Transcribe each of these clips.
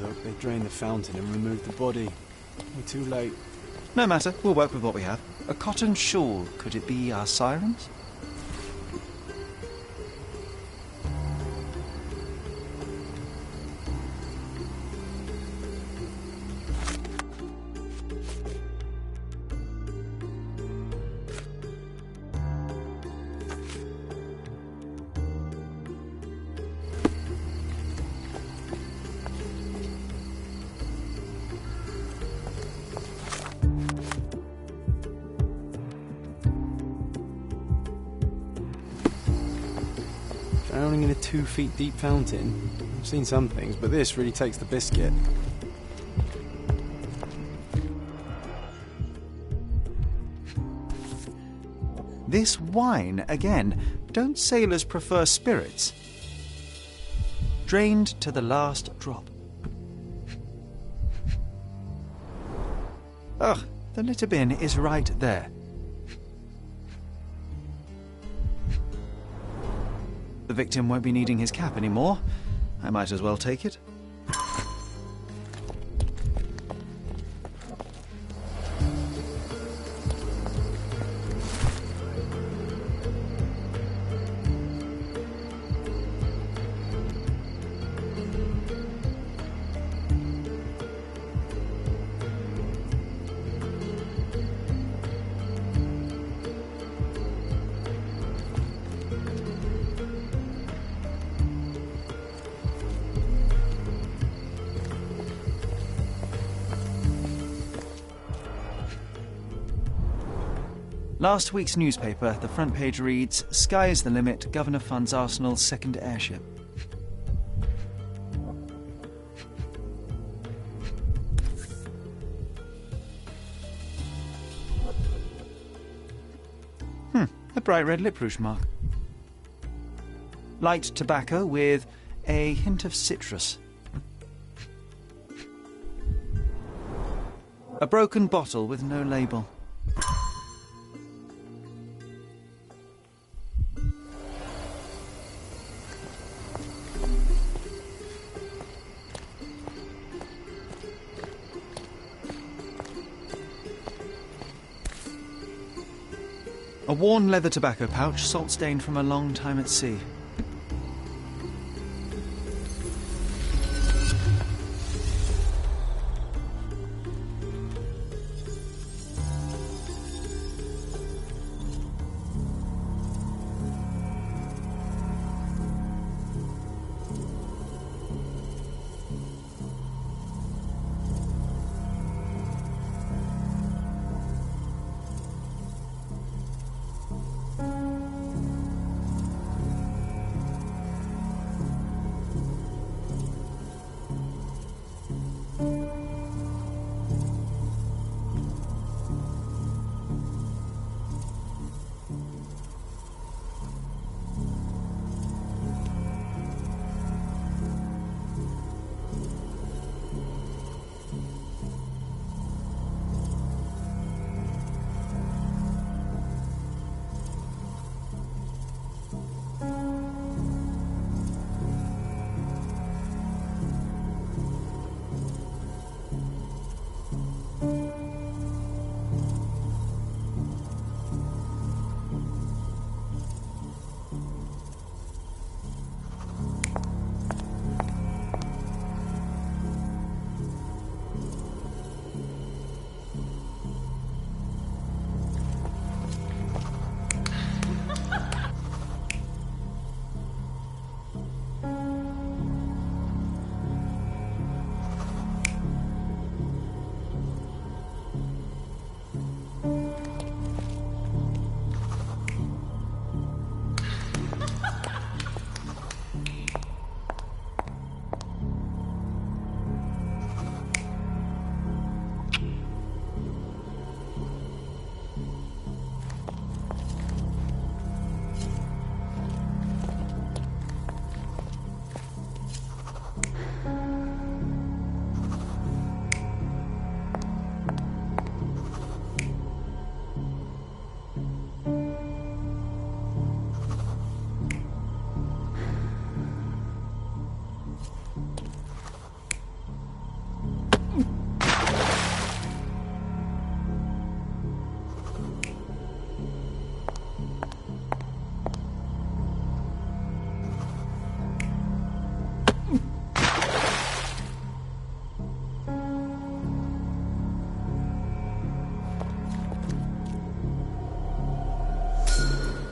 Look, they drained the fountain and removed the body. We're too late. No matter, we'll work with what we have. A cotton shawl, could it be our sirens? Drowning in a 2 feet deep fountain. I've seen some things, but this really takes the biscuit. This wine, again. Don't sailors prefer spirits? Drained to the last drop. Ugh, the litter bin is right there. The victim won't be needing his cap anymore. I might as well take it. Last week's newspaper, the front page reads, "Sky is the limit, Governor funds Arsenal's second airship." A bright red lip rouge mark. Light tobacco with a hint of citrus. A broken bottle with no label. A worn leather tobacco pouch, salt-stained from a long time at sea.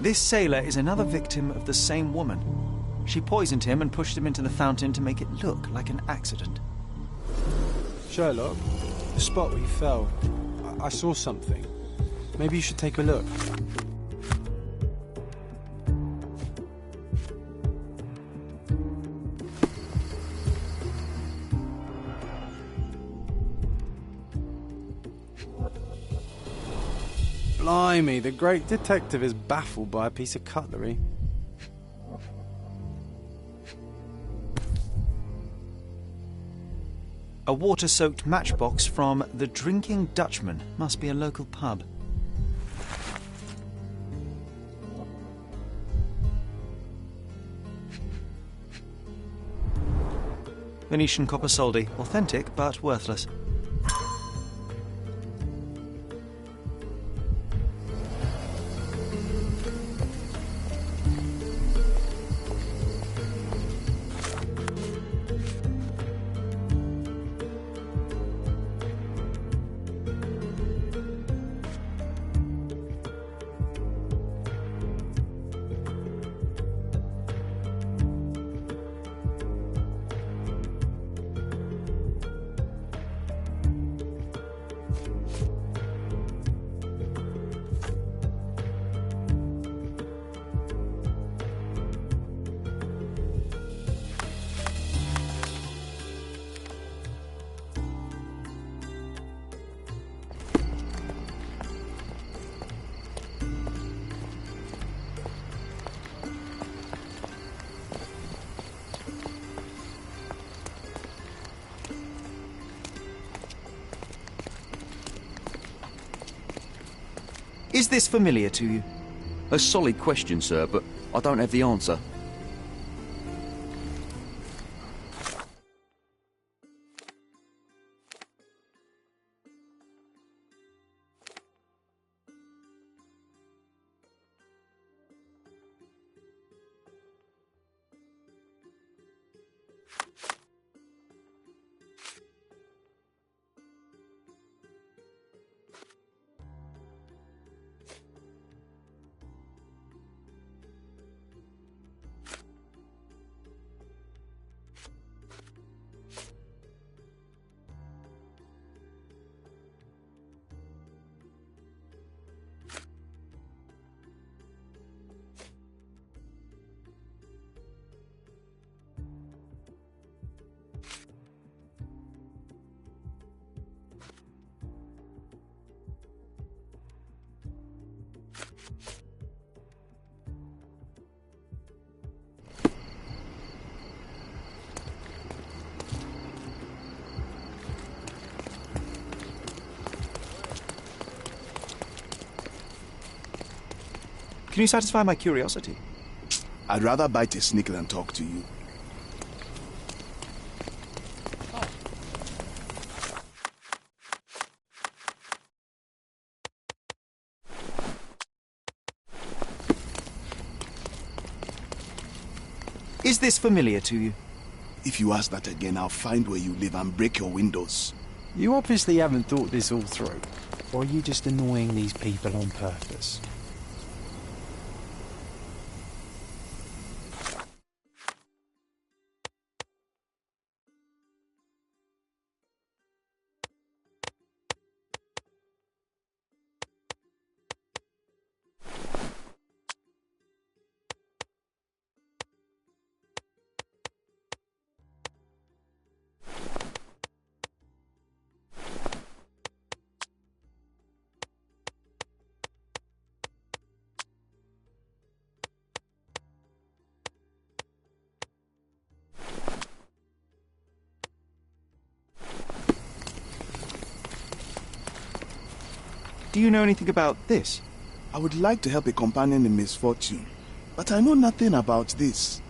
This sailor is another victim of the same woman. She poisoned him and pushed him into the fountain to make it look like an accident. Sherlock, the spot where he fell, I saw something. Maybe you should take a look. Blimey, the great detective is baffled by a piece of cutlery. A water-soaked matchbox from the Drinking Dutchman. Must be a local pub. Venetian copper soldi. Authentic, but worthless. Is this familiar to you? A solid question, sir, but I don't have the answer. Can you satisfy my curiosity? I'd rather bite a snake than talk to you. Is this familiar to you? If you ask that again, I'll find where you live and break your windows. You obviously haven't thought this all through. Or are you just annoying these people on purpose? Do you know anything about this? I would like to help a companion in misfortune, but I know nothing about this.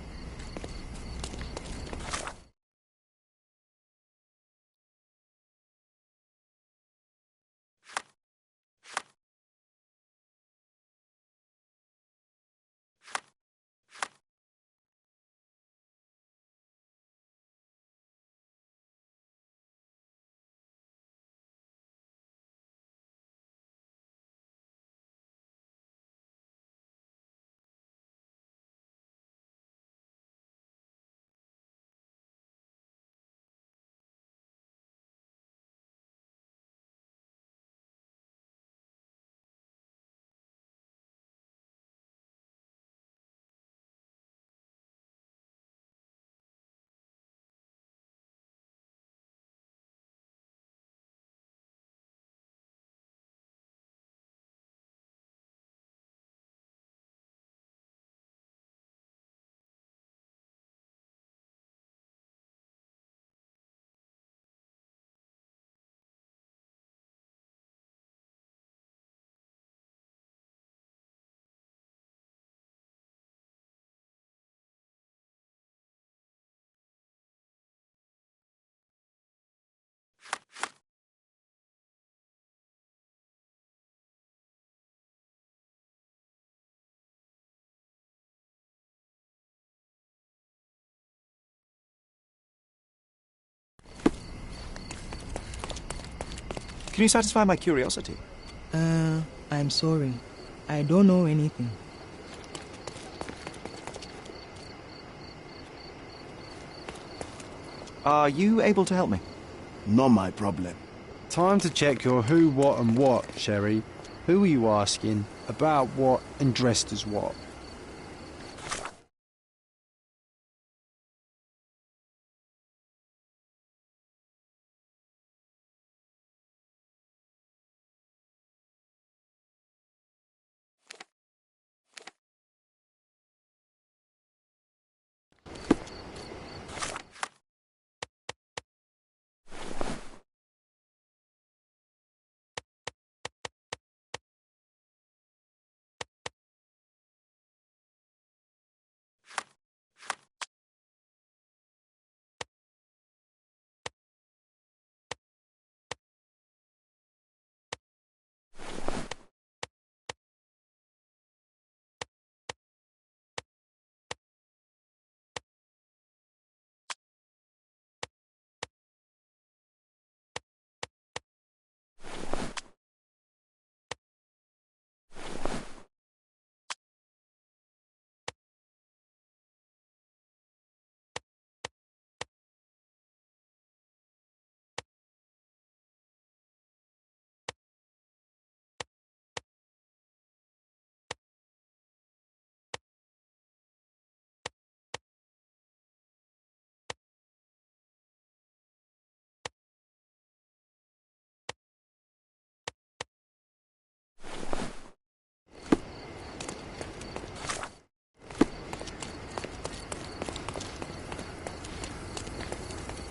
Can you satisfy my curiosity? I'm sorry. I don't know anything. Are you able to help me? Not my problem. Time to check your who, what and what, Sherry. Who are you asking, about what and dressed as what?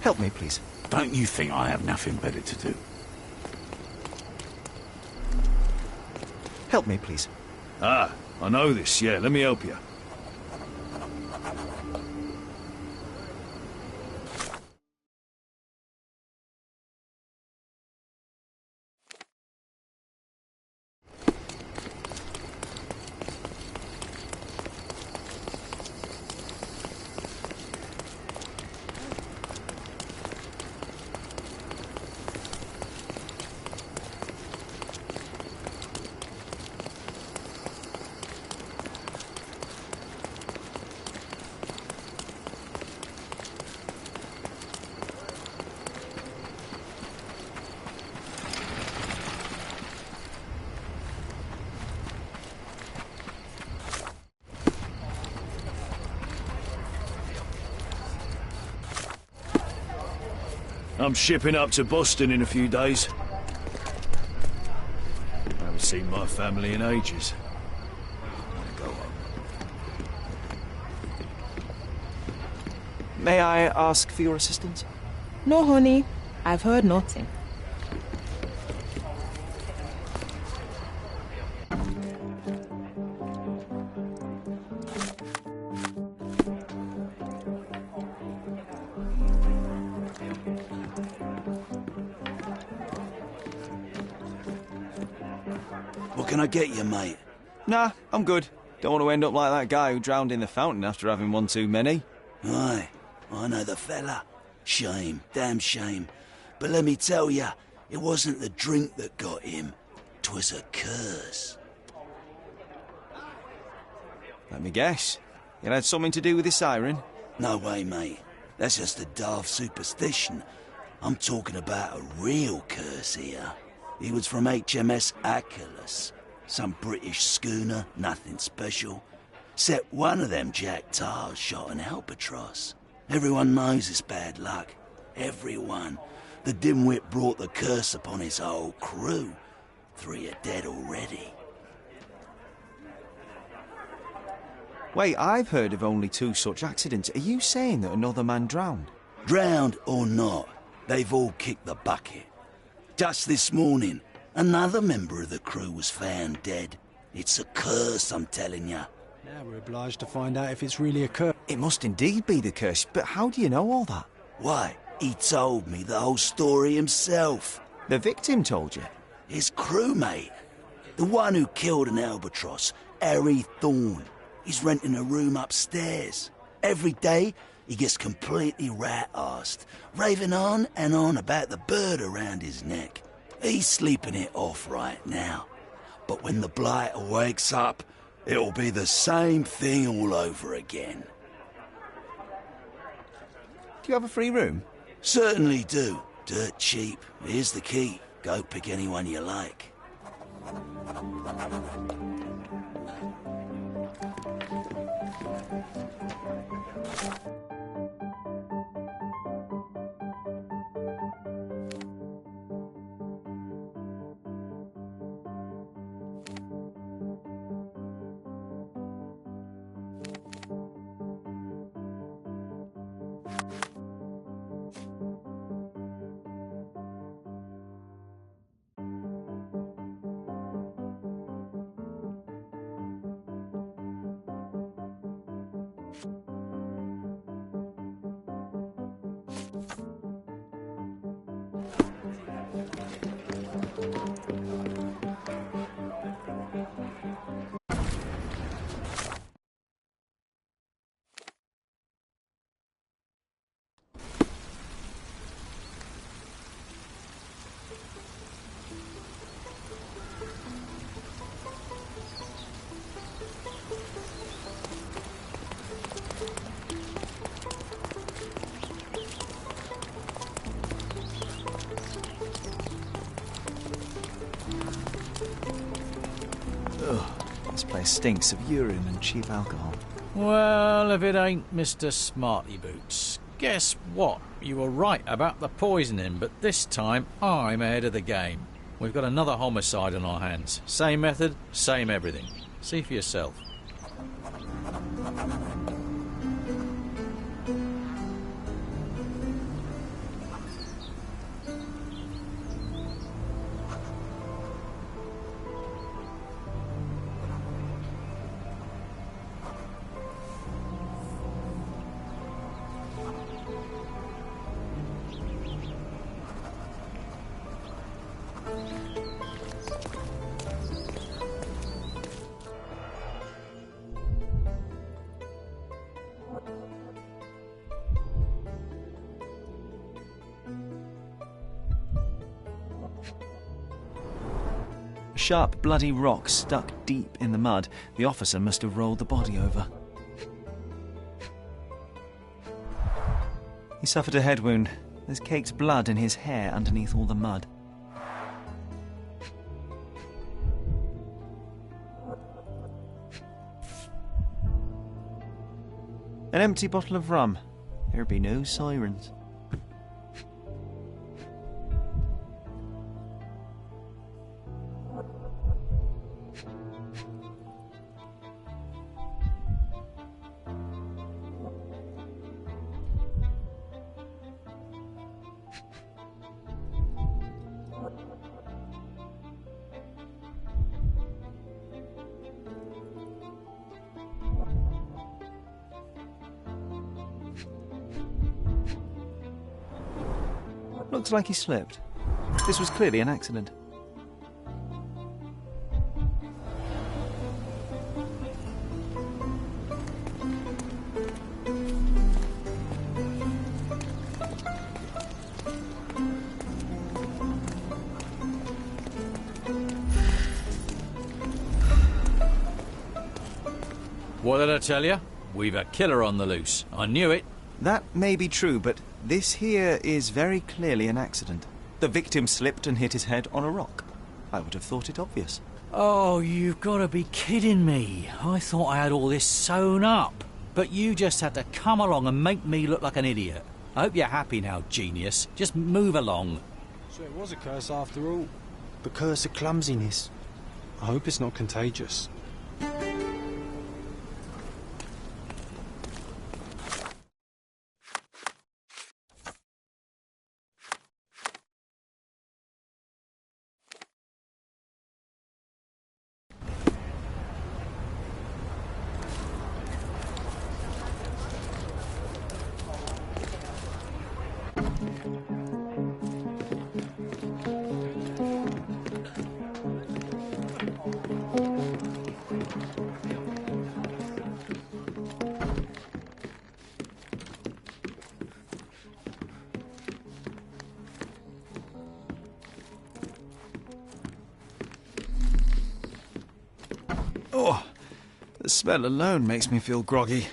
Help me, please. Don't you think I have nothing better to do? Help me, please. Ah, I know this, yeah. Let me help you. I'm shipping up to Boston in a few days. I haven't seen my family in ages. I want to go home. May I ask for your assistance? No, honey. I've heard nothing. What can I get you, mate? Nah, I'm good. Don't want to end up like that guy who drowned in the fountain after having one too many. Aye, I know the fella. Shame, damn shame. But let me tell ya, it wasn't the drink that got him. 'Twas a curse. Let me guess. It had something to do with the siren? No way, mate. That's just a daft superstition. I'm talking about a real curse here. He was from HMS Achilles. Some British schooner, nothing special. Except one of them Jack Tars shot an albatross. Everyone knows it's bad luck. Everyone. The dimwit brought the curse upon his whole crew. 3 are dead already. Wait, I've heard of only 2 such accidents. Are you saying that another man drowned? Drowned or not, they've all kicked the bucket. Just this morning, another member of the crew was found dead. It's a curse, I'm telling ya. Now we're obliged to find out if it's really a curse. It must indeed be the curse, but how do you know all that? Why, he told me the whole story himself. The victim told you? His crewmate. The one who killed an albatross, Harry Thorne. He's renting a room upstairs. Every day, he gets completely rat-arsed, raving on and on about the bird around his neck. He's sleeping it off right now. But when the blighter wakes up, it'll be the same thing all over again. Do you have a free room? Certainly do. Dirt cheap. Here's the key. Go pick anyone you like. This place stinks of urine and cheap alcohol. Well, if it ain't Mr. Smarty Boots. Guess what? You were right about the poisoning, but this time I'm ahead of the game. We've got another homicide on our hands. Same method, same everything. See for yourself. sharp, bloody rock stuck deep in the mud. The officer must have rolled the body over. He suffered a head wound. There's caked blood in his hair underneath all the mud. An empty bottle of rum. There'd be no sirens. Looks like he slipped. This was clearly an accident. What did I tell you? We've a killer on the loose. I knew it. That may be true, but this here is very clearly an accident. The victim slipped and hit his head on a rock. I would have thought it obvious. Oh, you've got to be kidding me. I thought I had all this sewn up. But you just had to come along and make me look like an idiot. I hope you're happy now, genius. Just move along. So it was a curse after all. The curse of clumsiness. I hope it's not contagious. Oh, the smell alone makes me feel groggy.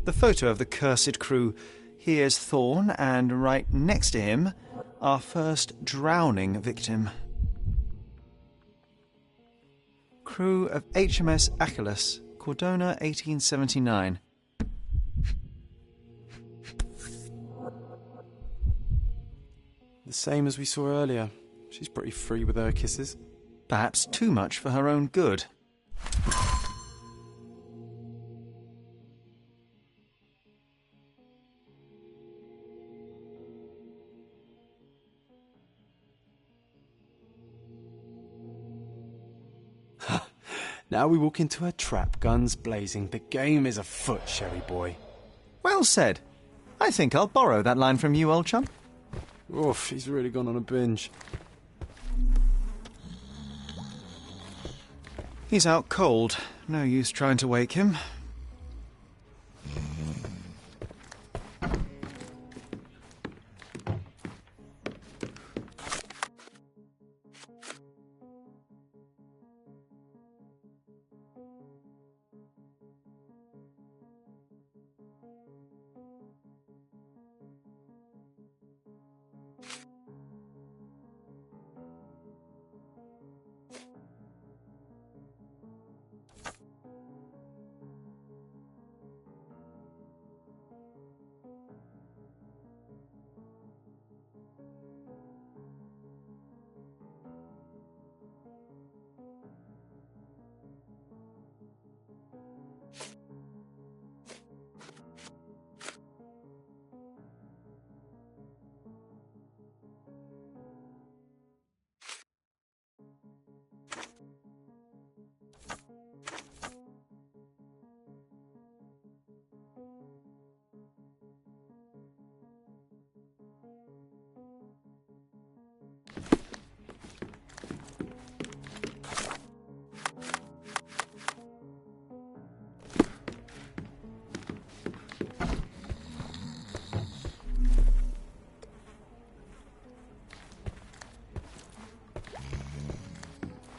The photo of the cursed crew. Here's Thorne, and right next to him, our first drowning victim. Crew of HMS Achilles, Cordona, 1879. The same as we saw earlier. She's pretty free with her kisses. Perhaps too much for her own good. Now we walk into a trap, guns blazing. The game is afoot, Sherry boy. Well said. I think I'll borrow that line from you, old chum. Oof, he's really gone on a binge. He's out cold. No use trying to wake him.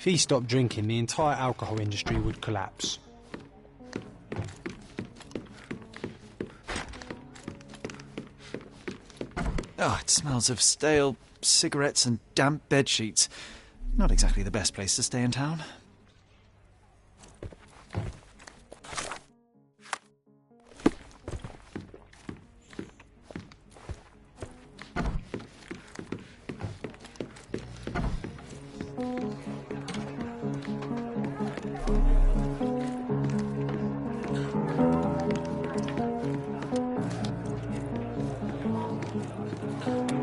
If he stopped drinking, the entire alcohol industry would collapse. Oh, it smells of stale cigarettes and damp bedsheets. Not exactly the best place to stay in town.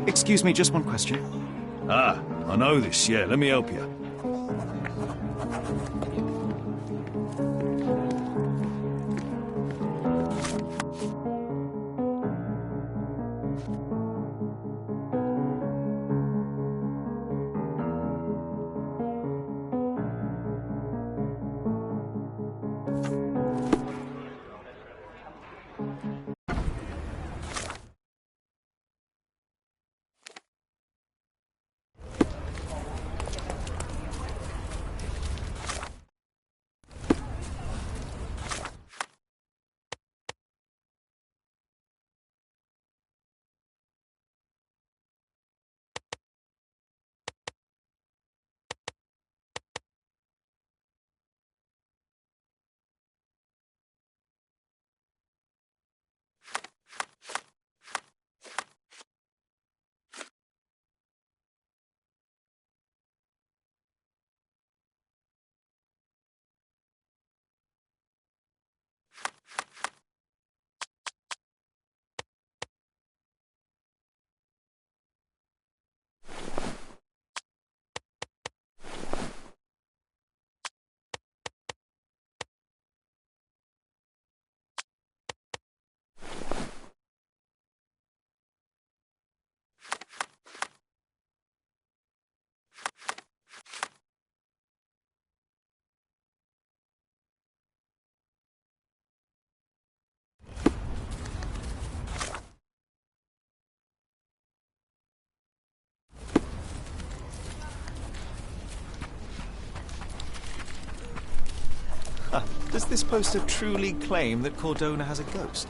Excuse me, just one question. Ah, I know this, yeah. Let me help you. Does this poster truly claim that Cordona has a ghost?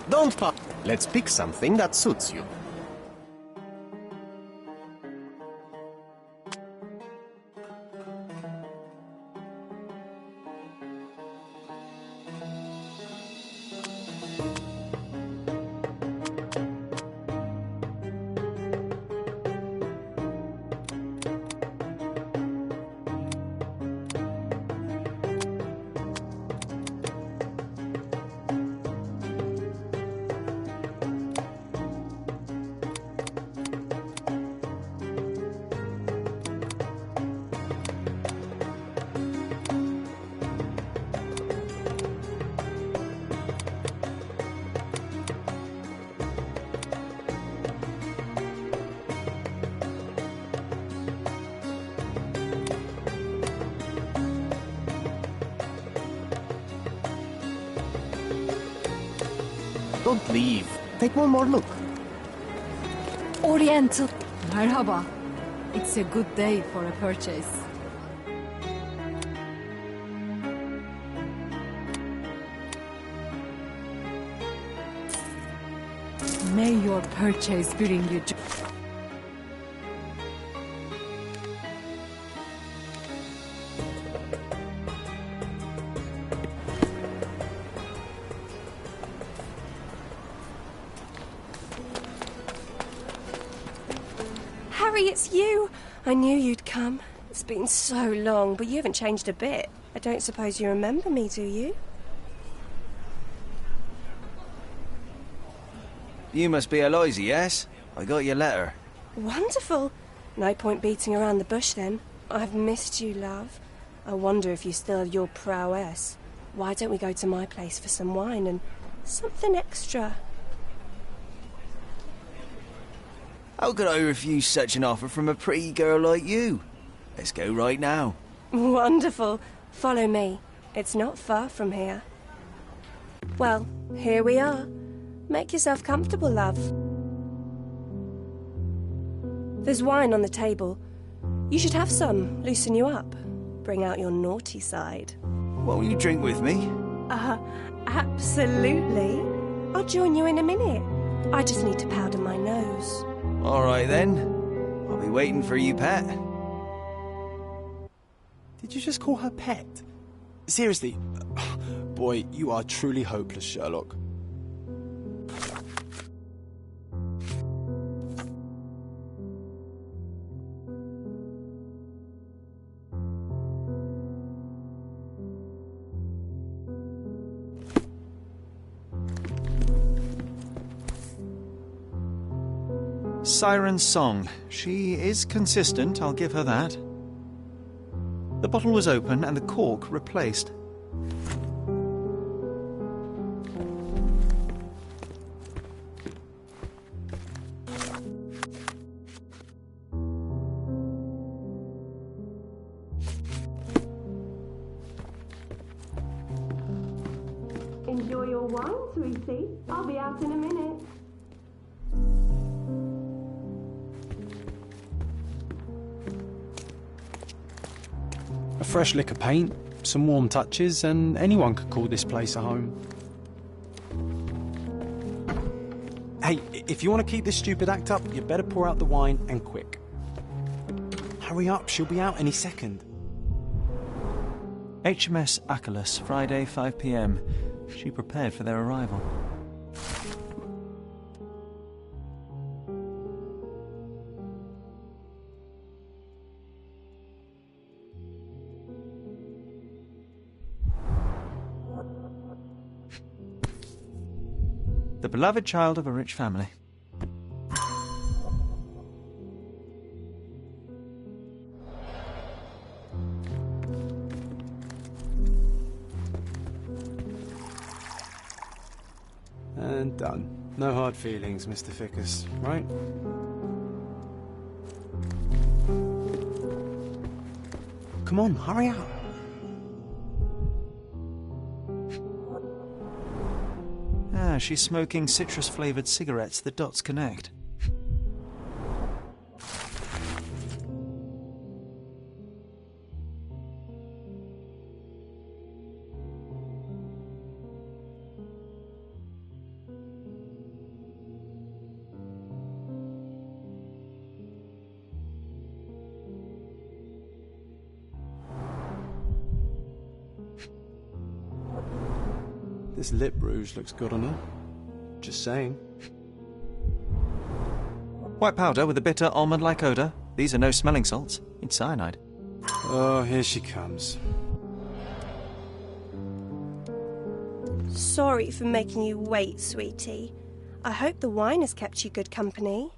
Don't pop. Let's pick something that suits you. Don't leave. Take one more look. Oriental. Merhaba. It's a good day for a purchase. May your purchase bring you joy. Harry, it's you! I knew you'd come. It's been so long, but you haven't changed a bit. I don't suppose you remember me, do you? You must be Eloisa, yes? I got your letter. Wonderful. No point beating around the bush then. I've missed you, love. I wonder if you still have your prowess. Why don't we go to my place for some wine and something extra? How could I refuse such an offer from a pretty girl like you? Let's go right now. Wonderful. Follow me. It's not far from here. Well, here we are. Make yourself comfortable, love. There's wine on the table. You should have some, loosen you up. Bring out your naughty side. Won't you drink with me? Absolutely. I'll join you in a minute. I just need to powder my nose. All right, then. I'll be waiting for you, pet. Did you just call her pet? Seriously? Boy, you are truly hopeless, Sherlock. Siren's song. She is consistent, I'll give her that. The bottle was open and the cork replaced. Enjoy your wine, sweetie. I'll be out in a minute. A fresh lick of paint, some warm touches, and anyone could call this place a home. Hey, if you want to keep this stupid act up, you better pour out the wine, and quick. Hurry up, she'll be out any second. HMS Achilles, Friday, 5 p.m. She prepared for their arrival. The beloved child of a rich family. And done. No hard feelings, Mr. Fickus, right? Come on, hurry up. She's smoking citrus-flavoured cigarettes. The dots connect. This lip rouge looks good on her. Just saying. White powder with a bitter almond-like odour. These are no smelling salts. It's cyanide. Oh, here she comes. Sorry for making you wait, sweetie. I hope the wine has kept you good company.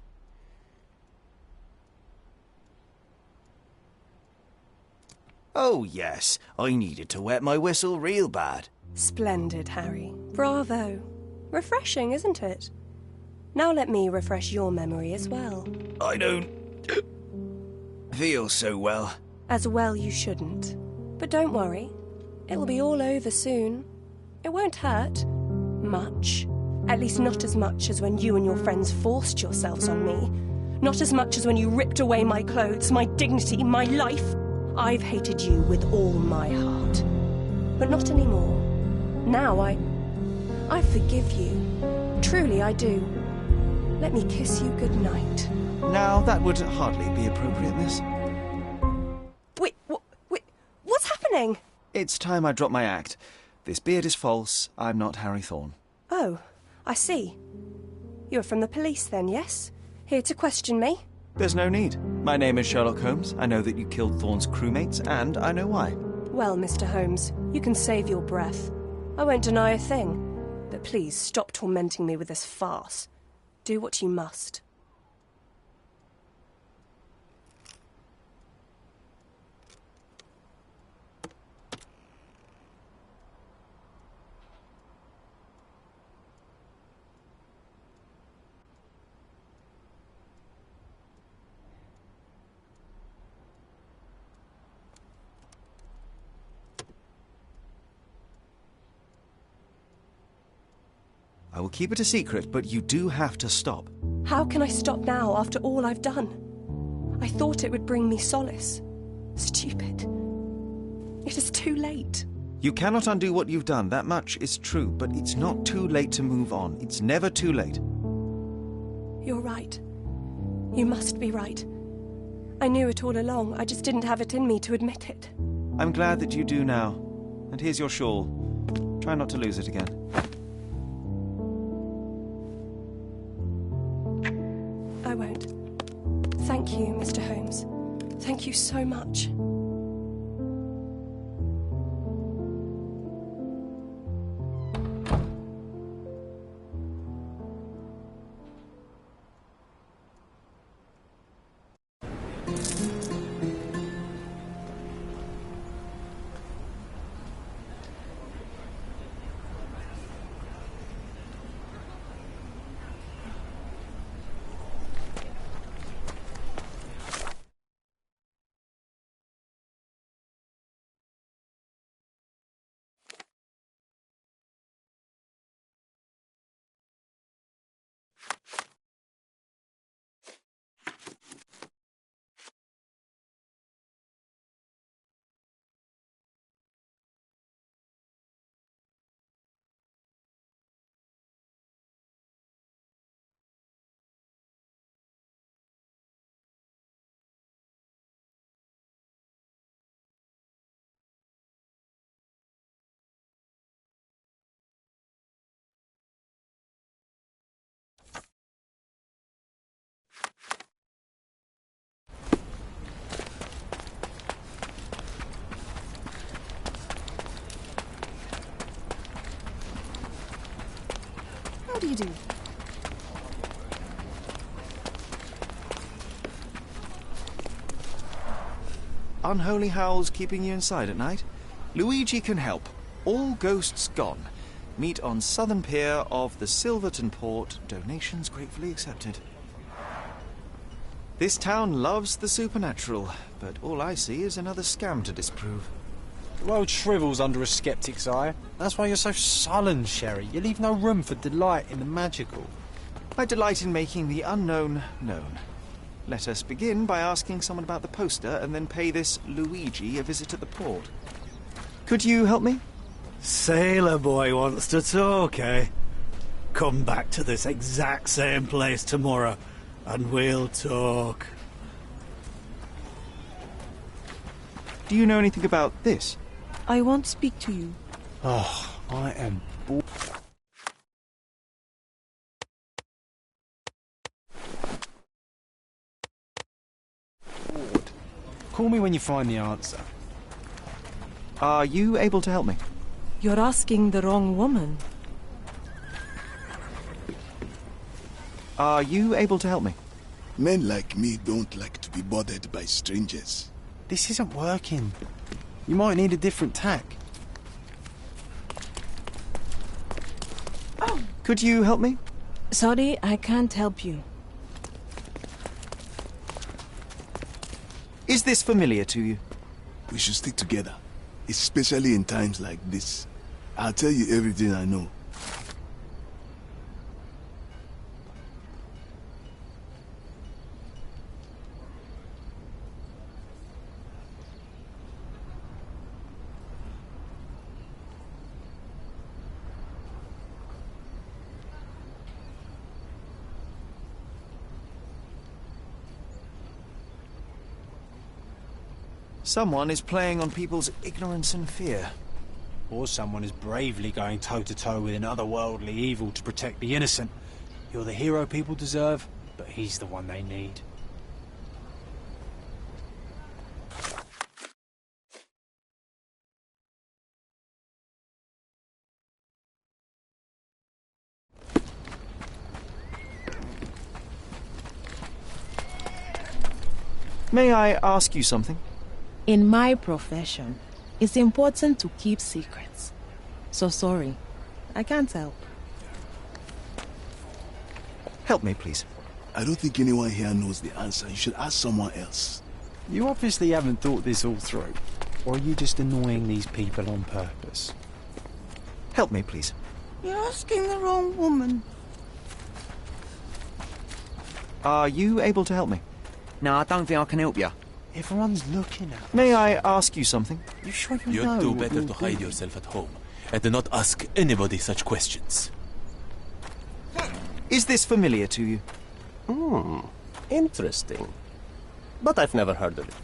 Oh, yes. I needed to wet my whistle real bad. Splendid, Harry. Bravo. Refreshing, isn't it? Now let me refresh your memory as well. I don't feel so well. As well you shouldn't. But don't worry. It will be all over soon. It won't hurt. Much. At least not as much as when you and your friends forced yourselves on me. Not as much as when you ripped away my clothes, my dignity, my life. I've hated you with all my heart. But not anymore. Now I forgive you. Truly I do. Let me kiss you goodnight. Now, that would hardly be appropriate, miss. Wait, what's happening? It's time I drop my act. This beard is false. I'm not Harry Thorne. Oh, I see. You're from the police then, yes? Here to question me? There's no need. My name is Sherlock Holmes. I know that you killed Thorne's crewmates, and I know why. Well, Mr. Holmes, you can save your breath. I won't deny a thing. But please, stop tormenting me with this farce. Do what you must. I will keep it a secret, but you do have to stop. How can I stop now after all I've done? I thought it would bring me solace. Stupid. It is too late. You cannot undo what you've done, that much is true, but it's not too late to move on. It's never too late. You're right. You must be right. I knew it all along, I just didn't have it in me to admit it. I'm glad that you do now. And here's your shawl. Try not to lose it again. I won't. Thank you, Mr. Holmes. Thank you so much. How do you do? Unholy howls keeping you inside at night? Luigi can help. All ghosts gone. Meet on Southern Pier of the Silverton Port. Donations gratefully accepted. This town loves the supernatural, but all I see is another scam to disprove. The world shrivels under a skeptic's eye. That's why you're so sullen, Sherry. You leave no room for delight in the magical. I delight in making the unknown known. Let us begin by asking someone about the poster and then pay this Luigi a visit at the port. Could you help me? Sailor boy wants to talk, eh? Come back to this exact same place tomorrow, and we'll talk. Do you know anything about this? I won't speak to you. Oh, I am bored. Call me when you find the answer. Are you able to help me? You're asking the wrong woman. Are you able to help me? Men like me don't like to be bothered by strangers. This isn't working. You might need a different tack. Oh. Could you help me? Sorry, I can't help you. Is this familiar to you? We should stick together, especially in times like this. I'll tell you everything I know. Someone is playing on people's ignorance and fear. Or someone is bravely going toe-to-toe with an otherworldly evil to protect the innocent. You're the hero people deserve, but he's the one they need. May I ask you something? In my profession, it's important to keep secrets. So sorry, I can't help. Help me, please. I don't think anyone here knows the answer. You should ask someone else. You obviously haven't thought this all through. Or are you just annoying these people on purpose? Help me, please. You're asking the wrong woman. Are you able to help me? No, I don't think I can help you. Everyone's looking at us. May I ask you something? You sure you You'd know do what better you're to hide doing? yourself at home and do not ask anybody such questions. Is this familiar to you? Interesting. But I've never heard of it.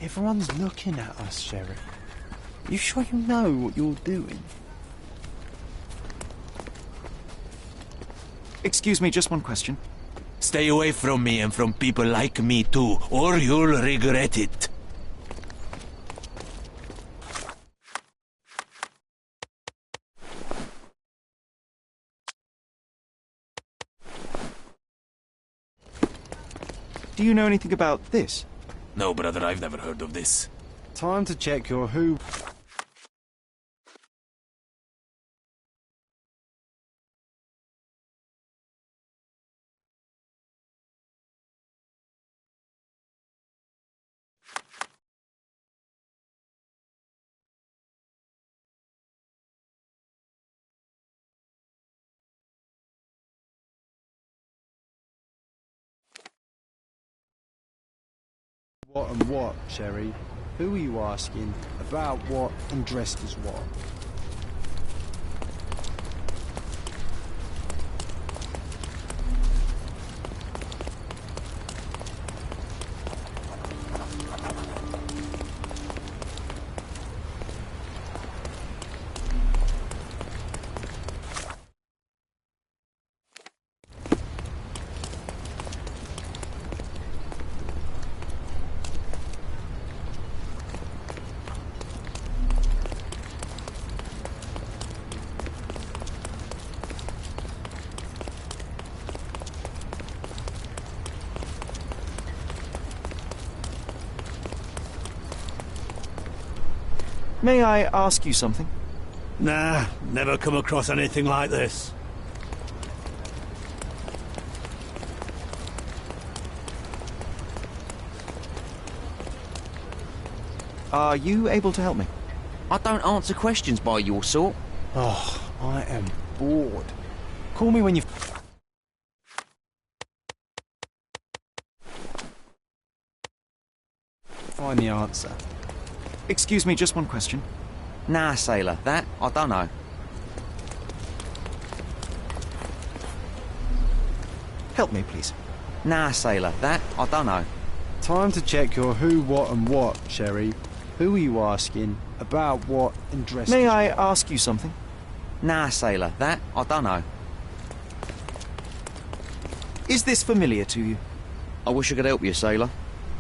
Everyone's looking at us, Sheriff. You sure you know what you're doing? Excuse me, just one question. Stay away from me and from people like me too, or you'll regret it. Do you know anything about this? No, brother, I've never heard of this. Time to check your who. What and what, Sherry? Who are you asking? About what and dressed as what? May I ask you something? Nah, never come across anything like this. Are you able to help me? I don't answer questions by your sort. Oh, I am bored. Call me when you... find the answer. Excuse me, just one question. Nah, sailor, that I don't know. Help me, please. Nah, sailor, that I don't know. Time to check your who, what and what, Sherry. Who are you asking? About what and dressed May as I what? ask you something? Nah, sailor, that I don't know. Is this familiar to you? I wish I could help you, sailor.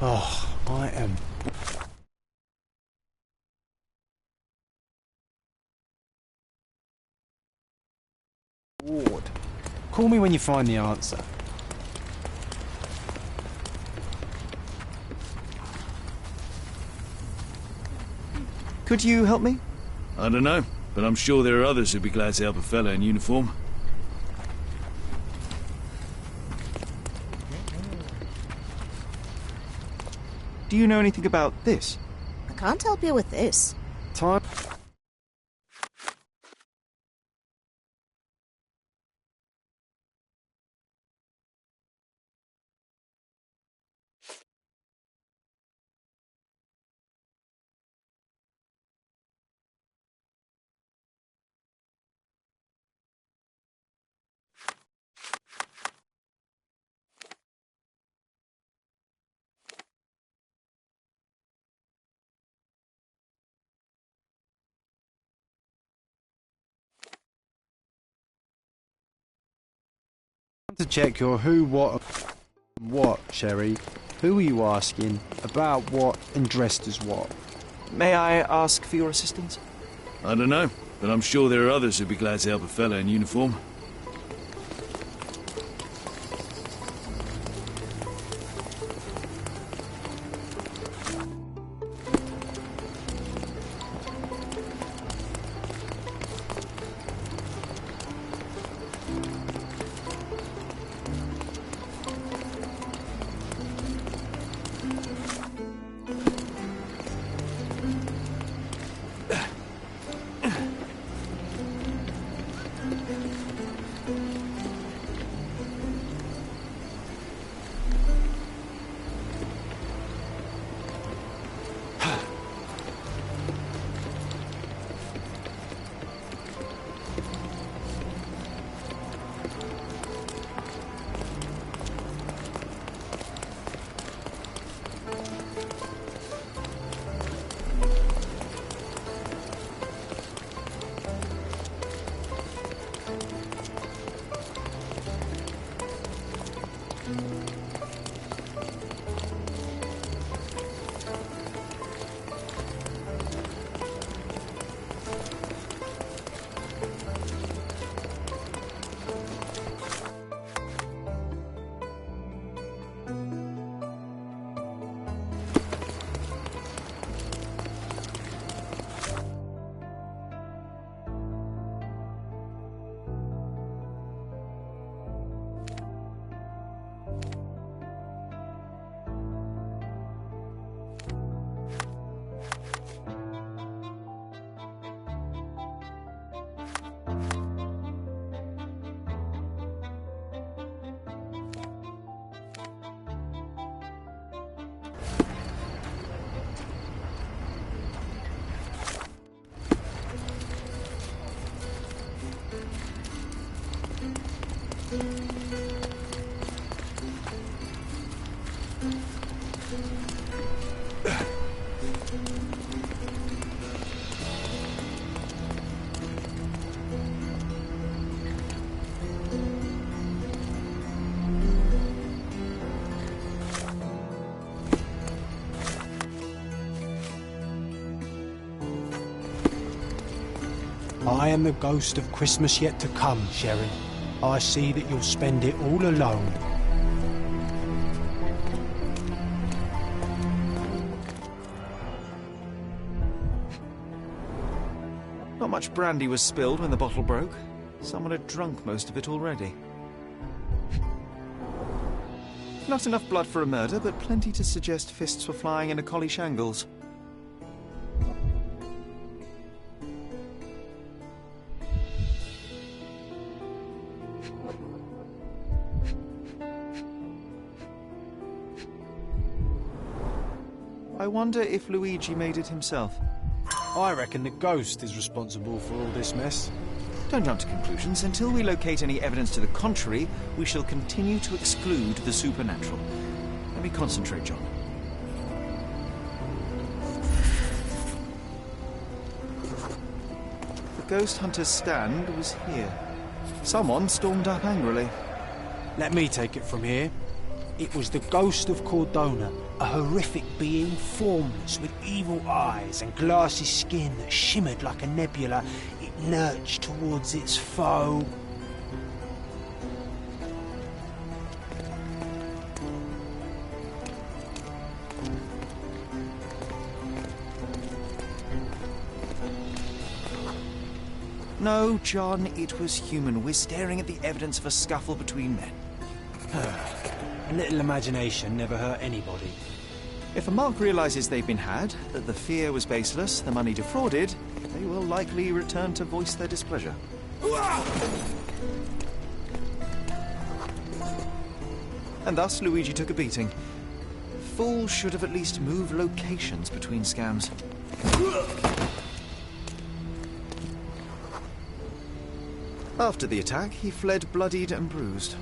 Oh, I am... bored. Call me when you find the answer. Could you help me? I don't know, but I'm sure there are others who'd be glad to help a fella in uniform. Do you know anything about this? I can't help you with this. Time... to check your who, what, Sherry. Who are you asking? About what and dressed as what? May I ask for your assistance? I don't know, but I'm sure there are others who'd be glad to help a fella in uniform. I am the ghost of Christmas yet to come, Sherry. I see that you'll spend it all alone. Not much brandy was spilled when the bottle broke. Someone had drunk most of it already. Not enough blood for a murder, but plenty to suggest fists were flying in a collie shangles. I wonder if Luigi made it himself. I reckon the ghost is responsible for all this mess. Don't jump to conclusions. Until we locate any evidence to the contrary, we shall continue to exclude the supernatural. Let me concentrate, John. The ghost hunter's stand was here. Someone stormed up angrily. Let me take it from here. It was the ghost of Cordona, a horrific being, formless, with evil eyes and glassy skin that shimmered like a nebula. It lurched towards its foe. No, John, it was human. We're staring at the evidence of a scuffle between men. A little imagination never hurt anybody. If a mark realizes they've been had, that the fear was baseless, the money defrauded, they will likely return to voice their displeasure. And thus, Luigi took a beating. Fools should have at least moved locations between scams. After the attack, he fled bloodied and bruised.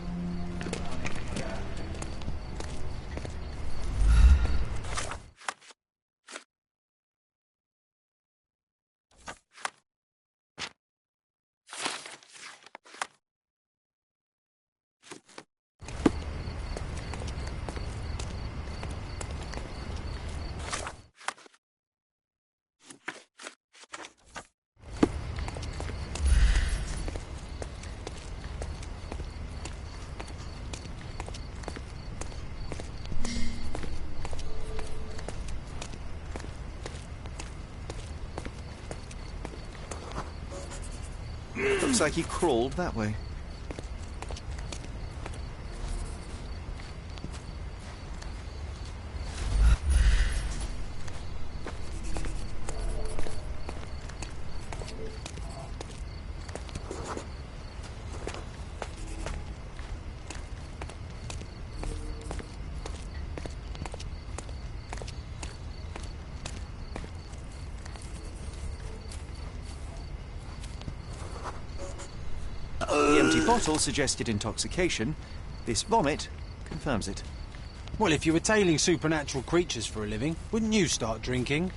Looks like he crawled that way. The empty bottle suggested intoxication. This vomit confirms it. Well, if you were tailing supernatural creatures for a living, wouldn't you start drinking?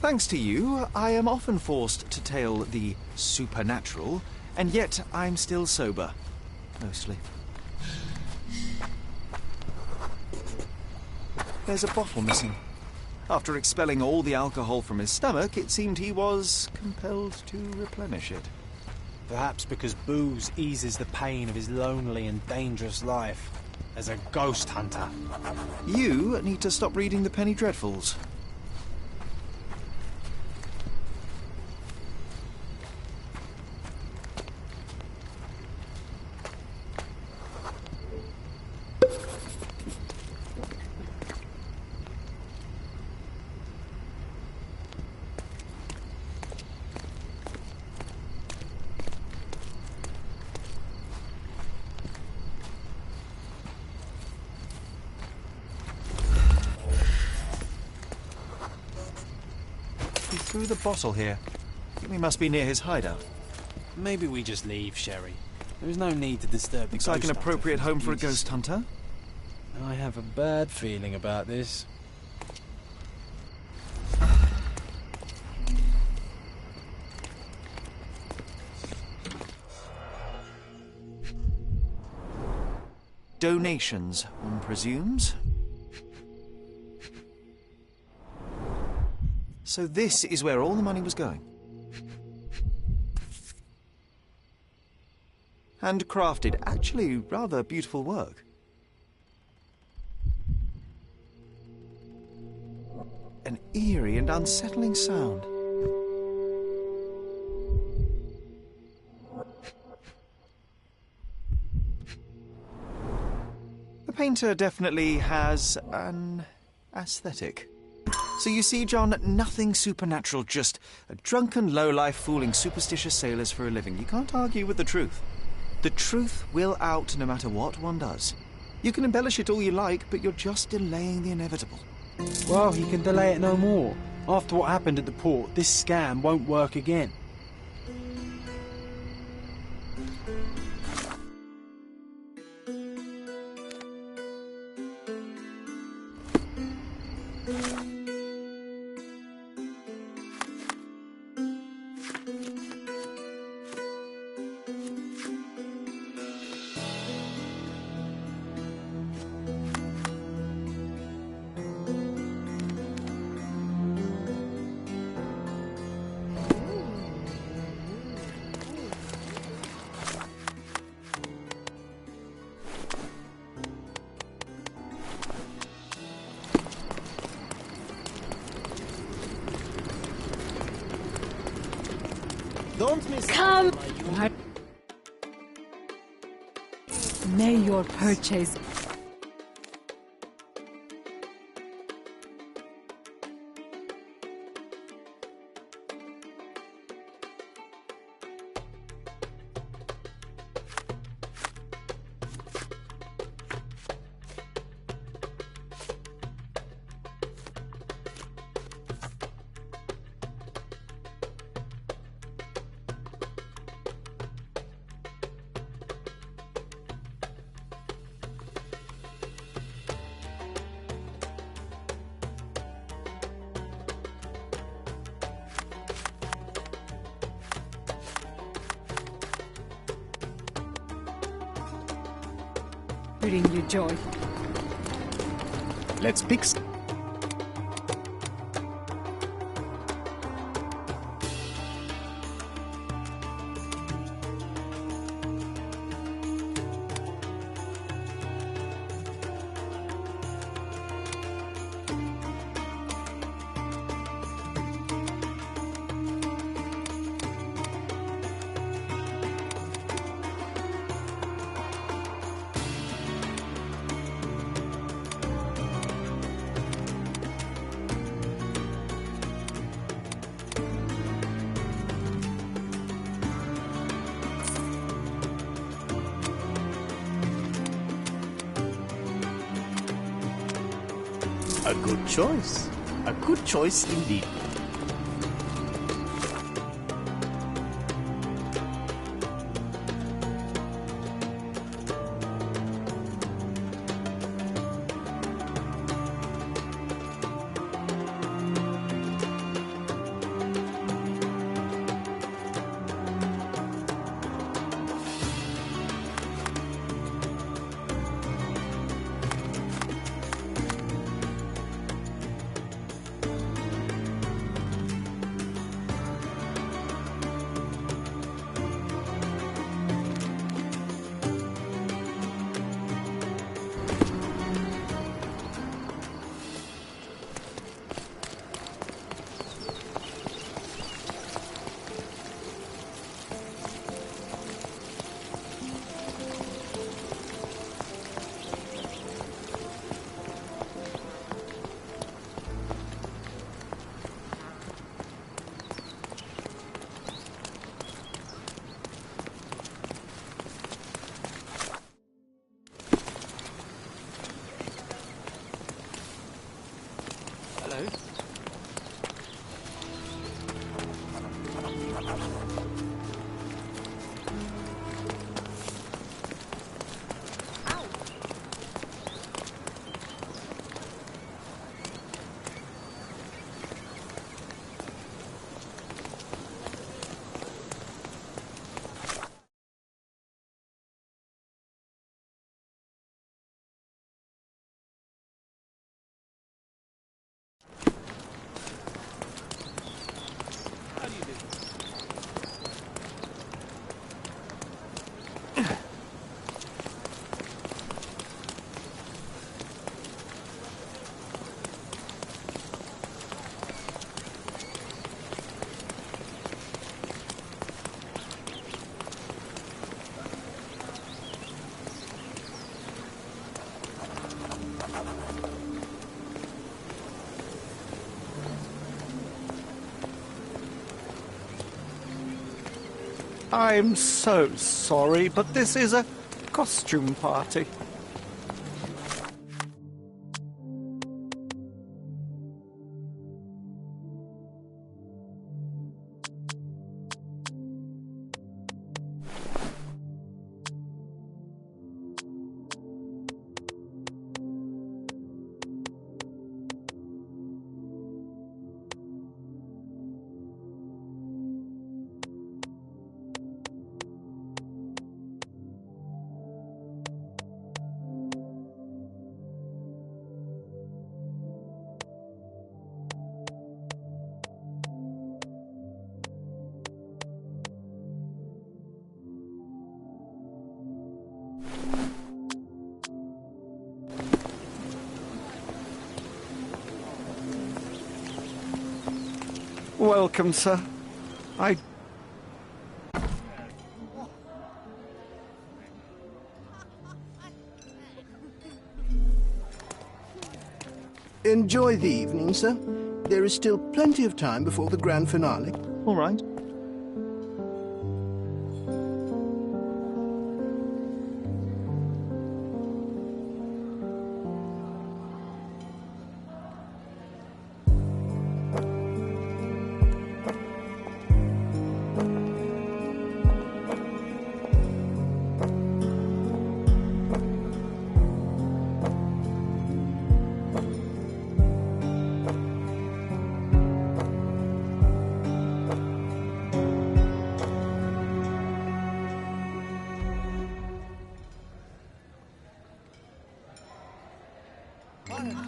Thanks to you, I am often forced to tail the supernatural, and yet I'm still sober. Mostly. There's a bottle missing. After expelling all the alcohol from his stomach, it seemed he was compelled to replenish it. Perhaps because booze eases the pain of his lonely and dangerous life as a ghost hunter. You need to stop reading the Penny Dreadfuls. He threw the bottle here. We must be near his hideout. Maybe we just leave, Sherry. There is no need to disturb the Looks like an ghost appropriate hunter home for a peace. ghost hunter. I have a bad feeling about this. Donations, one presumes. So this is where all the money was going. Handcrafted, actually rather beautiful work. An eerie and unsettling sound. The painter definitely has an aesthetic. So you see, John, nothing supernatural, just a drunken lowlife fooling superstitious sailors for a living. You can't argue with the truth. The truth will out no matter what one does. You can embellish it all you like, but you're just delaying the inevitable. Well, he can delay it no more. After what happened at the port, this scam won't work again. Don't miss Come! out. May your purchase... bring you joy. Let's pick. A good choice. A good choice indeed. I'm so sorry, but this is a costume party. Welcome, sir. Enjoy the evening, sir. There is still plenty of time before the grand finale. All right.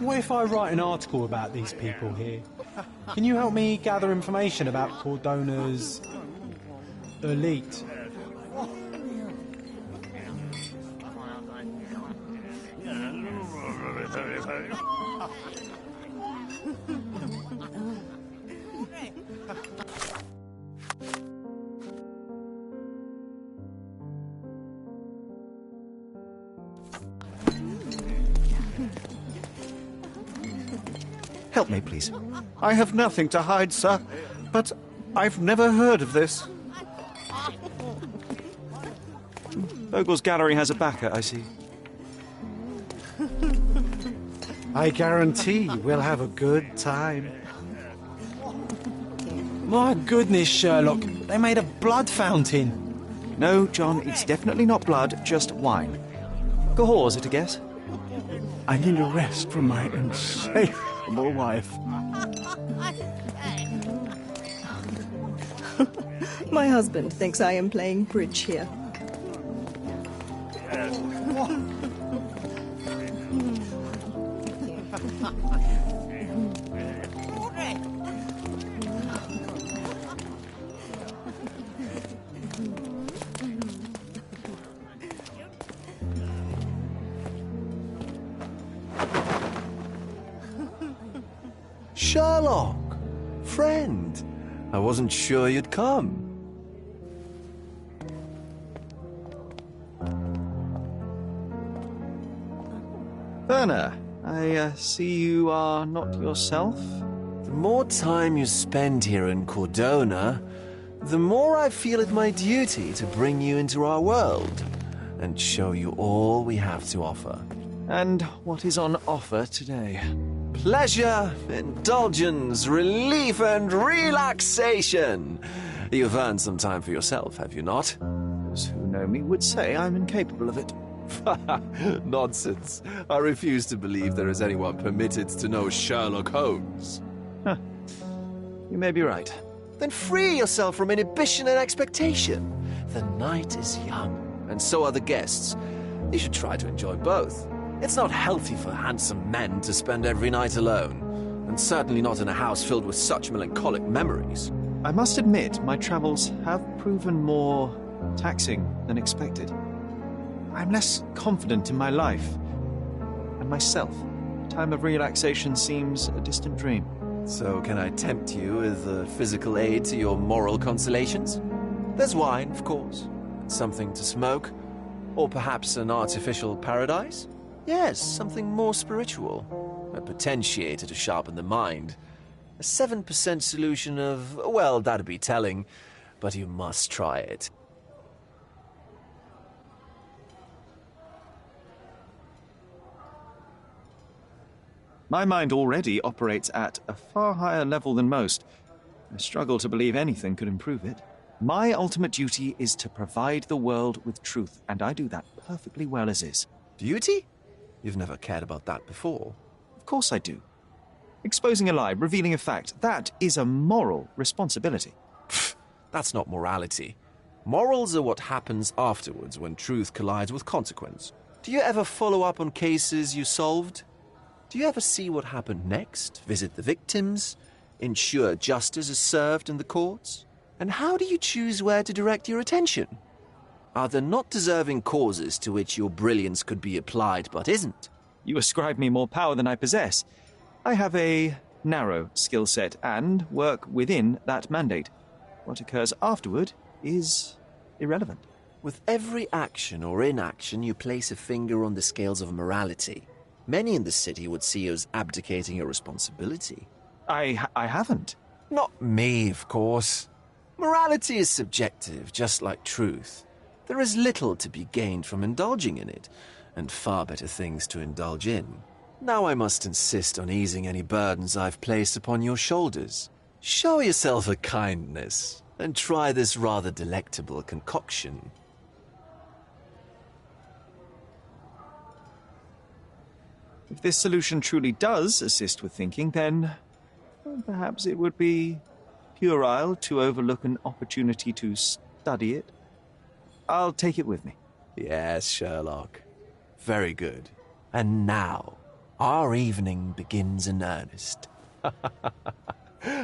What if I write an article about these people here? Can you help me gather information about Cordona's elite? Help me, please. I have nothing to hide, sir, but I've never heard of this. Bogle's gallery has a backer, I see. I guarantee we'll have a good time. My goodness, Sherlock, they made a blood fountain. No, John, it's definitely not blood, just wine. Cahors, at a guess? I need a rest from my insatiable wife. My husband thinks I am playing bridge here. Sherlock! Friend! I wasn't sure you'd come. Werner, I see you are not yourself. The more time you spend here in Cordona, the more I feel it my duty to bring you into our world and show you all we have to offer. And what is on offer today? Pleasure, indulgence, relief, and relaxation. You've earned some time for yourself, have you not? Those who know me would say I'm incapable of it. Nonsense. I refuse to believe there is anyone permitted to know Sherlock Holmes. Huh. You may be right. Then free yourself from inhibition and expectation. The night is young, and so are the guests. You should try to enjoy both. It's not healthy for handsome men to spend every night alone, and certainly not in a house filled with such melancholic memories. I must admit, my travels have proven more taxing than expected. I'm less confident in my life and myself. Time of relaxation seems a distant dream. So can I tempt you with a physical aid to your moral consolations? There's wine, of course, and something to smoke, or perhaps an artificial paradise? Yes, something more spiritual, a potentiator to sharpen the mind. A 7% solution of, well, that'd be telling, but you must try it. My mind already operates at a far higher level than most. I struggle to believe anything could improve it. My ultimate duty is to provide the world with truth, and I do that perfectly well as is. Duty? You've never cared about that before. Of course I do. Exposing a lie, revealing a fact, that is a moral responsibility. That's not morality. Morals are what happens afterwards when truth collides with consequence. Do you ever follow up on cases you solved? Do you ever see what happened next? Visit the victims? Ensure justice is served in the courts? And how do you choose where to direct your attention? Are there not deserving causes to which your brilliance could be applied but isn't? You ascribe me more power than I possess. I have a narrow skill set and work within that mandate. What occurs afterward is irrelevant. With every action or inaction, you place a finger on the scales of morality. Many in the city would see you as abdicating a responsibility. I haven't. Not me, of course. Morality is subjective, just like truth. There is little to be gained from indulging in it, and far better things to indulge in. Now I must insist on easing any burdens I've placed upon your shoulders. Show yourself a kindness, and try this rather delectable concoction. If this solution truly does assist with thinking, then perhaps it would be puerile to overlook an opportunity to study it. I'll take it with me. Yes, Sherlock. Very good. And now, our evening begins in earnest.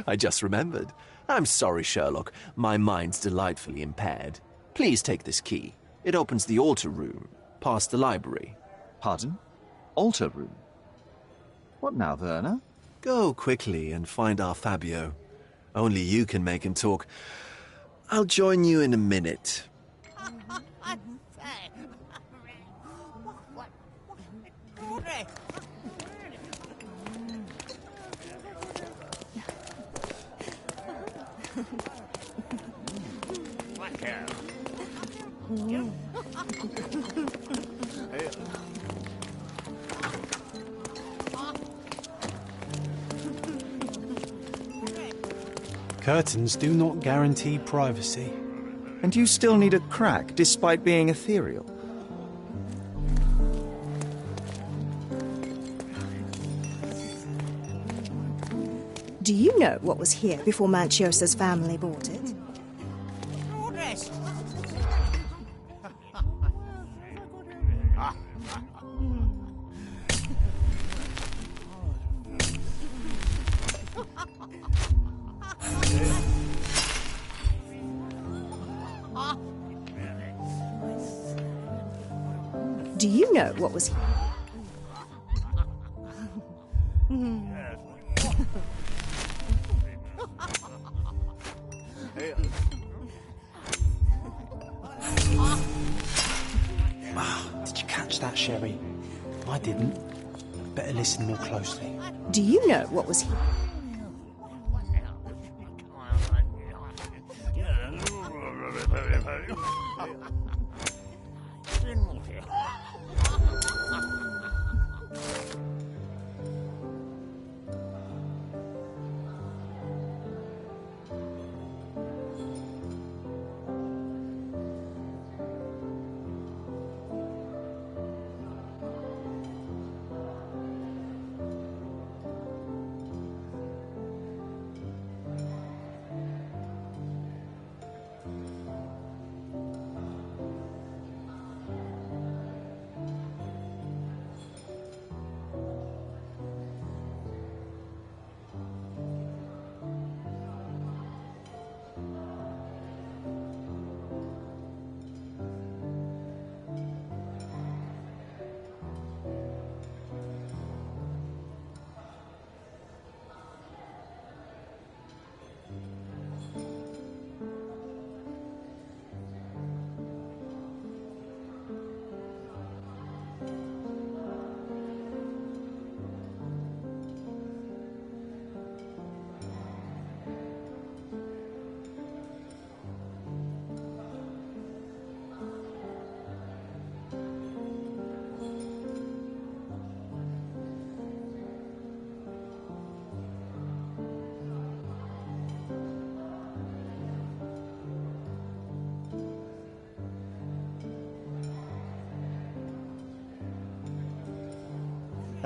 I just remembered. I'm sorry, Sherlock. My mind's delightfully impaired. Please take this key. It opens the altar room, past the library. Pardon? Altar room? What now, Werner? Go quickly and find our Fabio. Only you can make him talk. I'll join you in a minute. Curtains do not guarantee privacy. And you still need a crack, despite being ethereal. Do you know what was here before Manchiosa's family bought it? Do you know what was here? Did you catch that, Sherry? I didn't. Better listen more closely. Do you know what was here?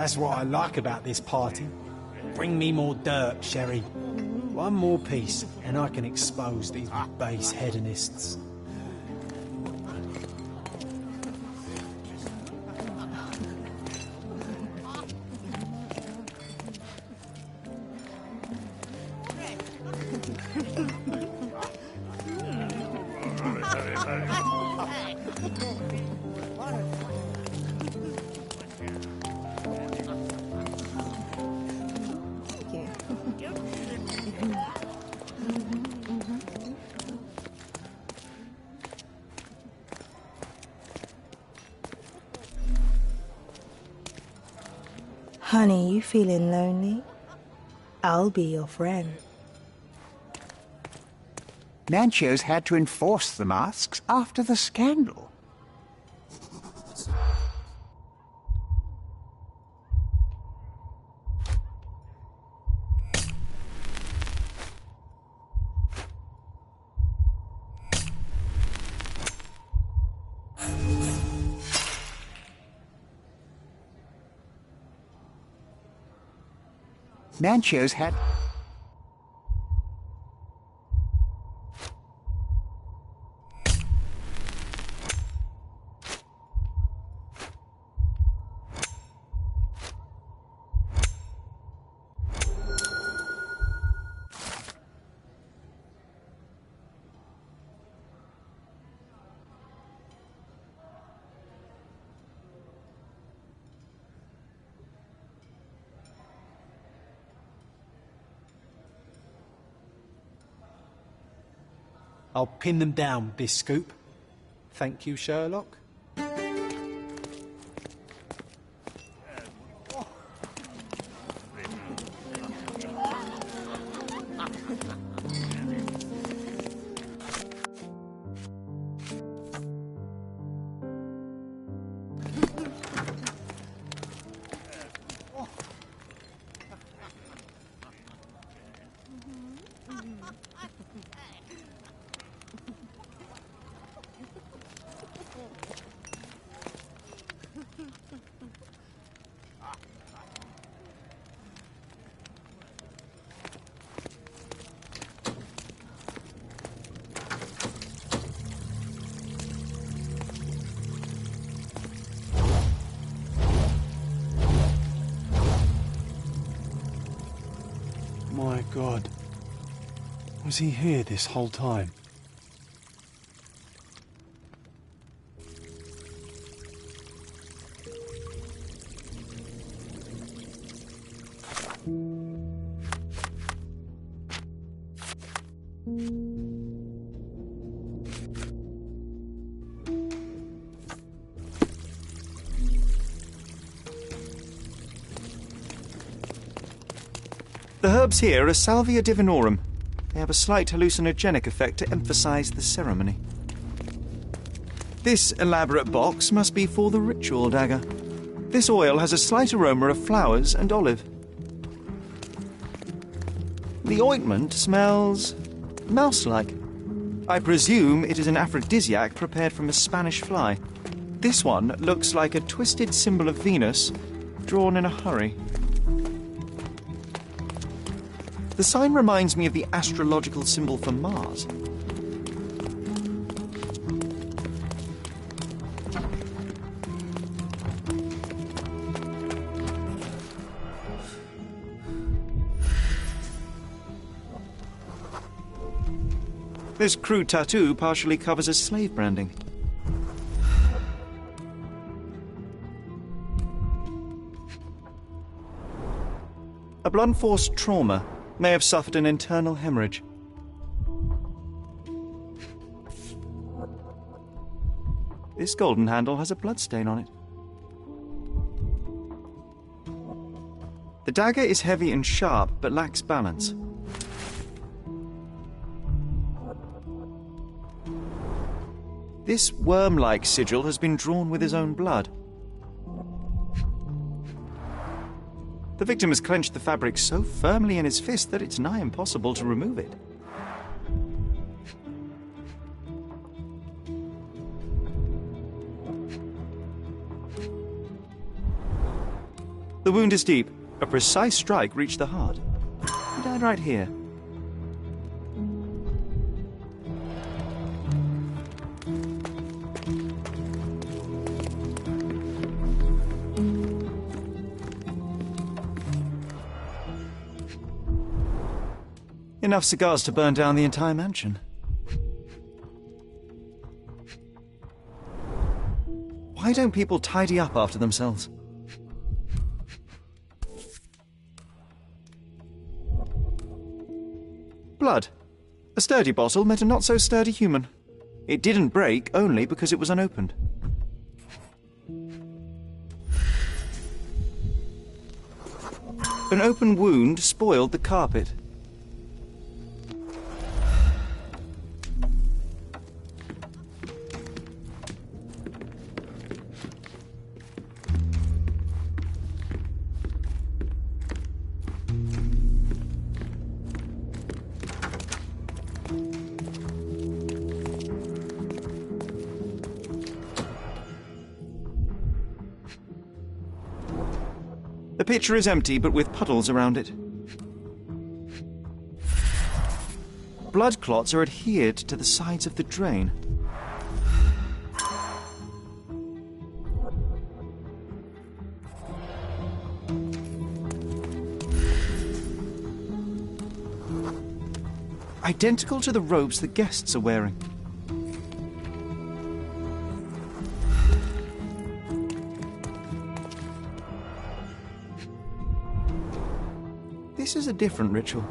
That's what I like about this party. Bring me more dirt, Sherry. One more piece, and I can expose these base hedonists. Honey, you feeling lonely? I'll be your friend. Manchio's had to enforce the masks after the scandal. Manchio's had... I'll pin them down with this scoop. Thank you, Sherlock. My God. Was he here this whole time? The herbs here are Salvia divinorum. They have a slight hallucinogenic effect to emphasize the ceremony. This elaborate box must be for the ritual dagger. This oil has a slight aroma of flowers and olive. The ointment smells mouse-like. I presume it is an aphrodisiac prepared from a Spanish fly. This one looks like a twisted symbol of Venus, drawn in a hurry. The sign reminds me of the astrological symbol for Mars. This crude tattoo partially covers as slave branding. A blunt force trauma may have suffered an internal hemorrhage. This golden handle has a bloodstain on it. The dagger is heavy and sharp, but lacks balance. This worm-like sigil has been drawn with his own blood. The victim has clenched the fabric so firmly in his fist that it's nigh impossible to remove it. The wound is deep. A precise strike reached the heart. He died right here. Enough cigars to burn down the entire mansion. Why don't people tidy up after themselves? Blood. A sturdy bottle met a not-so-sturdy human. It didn't break only because it was unopened. An open wound spoiled the carpet. The pitcher is empty, but with puddles around it. Blood clots are adhered to the sides of the drain. Identical to the robes the guests are wearing. This is a different ritual.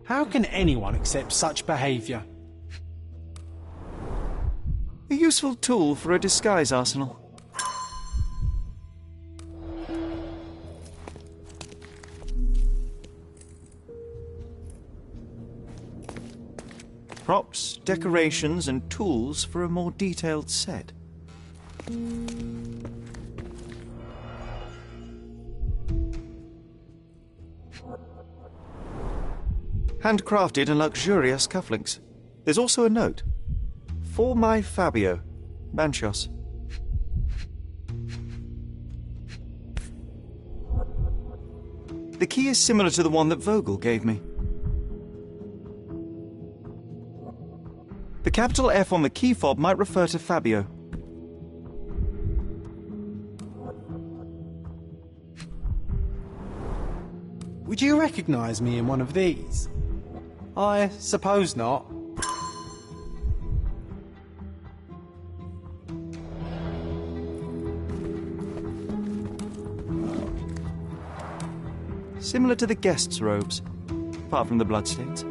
How can anyone accept such behaviour? A useful tool for a disguise arsenal. Props, decorations, and tools for a more detailed set. Handcrafted and luxurious cufflinks. There's also a note. For my Fabio, Manchos. The key is similar to the one that Vogel gave me. The capital F on the key fob might refer to Fabio. Would you recognise me in one of these? I suppose not. Similar to the guests' robes, apart from the bloodstains.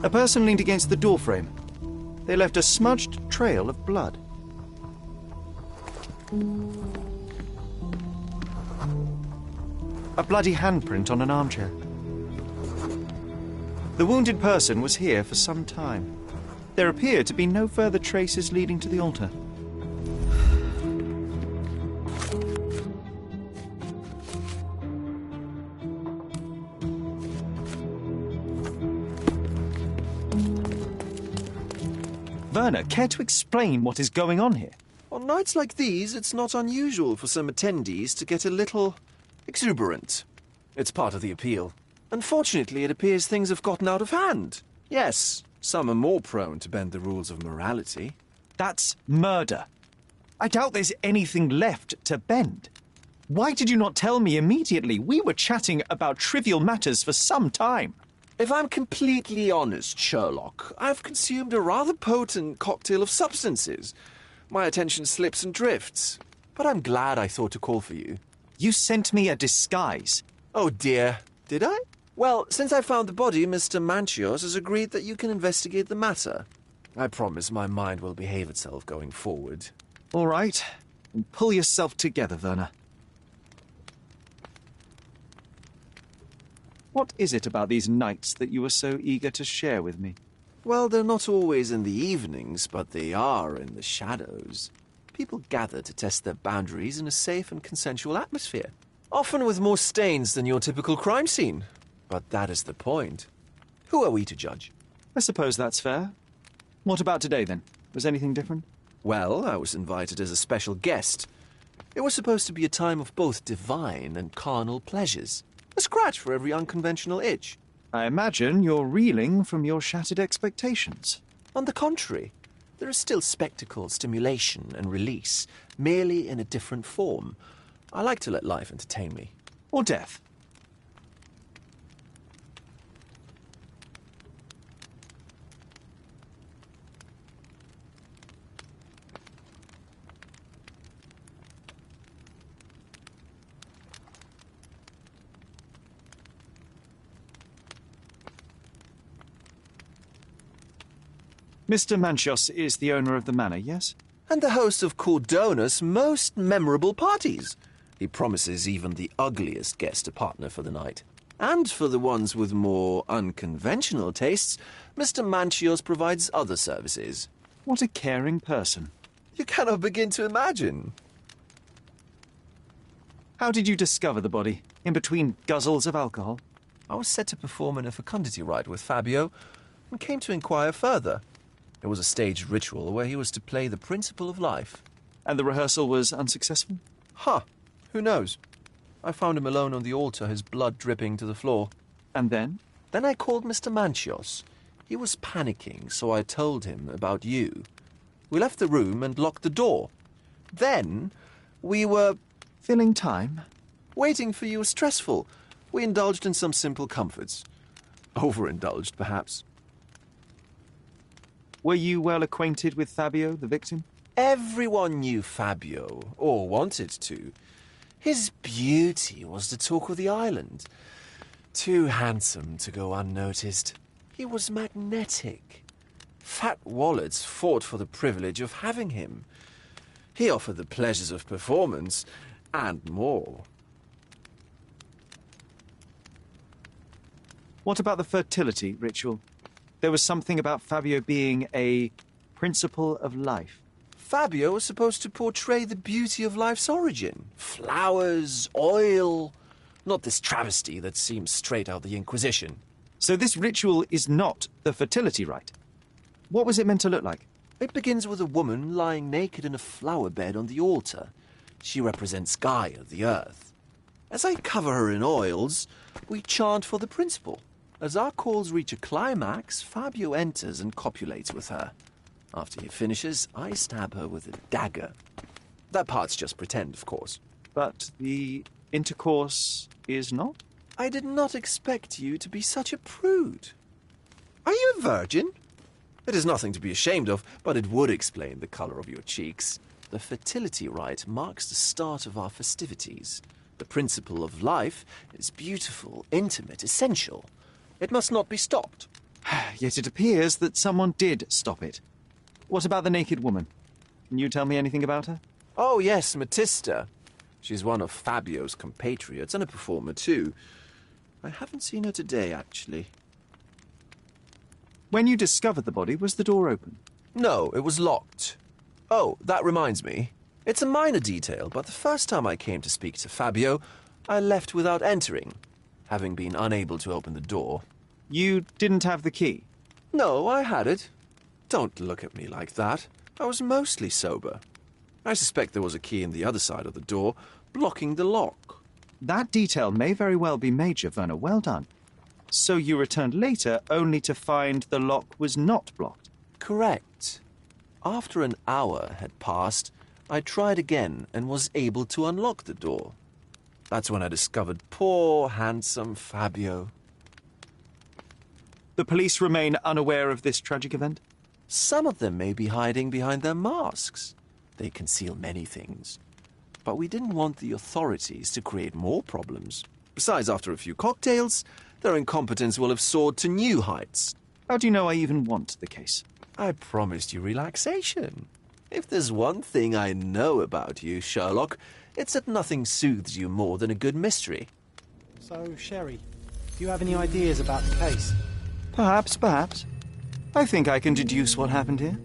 A person leaned against the doorframe. They left a smudged trail of blood. A bloody handprint on an armchair. The wounded person was here for some time. There appear to be no further traces leading to the altar. Werner, care to explain what is going on here? On nights like these, it's not unusual for some attendees to get a little exuberant. It's part of the appeal. Unfortunately, it appears things have gotten out of hand. Yes, some are more prone to bend the rules of morality. That's murder. I doubt there's anything left to bend. Why did you not tell me immediately? We were chatting about trivial matters for some time. If I'm completely honest, Sherlock, I've consumed a rather potent cocktail of substances. My attention slips and drifts. But I'm glad I thought to call for you. You sent me a disguise. Oh dear, did I? Well, since I found the body, Mr. Manchios has agreed that you can investigate the matter. I promise my mind will behave itself going forward. All right. Pull yourself together, Werner. What is it about these nights that you are so eager to share with me? Well, they're not always in the evenings, but they are in the shadows. People gather to test their boundaries in a safe and consensual atmosphere. Often with more stains than your typical crime scene. But that is the point. Who are we to judge? I suppose that's fair. What about today, then? Was anything different? Well, I was invited as a special guest. It was supposed to be a time of both divine and carnal pleasures. A scratch for every unconventional itch. I imagine you're reeling from your shattered expectations. On the contrary, there is still spectacle, stimulation, and release, merely in a different form. I like to let life entertain me. Or death. Mr. Manchios is the owner of the manor, yes? And the host of Cordona's most memorable parties. He promises even the ugliest guest a partner for the night. And for the ones with more unconventional tastes, Mr. Manchios provides other services. What a caring person. You cannot begin to imagine. How did you discover the body? In between guzzles of alcohol? I was set to perform in a fecundity rite with Fabio and came to inquire further. It was a staged ritual where he was to play the principle of life. And the rehearsal was unsuccessful? Who knows? I found him alone on the altar, his blood dripping to the floor. And then? Then I called Mr. Manchios. He was panicking, so I told him about you. We left the room and locked the door. Then we were... filling time? Waiting for you was stressful. We indulged in some simple comforts. Overindulged, perhaps. Were you well acquainted with Fabio, the victim? Everyone knew Fabio, or wanted to. His beauty was the talk of the island. Too handsome to go unnoticed. He was magnetic. Fat wallets fought for the privilege of having him. He offered the pleasures of performance, and more. What about the fertility ritual? There was something about Fabio being a principle of life. Fabio was supposed to portray the beauty of life's origin. Flowers, oil... Not this travesty that seems straight out of the Inquisition. So this ritual is not the fertility rite. What was it meant to look like? It begins with a woman lying naked in a flower bed on the altar. She represents Gaia, the earth. As I cover her in oils, we chant for the principle. As our calls reach a climax, Fabio enters and copulates with her. After he finishes, I stab her with a dagger. That part's just pretend, of course. But the intercourse is not? I did not expect you to be such a prude. Are you a virgin? It is nothing to be ashamed of, but it would explain the colour of your cheeks. The fertility rite marks the start of our festivities. The principle of life is beautiful, intimate, essential. It must not be stopped. Yet it appears that someone did stop it. What about the naked woman? Can you tell me anything about her? Oh, yes, Matista. She's one of Fabio's compatriots and a performer, too. I haven't seen her today, actually. When you discovered the body, was the door open? No, it was locked. Oh, that reminds me. It's a minor detail, but the first time I came to speak to Fabio, I left without entering, having been unable to open the door. You didn't have the key? No, I had it. Don't look at me like that. I was mostly sober. I suspect there was a key in the other side of the door, blocking the lock. That detail may very well be major, Werner. Well done. So you returned later only to find the lock was not blocked? Correct. After an hour had passed, I tried again and was able to unlock the door. That's when I discovered poor, handsome Fabio. The police remain unaware of this tragic event? Some of them may be hiding behind their masks. They conceal many things. But we didn't want the authorities to create more problems. Besides, after a few cocktails, their incompetence will have soared to new heights. How do you know I even want the case? I promised you relaxation. If there's one thing I know about you, Sherlock, it's that nothing soothes you more than a good mystery. So, Sherry, do you have any ideas about the case? Perhaps. I think I can deduce what happened here.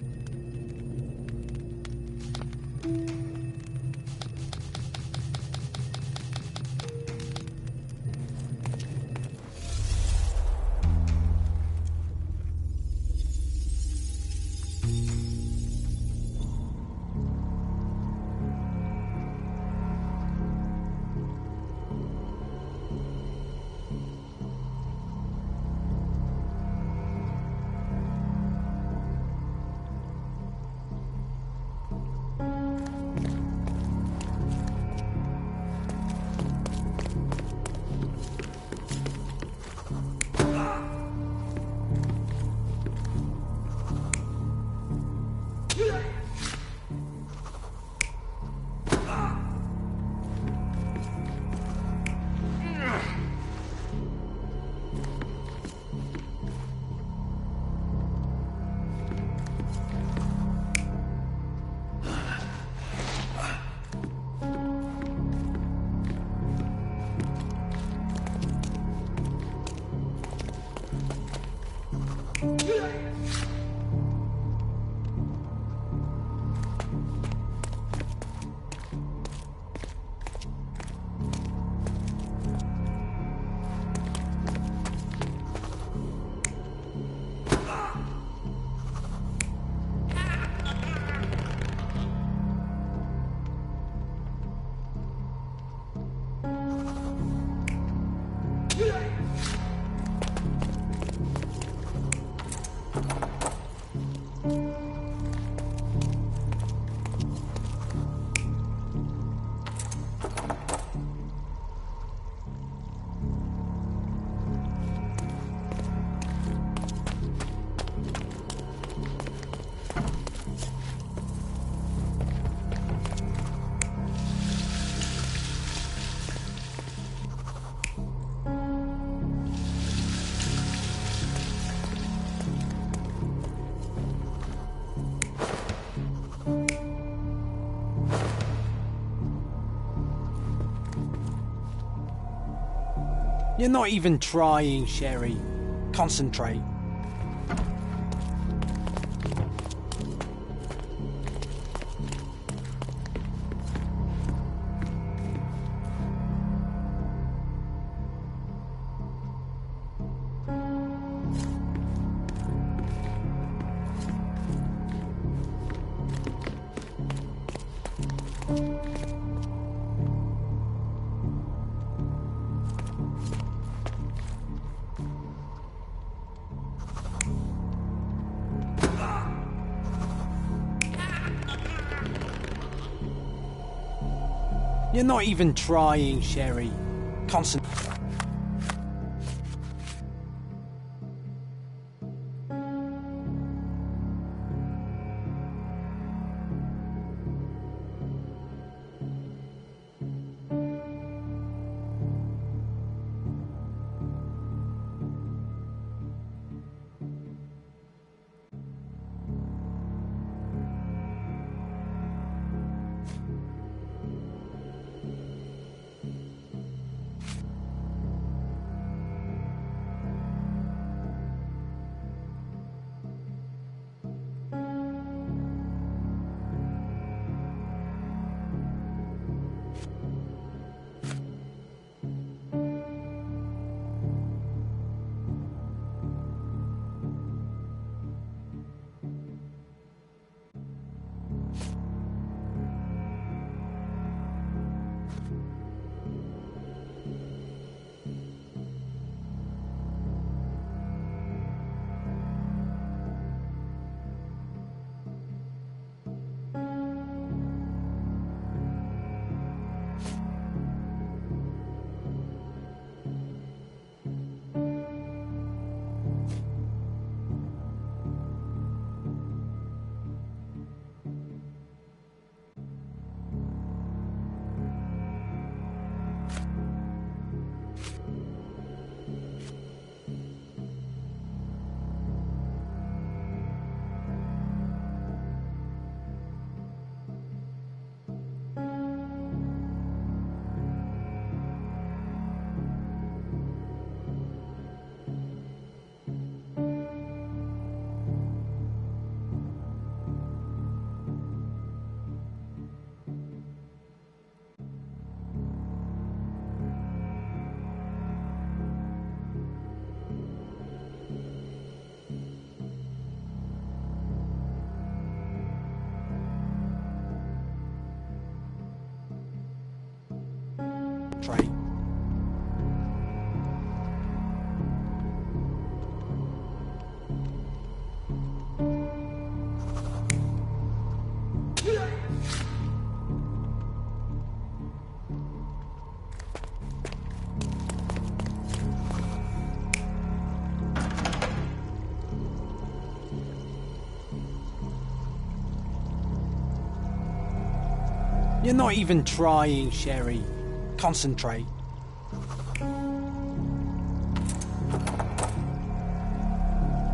You're not even trying, Sherry. Concentrate. You're not even trying, Sherry. Concentrate. You're not even trying, Sherry. Concentrate.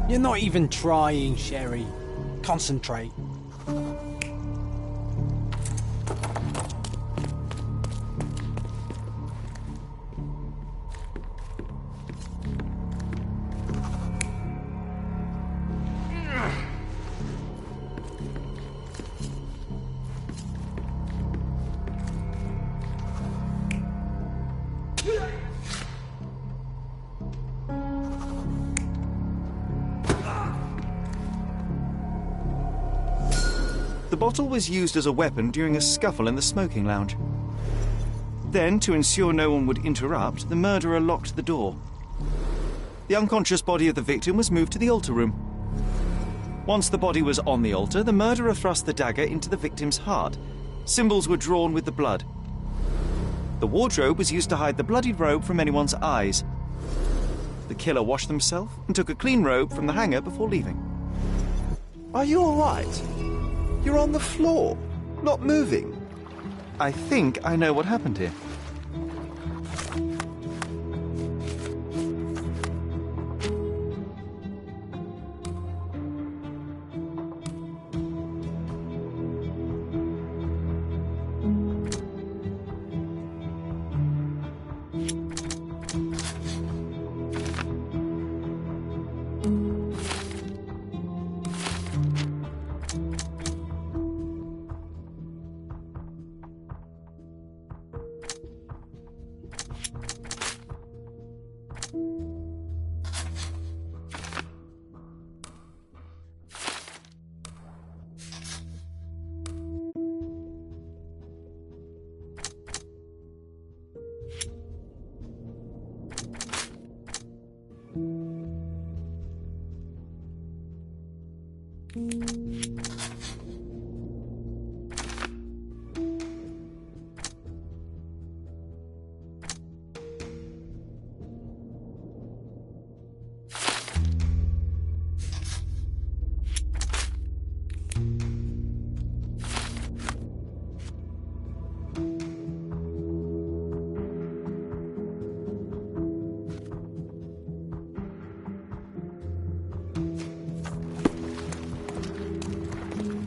You're not even trying, Sherry. Concentrate. The bottle was used as a weapon during a scuffle in the smoking lounge. Then, to ensure no one would interrupt, the murderer locked the door. The unconscious body of the victim was moved to the altar room. Once the body was on the altar, the murderer thrust the dagger into the victim's heart. Symbols were drawn with the blood. The wardrobe was used to hide the bloodied robe from anyone's eyes. The killer washed himself and took a clean robe from the hanger before leaving. Are you all right? You're on the floor, not moving. I think I know what happened here.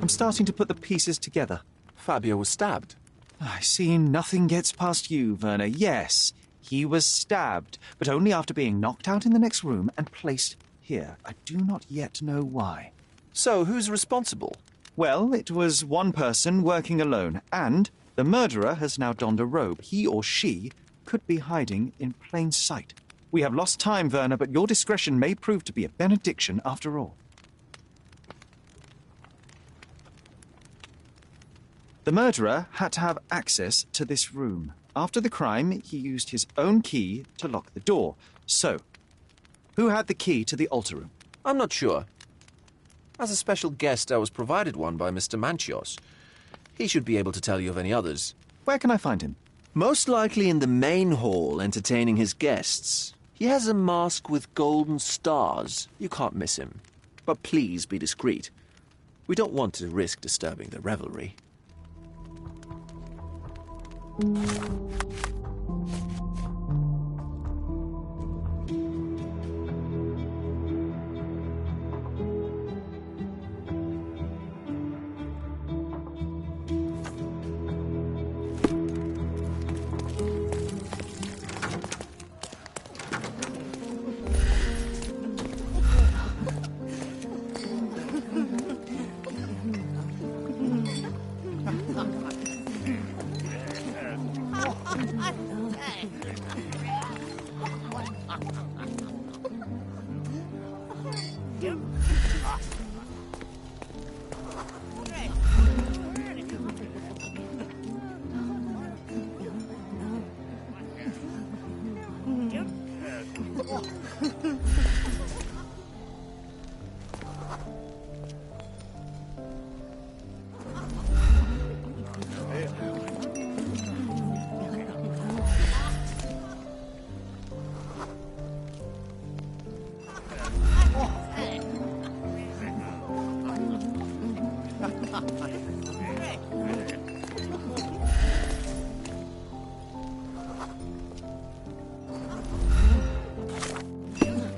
I'm starting to put the pieces together. Fabio was stabbed. I see nothing gets past you, Werner. Yes, he was stabbed, but only after being knocked out in the next room and placed here. I do not yet know why. So, who's responsible? Well, it was one person working alone, and the murderer has now donned a robe. He or she could be hiding in plain sight. We have lost time, Werner, but your discretion may prove to be a benediction after all. The murderer had to have access to this room. After the crime, he used his own key to lock the door. So, who had the key to the altar room? I'm not sure. As a special guest, I was provided one by Mr. Manchios. He should be able to tell you of any others. Where can I find him? Most likely in the main hall, entertaining his guests. He has a mask with golden stars. You can't miss him. But please be discreet. We don't want to risk disturbing the revelry.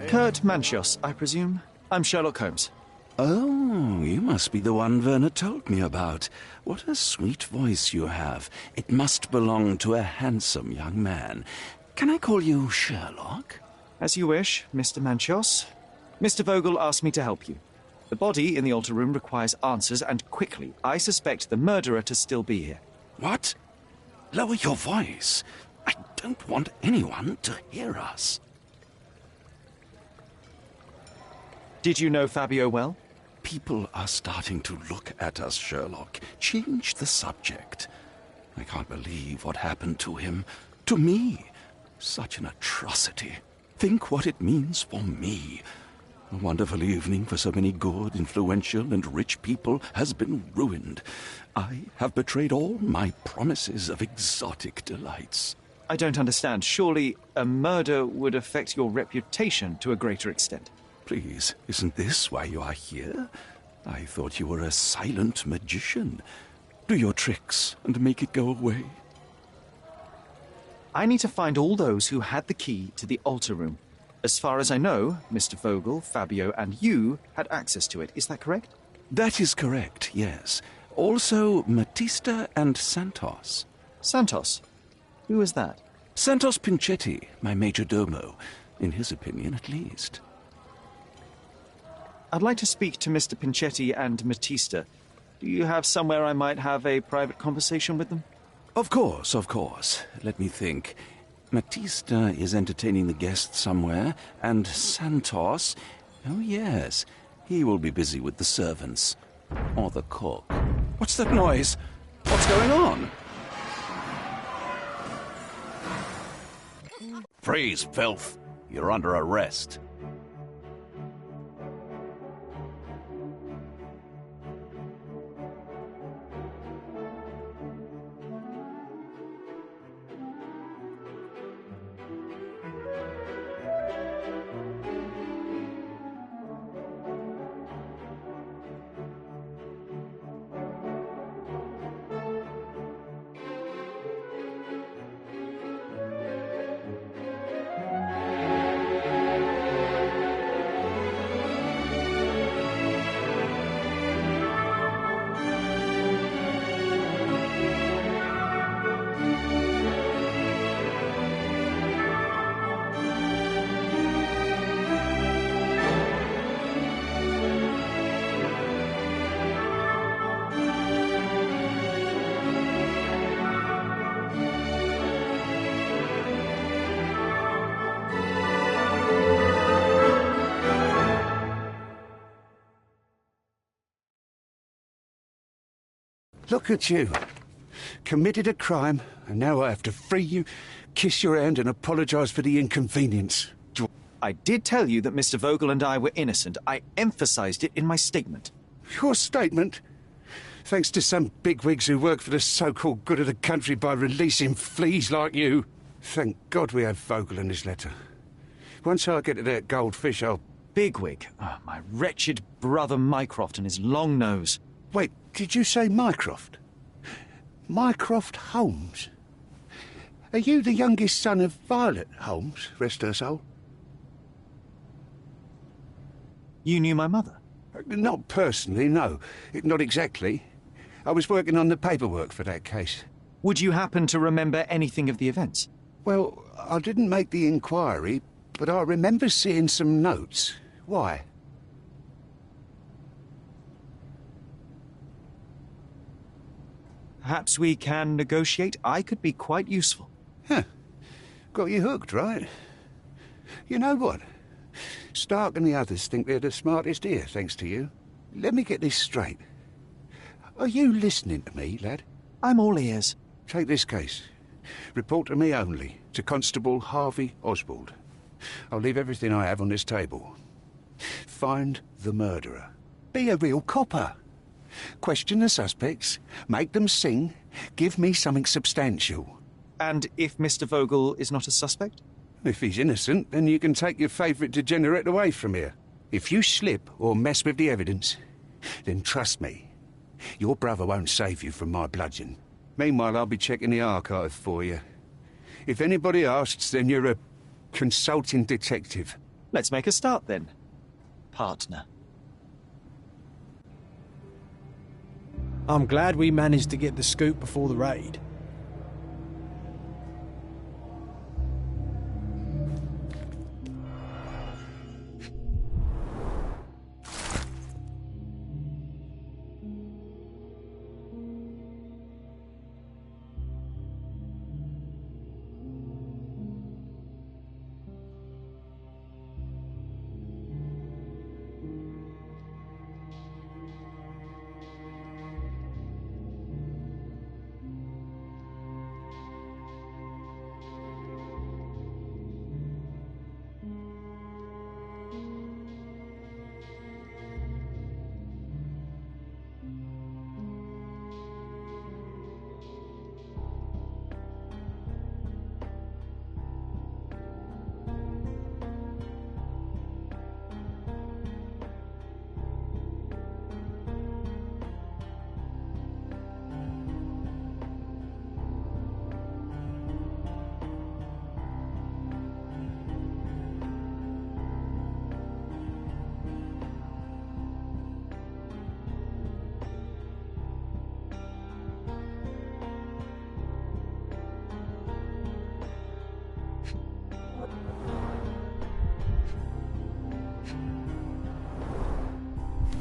Kurt Manchios, I presume. I'm Sherlock Holmes. Oh, you must be the one Werner told me about. What a sweet voice you have. It must belong to a handsome young man. Can I call you Sherlock? As you wish, Mr. Manchios. Mr. Vogel asked me to help you. The body in the altar room requires answers, and quickly. I suspect the murderer to still be here. What? Lower your voice. I don't want anyone to hear us. Did you know Fabio well? People are starting to look at us, Sherlock. Change the subject. I can't believe what happened to him. To me. Such an atrocity. Think what it means for me. A wonderful evening for so many good, influential, and rich people has been ruined. I have betrayed all my promises of exotic delights. I don't understand. Surely a murder would affect your reputation to a greater extent. Please, isn't this why you are here? I thought you were a silent magician. Do your tricks and make it go away. I need to find all those who had the key to the altar room. As far as I know, Mr. Vogel, Fabio, and you had access to it. Is that correct? That is correct, yes. Also, Matista and Santos. Santos? Who is that? Santos Pinchetti, my major domo. In his opinion, at least. I'd like to speak to Mr. Pinchetti and Matista. Do you have somewhere I might have a private conversation with them? Of course, of course. Let me think. Matista is entertaining the guests somewhere, and Santos... Oh, yes. He will be busy with the servants. Or the cook. What's that noise? What's going on? Freeze, filth. You're under arrest. Look at you. Committed a crime, and now I have to free you, kiss your hand and apologise for the inconvenience. I did tell you that Mr. Vogel and I were innocent. I emphasised it in my statement. Your statement? Thanks to some bigwigs who work for the so-called good of the country by releasing fleas like you. Thank God we have Vogel in his letter. Once I get to that goldfish, I'll... Bigwig? Oh, my wretched brother Mycroft and his long nose. Wait, did you say Mycroft? Mycroft Holmes? Are you the youngest son of Violet Holmes, rest her soul? You knew my mother? Not personally, no. Not exactly. I was working on the paperwork for that case. Would you happen to remember anything of the events? Well, I didn't make the inquiry, but I remember seeing some notes. Why? Perhaps we can negotiate. I could be quite useful. Huh. Got you hooked, right? You know what? Stark and the others think they're the smartest here, thanks to you. Let me get this straight. Are you listening to me, lad? I'm all ears. Take this case. Report to me only, to Constable Harvey Oswald. I'll leave everything I have on this table. Find the murderer. Be a real copper. Question the suspects, make them sing, give me something substantial. And if Mr. Vogel is not a suspect? If he's innocent, then you can take your favourite degenerate away from here. If you slip or mess with the evidence, then trust me, your brother won't save you from my bludgeon. Meanwhile, I'll be checking the archive for you. If anybody asks, then you're a consulting detective. Let's make a start then, partner. I'm glad we managed to get the scoop before the raid.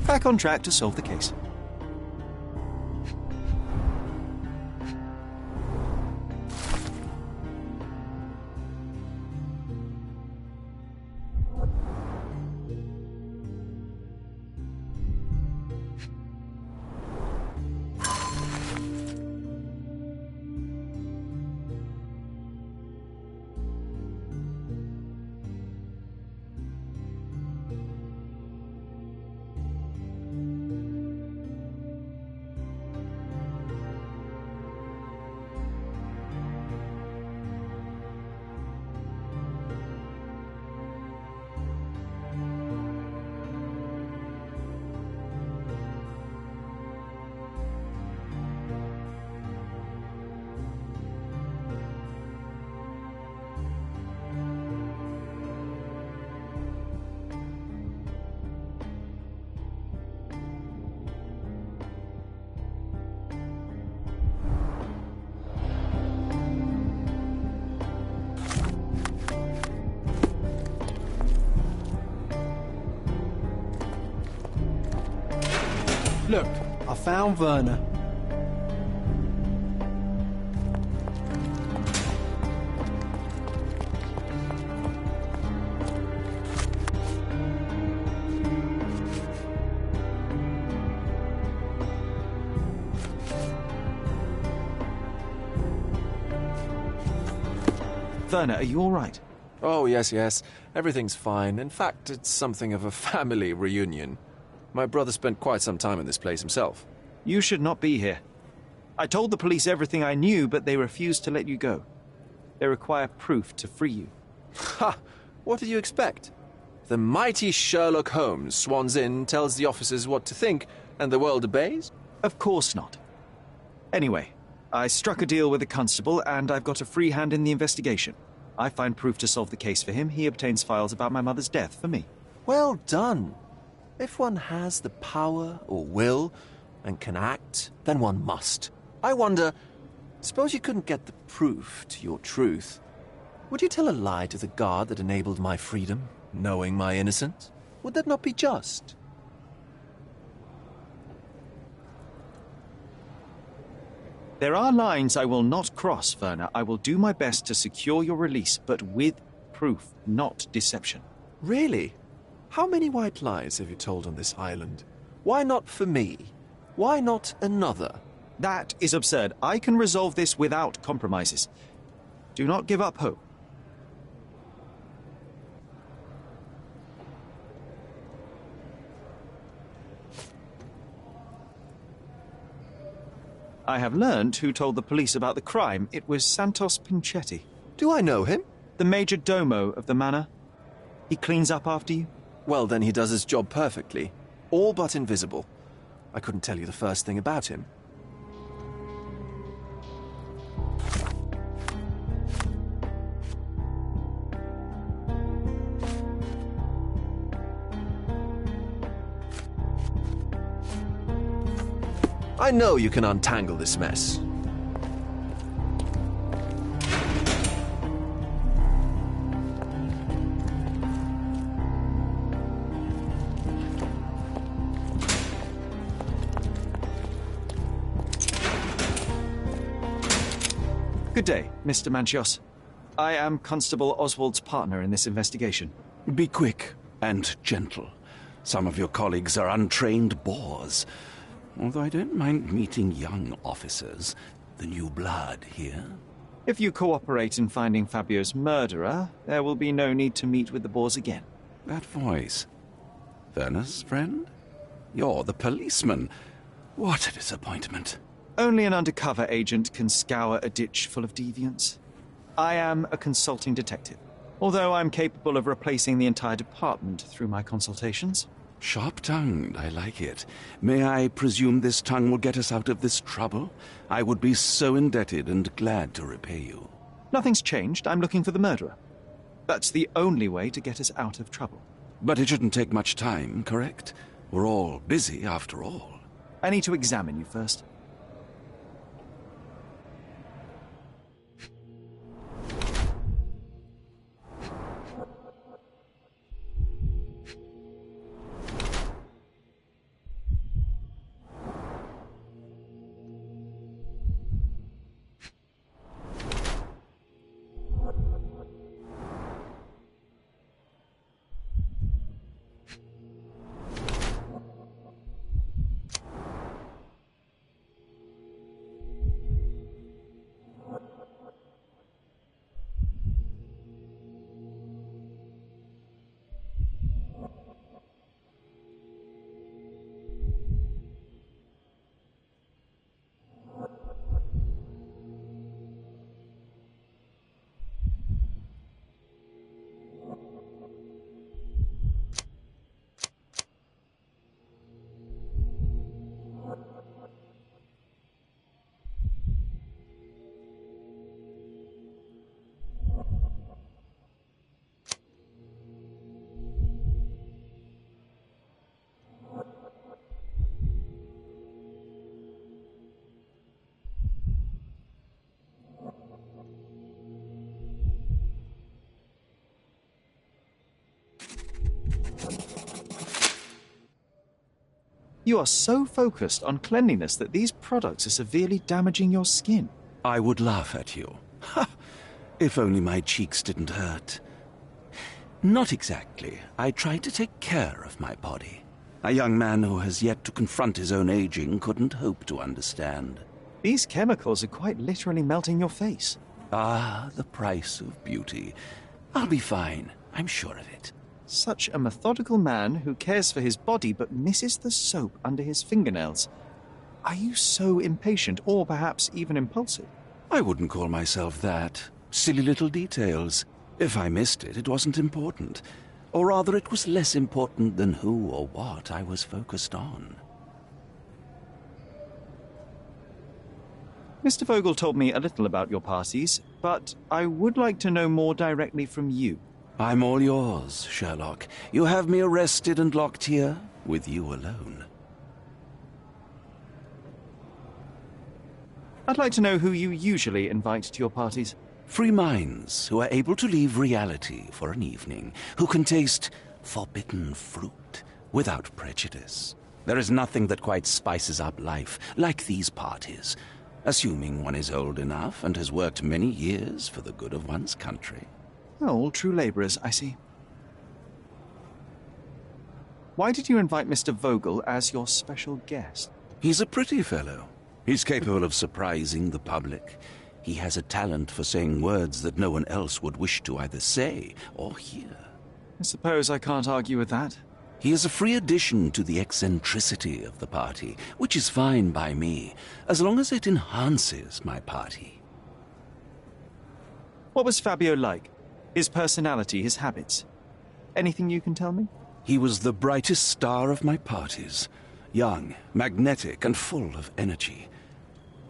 Back on track to solve the case. Look, I found Werner. Werner, are you all right? Oh, yes. Everything's fine. In fact, it's something of a family reunion. My brother spent quite some time in this place himself. You should not be here. I told the police everything I knew, but they refused to let you go. They require proof to free you. Ha! What did you expect? The mighty Sherlock Holmes swans in, tells the officers what to think, and the world obeys? Of course not. Anyway, I struck a deal with the constable, and I've got a free hand in the investigation. I find proof to solve the case for him. He obtains files about my mother's death for me. Well done. If one has the power or will and can act, then one must. I wonder, suppose you couldn't get the proof to your truth. Would you tell a lie to the guard that enabled my freedom, knowing my innocence? Would that not be just? There are lines I will not cross, Werner. I will do my best to secure your release, but with proof, not deception. Really? How many white lies have you told on this island? Why not for me? Why not another? That is absurd. I can resolve this without compromises. Do not give up hope. I have learned who told the police about the crime. It was Santos Pinchetti. Do I know him? The major domo of the manor. He cleans up after you? Well, then he does his job perfectly. All but invisible. I couldn't tell you the first thing about him. I know you can untangle this mess. Good day, Mr. Manchios. I am Constable Oswald's partner in this investigation. Be quick and gentle. Some of your colleagues are untrained boors. Although I don't mind meeting young officers. The new blood here. If you cooperate in finding Fabio's murderer, there will be no need to meet with the boars again. That voice. Werner's friend? You're the policeman. What a disappointment. Only an undercover agent can scour a ditch full of deviants. I am a consulting detective, although I'm capable of replacing the entire department through my consultations. Sharp-tongued, I like it. May I presume this tongue will get us out of this trouble? I would be so indebted and glad to repay you. Nothing's changed. I'm looking for the murderer. That's the only way to get us out of trouble. But it shouldn't take much time, correct? We're all busy, after all. I need to examine you first. You are so focused on cleanliness that these products are severely damaging your skin. I would laugh at you. Ha! If only my cheeks didn't hurt. Not exactly. I try to take care of my body. A young man who has yet to confront his own aging couldn't hope to understand. These chemicals are quite literally melting your face. Ah, the price of beauty. I'll be fine. I'm sure of it. Such a methodical man who cares for his body but misses the soap under his fingernails. Are you so impatient, or perhaps even impulsive? I wouldn't call myself that. Silly little details. If I missed it, it wasn't important. Or rather, it was less important than who or what I was focused on. Mr. Vogel told me a little about your parties, but I would like to know more directly from you. I'm all yours, Sherlock. You have me arrested and locked here, with you alone. I'd like to know who you usually invite to your parties. Free minds who are able to leave reality for an evening, who can taste forbidden fruit without prejudice. There is nothing that quite spices up life like these parties, assuming one is old enough and has worked many years for the good of one's country. All true labourers, I see. Why did you invite Mr. Vogel as your special guest? He's a pretty fellow. He's capable of surprising the public. He has a talent for saying words that no one else would wish to either say or hear. I suppose I can't argue with that. He is a free addition to the eccentricity of the party, which is fine by me, as long as it enhances my party. What was Fabio like? His personality, his habits? Anything you can tell me? He was the brightest star of my parties. Young, magnetic, and full of energy.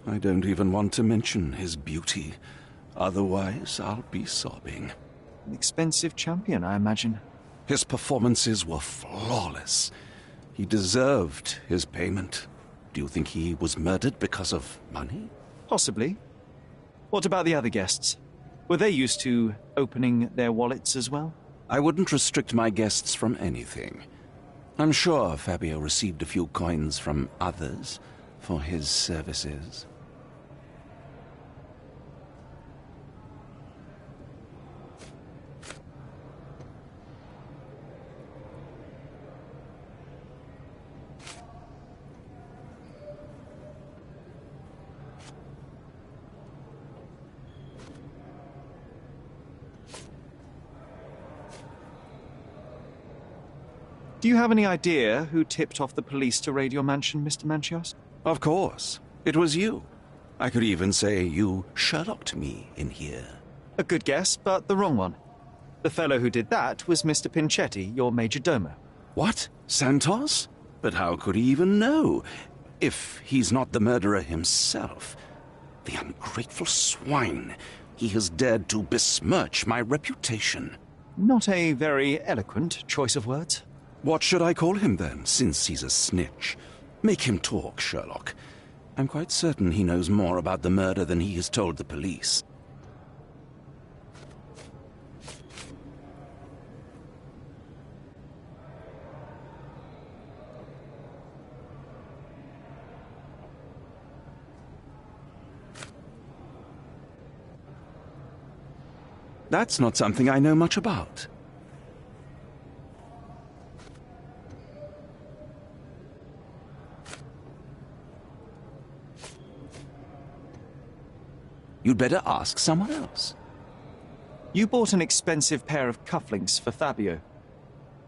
I don't even want to mention his beauty. Otherwise, I'll be sobbing. An expensive champion, I imagine. His performances were flawless. He deserved his payment. Do you think he was murdered because of money? Possibly. What about the other guests? Were they used to opening their wallets as well? I wouldn't restrict my guests from anything. I'm sure Fabio received a few coins from others for his services. Do you have any idea who tipped off the police to raid your mansion, Mr. Manchios? Of course. It was you. I could even say you Sherlocked me in here. A good guess, but the wrong one. The fellow who did that was Mr. Pinchetti, your major domo. What? Santos? But how could he even know? If he's not the murderer himself. The ungrateful swine. He has dared to besmirch my reputation. Not a very eloquent choice of words. What should I call him then, since he's a snitch? Make him talk, Sherlock. I'm quite certain he knows more about the murder than he has told the police. That's not something I know much about. You'd better ask someone else. You bought an expensive pair of cufflinks for Fabio.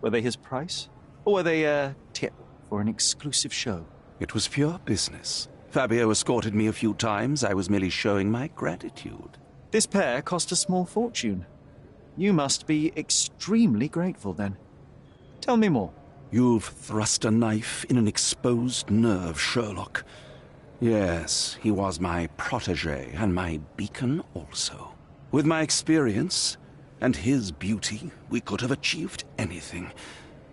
Were they his price? Or were they a tip for an exclusive show? It was pure business. Fabio escorted me a few times. I was merely showing my gratitude. This pair cost a small fortune. You must be extremely grateful, then. Tell me more. You've thrust a knife in an exposed nerve, Sherlock. Yes, he was my protégé and my beacon also. With my experience and his beauty, we could have achieved anything.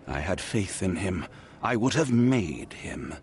I had faith in him. I would have made him.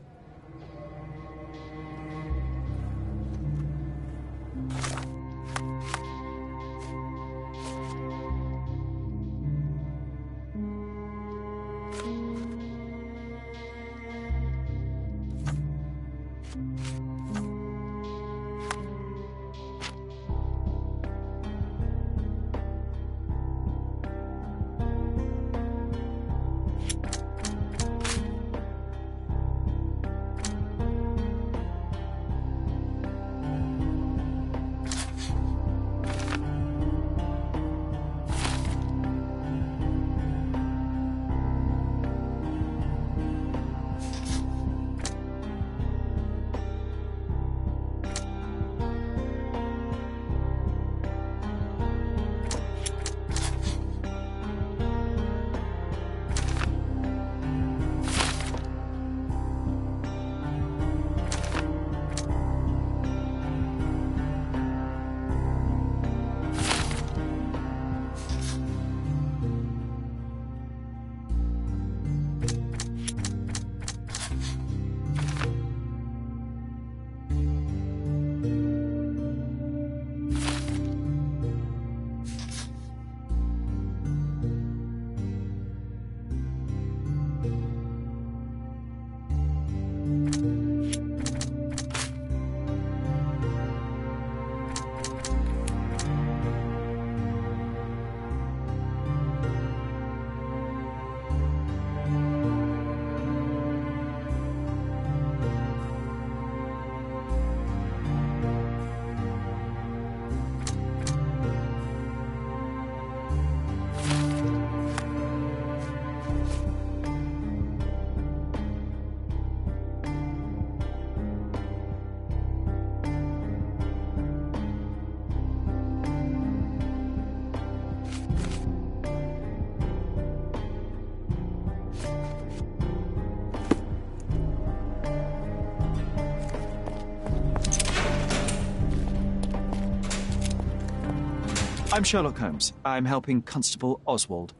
I'm Sherlock Holmes. I'm helping Constable Oswald.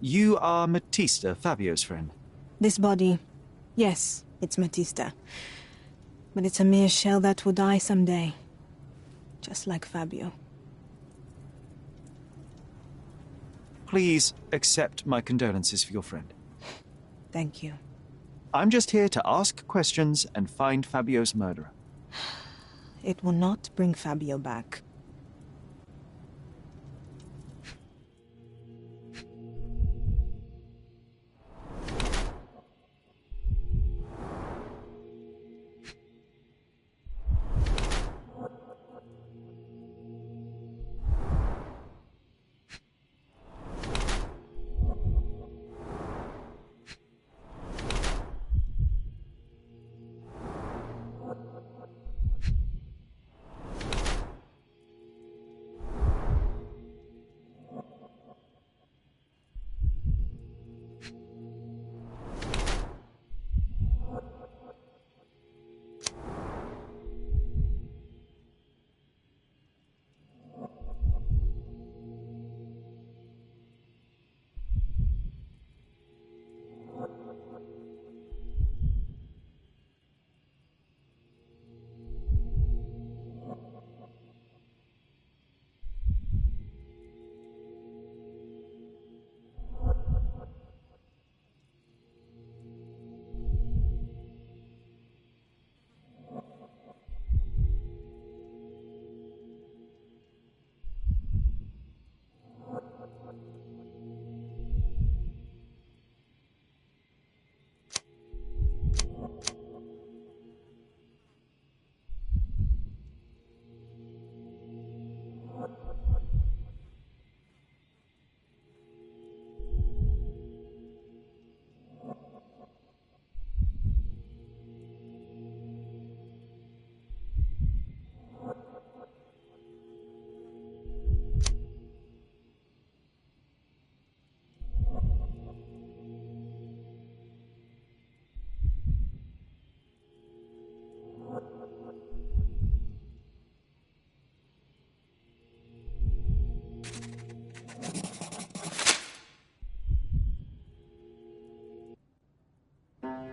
You are Matista, Fabio's friend. This body. Yes, it's Matista. But it's a mere shell that will die someday. Just like Fabio. Please accept my condolences for your friend. Thank you. I'm just here to ask questions and find Fabio's murderer. It will not bring Fabio back.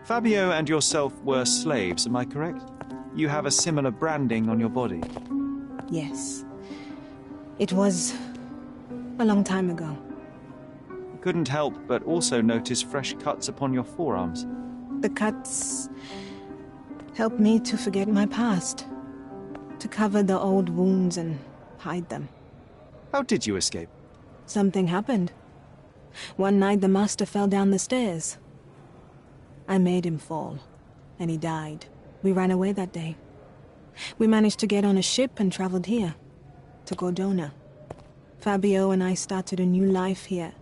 Fabio and yourself were slaves, am I correct? You have a similar branding on your body. Yes. It was a long time ago. I couldn't help but also notice fresh cuts upon your forearms. The cuts helped me to forget my past, to cover the old wounds and hide them. How did you escape? Something happened. One night the master fell down the stairs. I made him fall, and he died. We ran away that day. We managed to get on a ship and traveled here, to Cordona. Fabio and I started a new life here.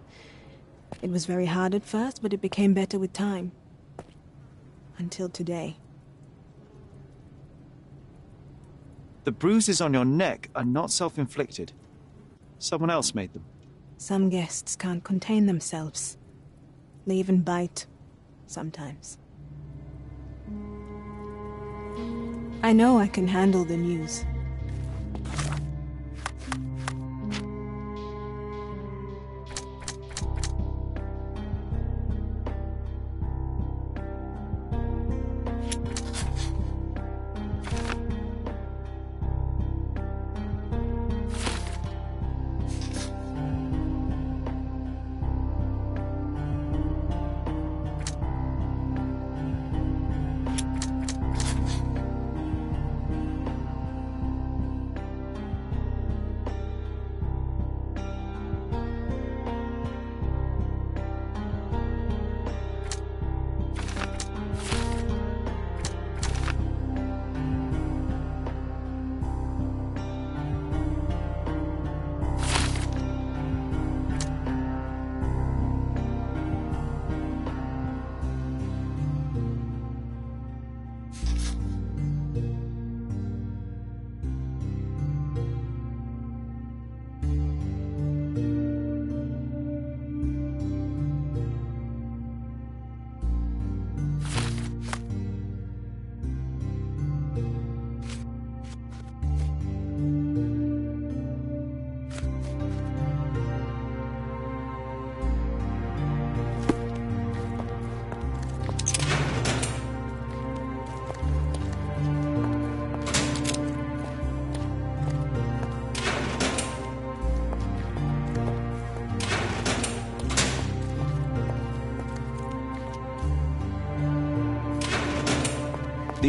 It was very hard at first, but it became better with time. Until today. The bruises on your neck are not self-inflicted. Someone else made them. Some guests can't contain themselves. They even bite, sometimes. I know I can handle the news.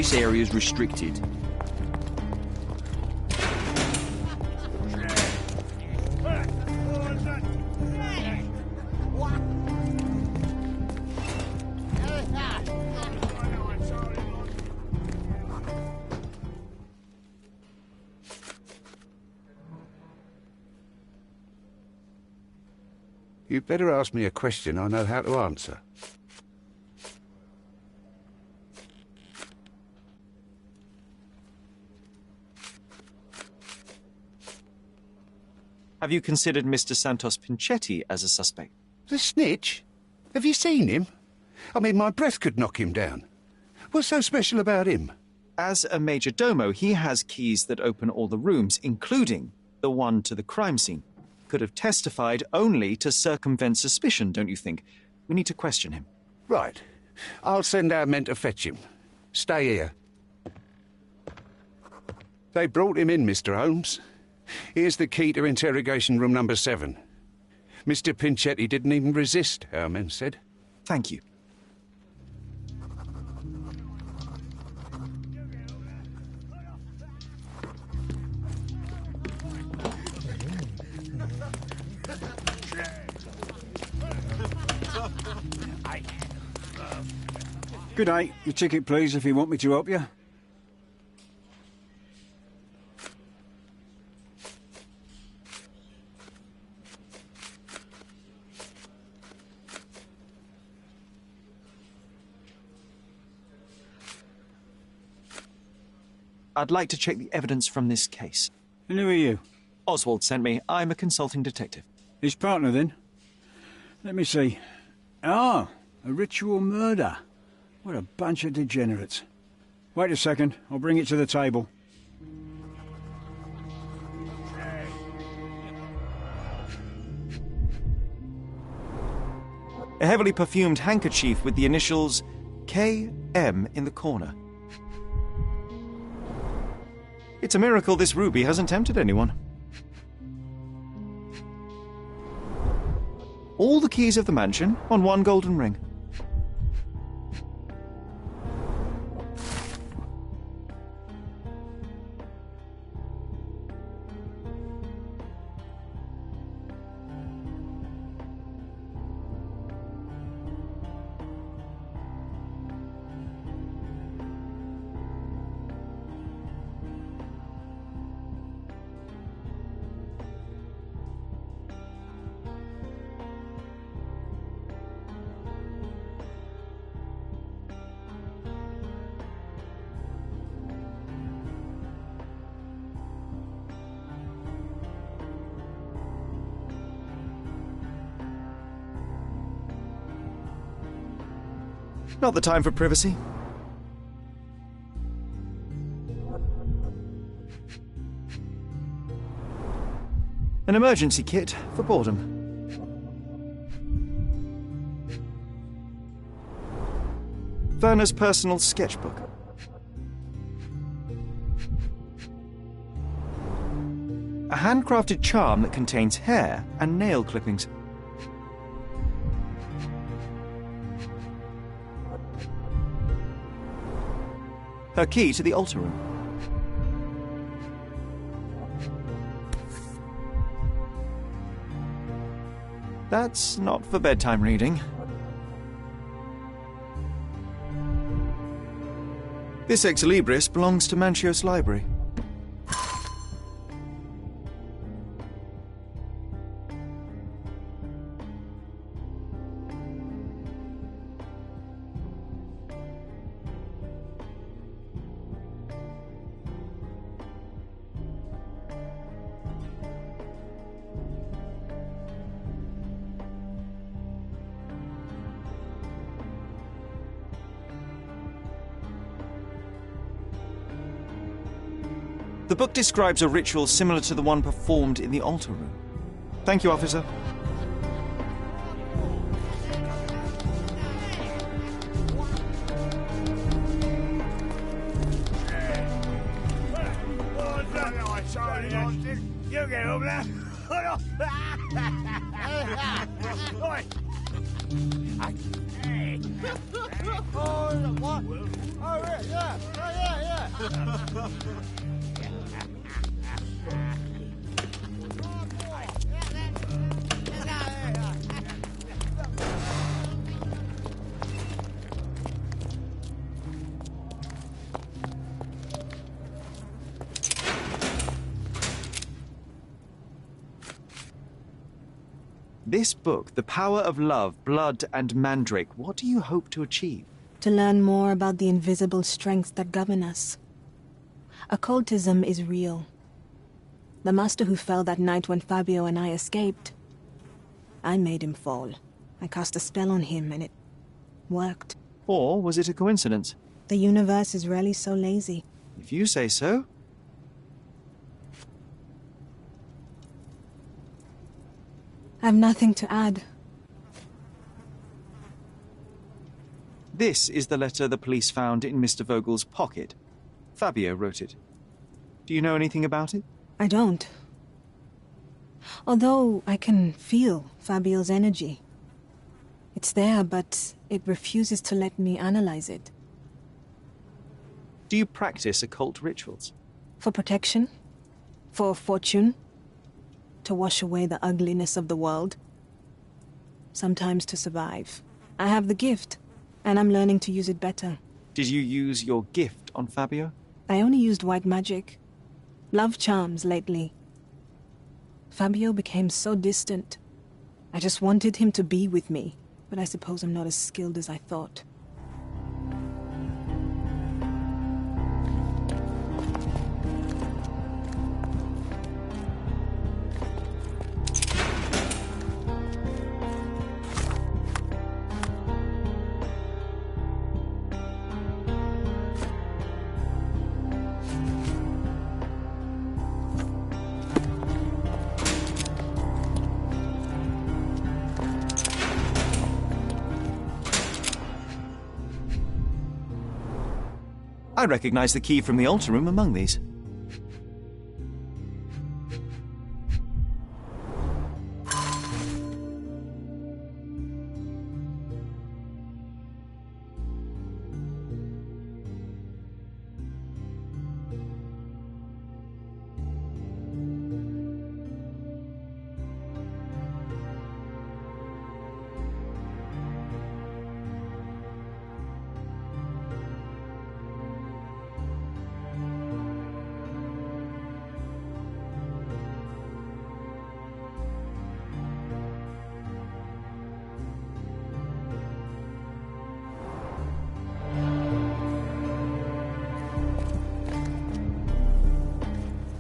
This area's restricted. You'd better ask me a question I know how to answer. Have you considered Mr. Santos Pinchetti as a suspect? The snitch? Have you seen him? I mean, my breath could knock him down. What's so special about him? As a major domo, he has keys that open all the rooms, including the one to the crime scene. Could have testified only to circumvent suspicion, don't you think? We need to question him. Right. I'll send our men to fetch him. Stay here. They brought him in, Mr. Holmes. Here's the key to interrogation room number 7. Mr. Pinchetti didn't even resist, our men said. Thank you. Good day. Your ticket, please, if you want me to help you. I'd like to check the evidence from this case. And who are you? Oswald sent me. I'm a consulting detective. His partner, then? Let me see. Ah, a ritual murder. What a bunch of degenerates. Wait a second. I'll bring it to the table. A heavily perfumed handkerchief with the initials KM in the corner. It's a miracle this ruby hasn't tempted anyone. All the keys of the mansion on one golden ring. Not the time for privacy. An emergency kit for boredom. Werner's personal sketchbook. A handcrafted charm that contains hair and nail clippings. Her key to the altar room. That's not for bedtime reading. This ex libris belongs to Manchios Library. The book describes a ritual similar to the one performed in the altar room. Thank you, officer. You get up there. This book, The Power of Love, Blood and Mandrake, what do you hope to achieve? To learn more about the invisible strengths that govern us. Occultism is real. The master who fell that night when Fabio and I escaped, I made him fall. I cast a spell on him and it worked. Or was it a coincidence? The universe is rarely so lazy. If you say so. I've nothing to add. This is the letter the police found in Mr. Vogel's pocket. Fabio wrote it. Do you know anything about it? I don't. Although I can feel Fabio's energy. It's there, but it refuses to let me analyze it. Do you practice occult rituals? For protection? For fortune? To wash away the ugliness of the world? Sometimes to survive. I have the gift, and I'm learning to use it better. Did you use your gift on Fabio? I only used white magic. Love charms lately. Fabio became so distant. I just wanted him to be with me, but I suppose I'm not as skilled as I thought. I recognize the key from the altar room among these.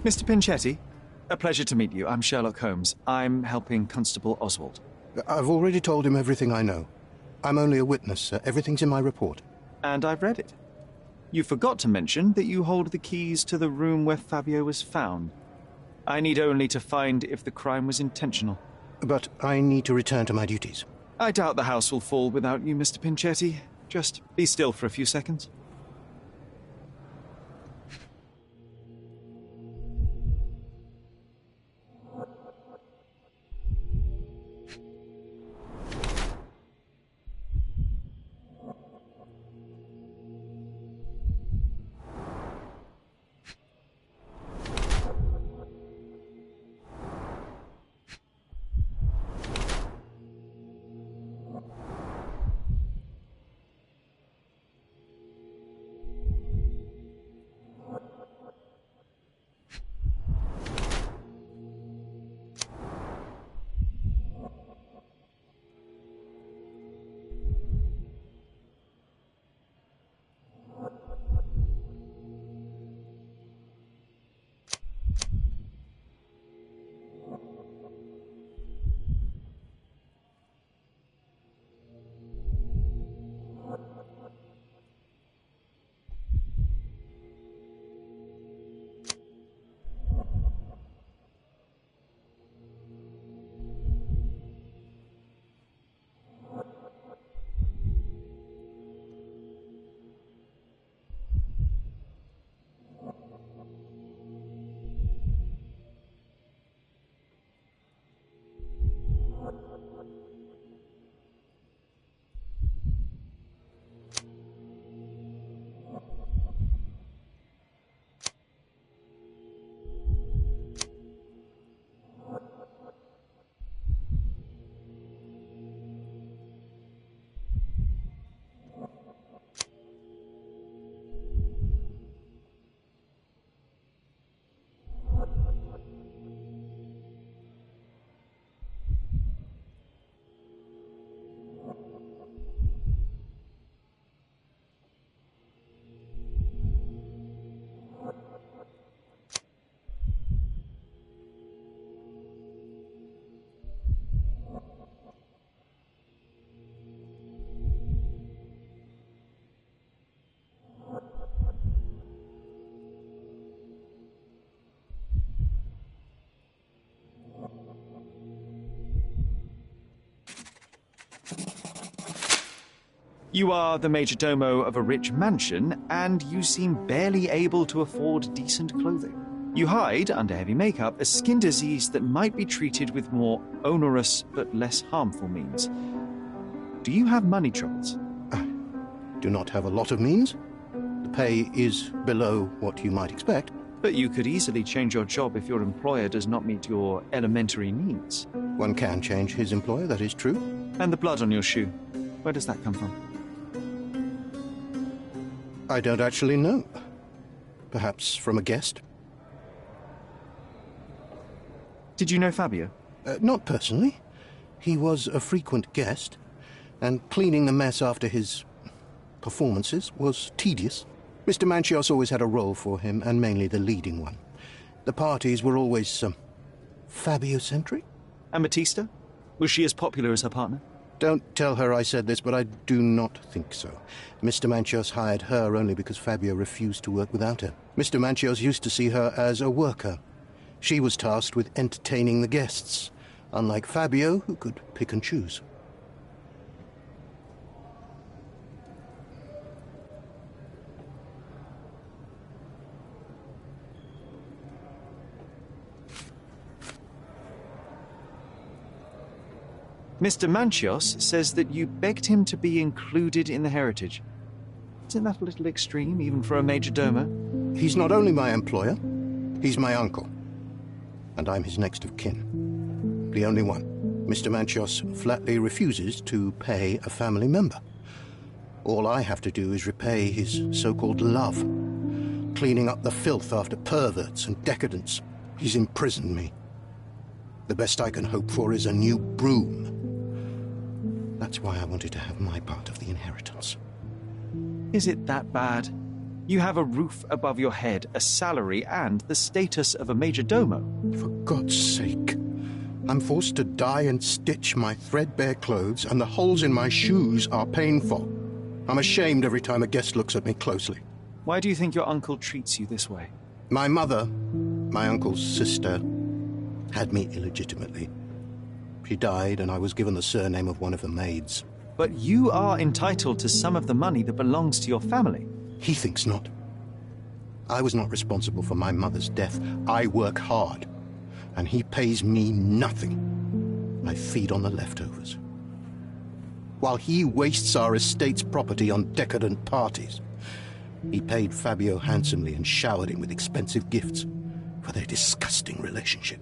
Mr. Pinchetti, a pleasure to meet you. I'm Sherlock Holmes. I'm helping Constable Oswald. I've already told him everything I know. I'm only a witness, sir. Everything's in my report. And I've read it. You forgot to mention that you hold the keys to the room where Fabio was found. I need only to find if the crime was intentional. But I need to return to my duties. I doubt the house will fall without you, Mr. Pinchetti. Just be still for a few seconds. You are the majordomo of a rich mansion, and you seem barely able to afford decent clothing. You hide under heavy makeup a skin disease that might be treated with more onerous but less harmful means. Do you have money troubles? I do not have a lot of means. The pay is below what you might expect. But you could easily change your job if your employer does not meet your elementary needs. One can change his employer, that is true. And the blood on your shoe, where does that come from? I don't actually know. Perhaps from a guest. Did you know Fabio? Not personally. He was a frequent guest, and cleaning the mess after his performances was tedious. Mr. Manchios always had a role for him, and mainly the leading one. The parties were always Fabio-centric. And Batista? Was she as popular as her partner? Don't tell her I said this, but I do not think so. Mr. Manchios hired her only because Fabio refused to work without her. Mr. Manchios used to see her as a worker. She was tasked with entertaining the guests, unlike Fabio, who could pick and choose. Mr. Manchios says that you begged him to be included in the heritage. Isn't that a little extreme, even for a majordomo? He's not only my employer, he's my uncle. And I'm his next of kin. The only one. Mr. Manchios flatly refuses to pay a family member. All I have to do is repay his so-called love, cleaning up the filth after perverts and decadents. He's imprisoned me. The best I can hope for is a new broom. That's why I wanted to have my part of the inheritance. Is it that bad? You have a roof above your head, a salary, and the status of a majordomo. For God's sake. I'm forced to dye and stitch my threadbare clothes, and the holes in my shoes are painful. I'm ashamed every time a guest looks at me closely. Why do you think your uncle treats you this way? My mother, my uncle's sister, had me illegitimately. She died, and I was given the surname of one of the maids. But you are entitled to some of the money that belongs to your family. He thinks not. I was not responsible for my mother's death. I work hard, and he pays me nothing. I feed on the leftovers. While he wastes our estate's property on decadent parties, he paid Fabio handsomely and showered him with expensive gifts for their disgusting relationship.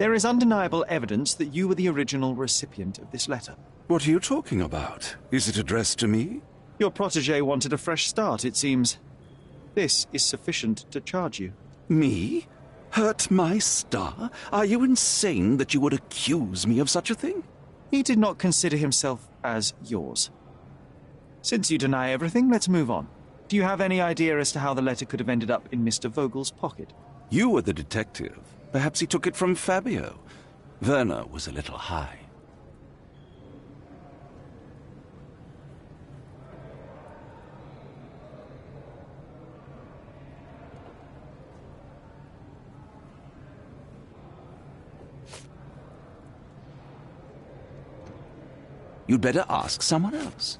There is undeniable evidence that you were the original recipient of this letter. What are you talking about? Is it addressed to me? Your protege wanted a fresh start, it seems. This is sufficient to charge you. Me? Hurt my star? Are you insane that you would accuse me of such a thing? He did not consider himself as yours. Since you deny everything, let's move on. Do you have any idea as to how the letter could have ended up in Mr. Vogel's pocket? You were the detective. Perhaps he took it from Fabio. Werner was a little high. You'd better ask someone else.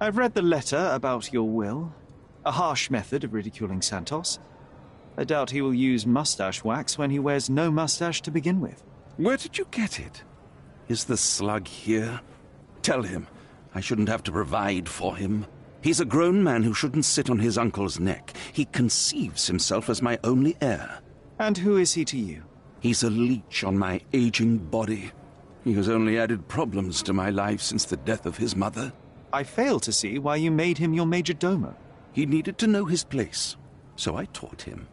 I've read the letter about your will. A harsh method of ridiculing Santos. I doubt he will use mustache wax when he wears no mustache to begin with. Where did you get it? Is the slug here? Tell him I shouldn't have to provide for him. He's a grown man who shouldn't sit on his uncle's neck. He conceives himself as my only heir. And who is he to you? He's a leech on my aging body. He has only added problems to my life since the death of his mother. I fail to see why you made him your major domo. He needed to know his place, so I taught him.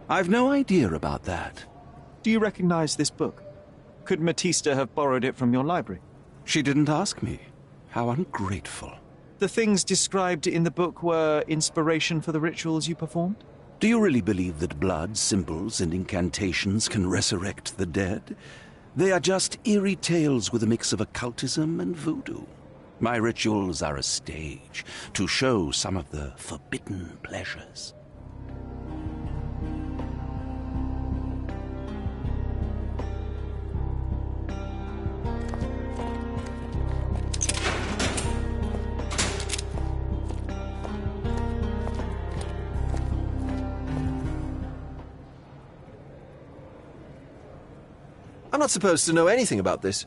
I've no idea about that. Do you recognize this book? Could Matista have borrowed it from your library? She didn't ask me. How ungrateful. The things described in the book were inspiration for the rituals you performed? Do you really believe that blood, symbols, and incantations can resurrect the dead? They are just eerie tales with a mix of occultism and voodoo. My rituals are a stage to show some of the forbidden pleasures. I'm not supposed to know anything about this.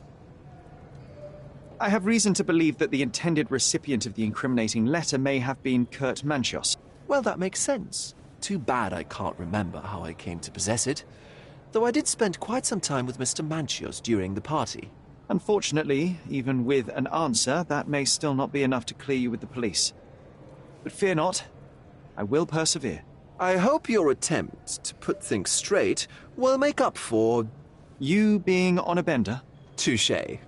I have reason to believe that the intended recipient of the incriminating letter may have been Kurt Manchios. Well, that makes sense. Too bad I can't remember how I came to possess it. Though I did spend quite some time with Mr. Manchios during the party. Unfortunately, even with an answer, that may still not be enough to clear you with the police. But fear not, I will persevere. I hope your attempt to put things straight will make up for... you being on a bender? Touché.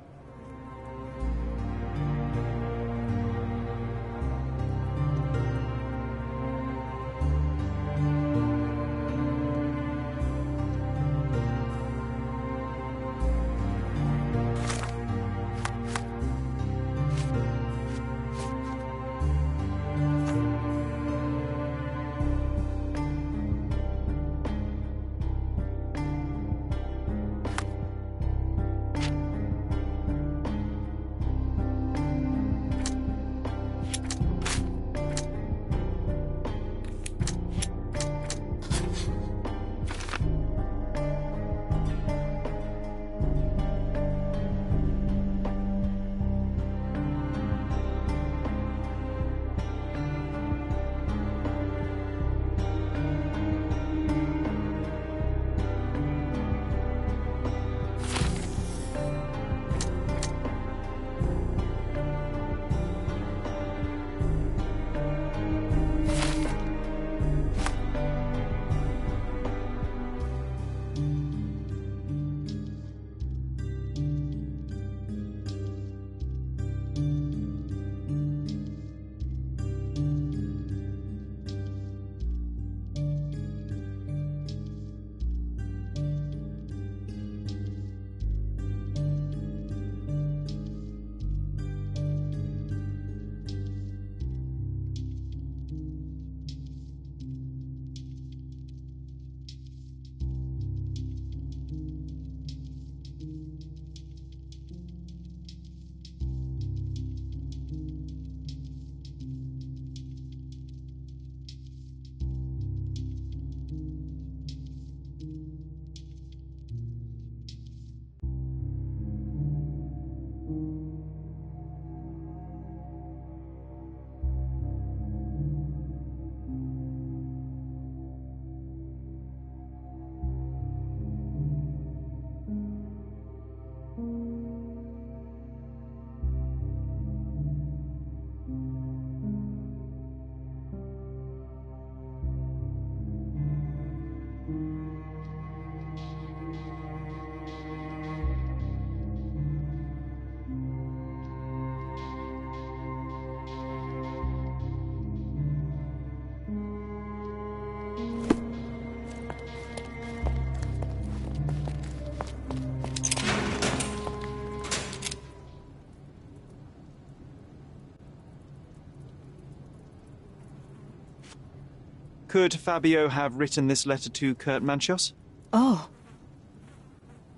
Could Fabio have written this letter to Kurt Manchios? Oh.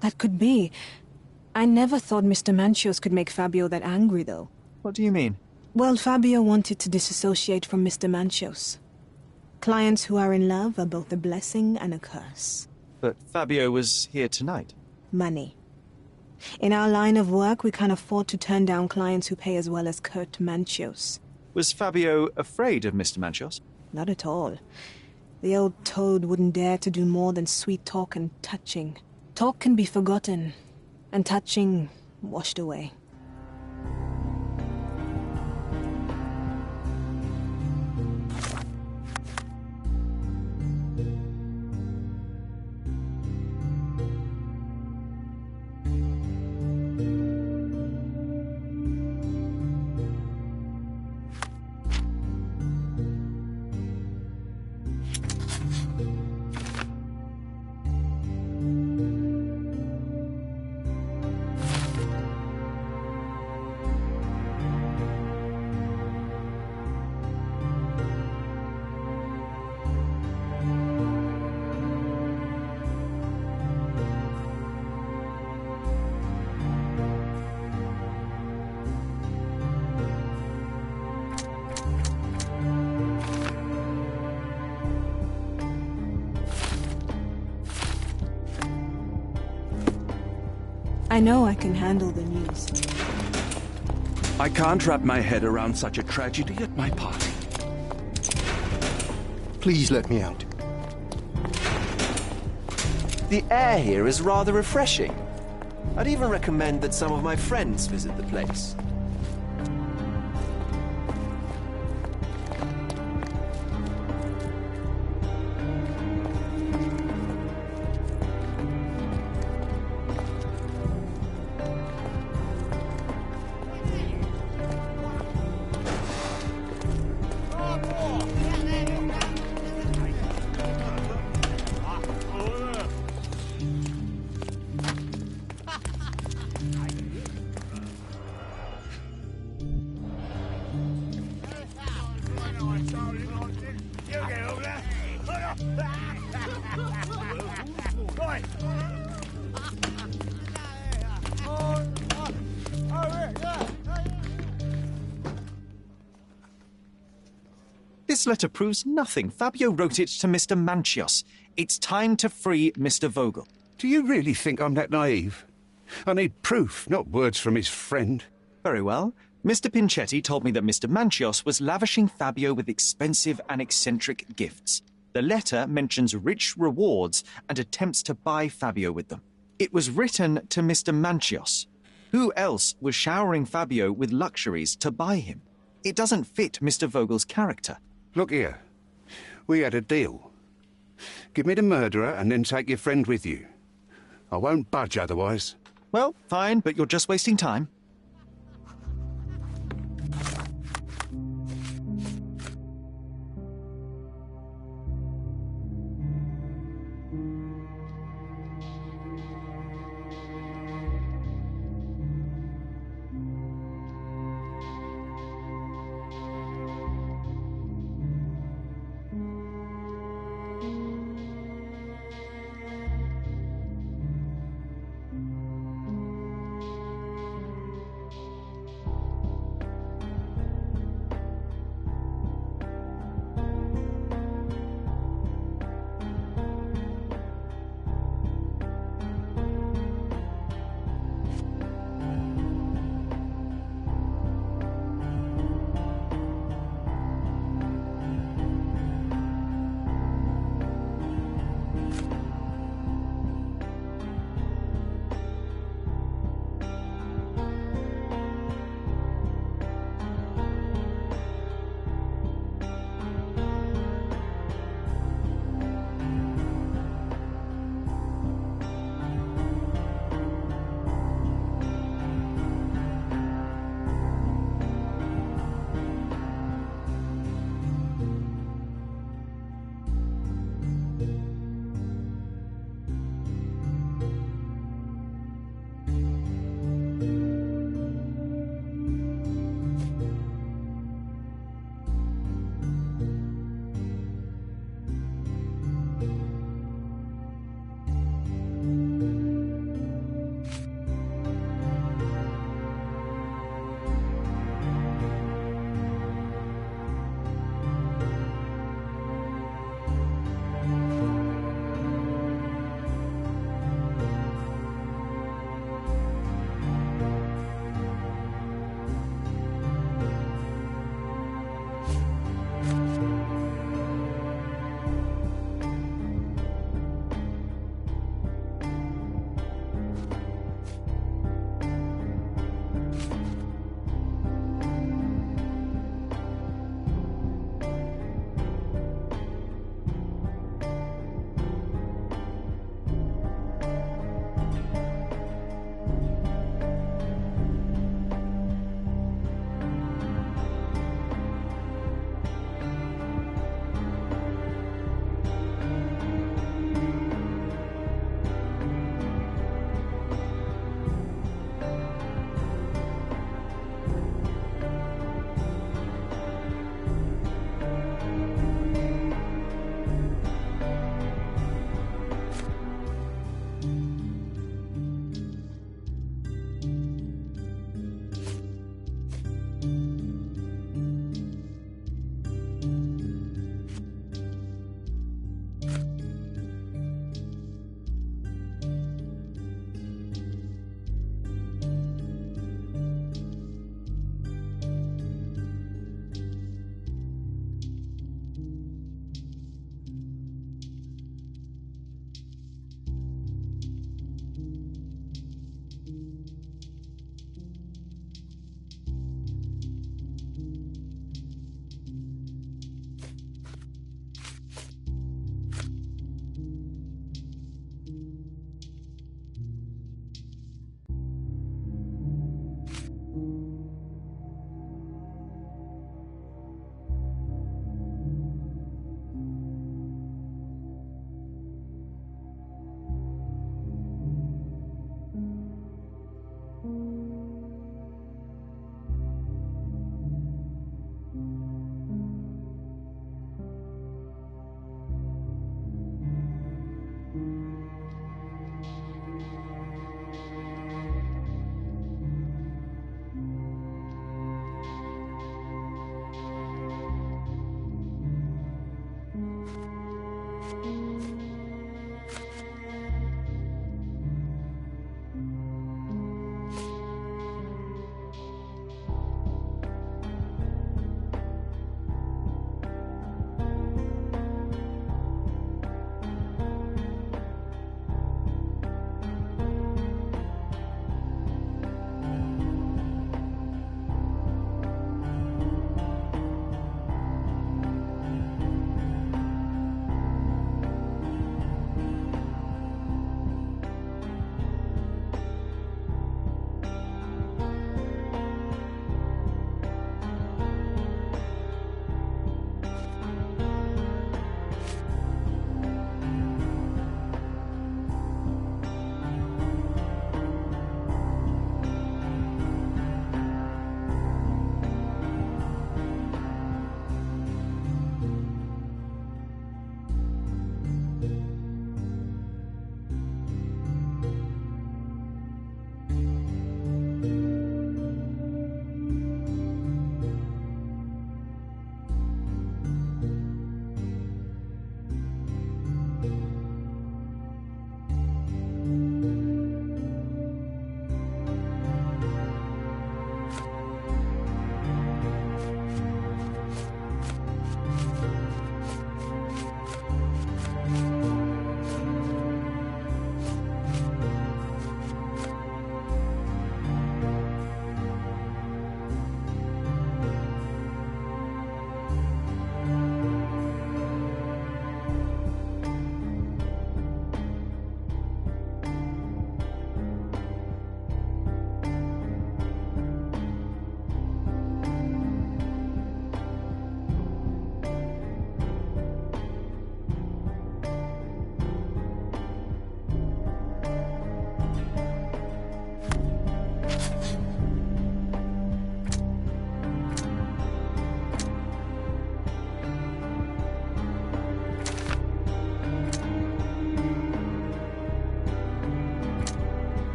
That could be. I never thought Mr. Manchios could make Fabio that angry, though. What do you mean? Well, Fabio wanted to disassociate from Mr. Manchios. Clients who are in love are both a blessing and a curse. But Fabio was here tonight. Money. In our line of work, we can't afford to turn down clients who pay as well as Kurt Manchios. Was Fabio afraid of Mr. Manchios? Not at all. The old toad wouldn't dare to do more than sweet talk and touching. Talk can be forgotten, and touching washed away. I know I can handle the news. I can't wrap my head around such a tragedy at my party. Please let me out. The air here is rather refreshing. I'd even recommend that some of my friends visit the place. This letter proves nothing. Fabio wrote it to Mr. Manchios. It's time to free Mr. Vogel. Do you really think I'm that naive? I need proof, not words from his friend. Very well. Mr. Pinchetti told me that Mr. Manchios was lavishing Fabio with expensive and eccentric gifts. The letter mentions rich rewards and attempts to buy Fabio with them. It was written to Mr. Manchios. Who else was showering Fabio with luxuries to buy him? It doesn't fit Mr. Vogel's character. Look here. We had a deal. Give me the murderer and then take your friend with you. I won't budge otherwise. Well, fine, but you're just wasting time.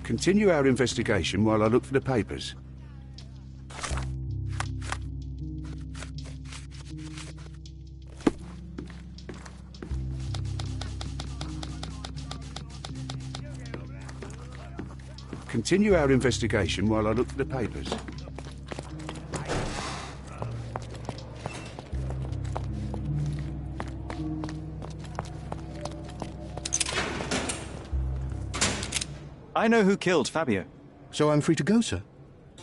Continue our investigation while I look for the papers. Continue our investigation while I look for the papers. I know who killed Fabio. So I'm free to go, sir?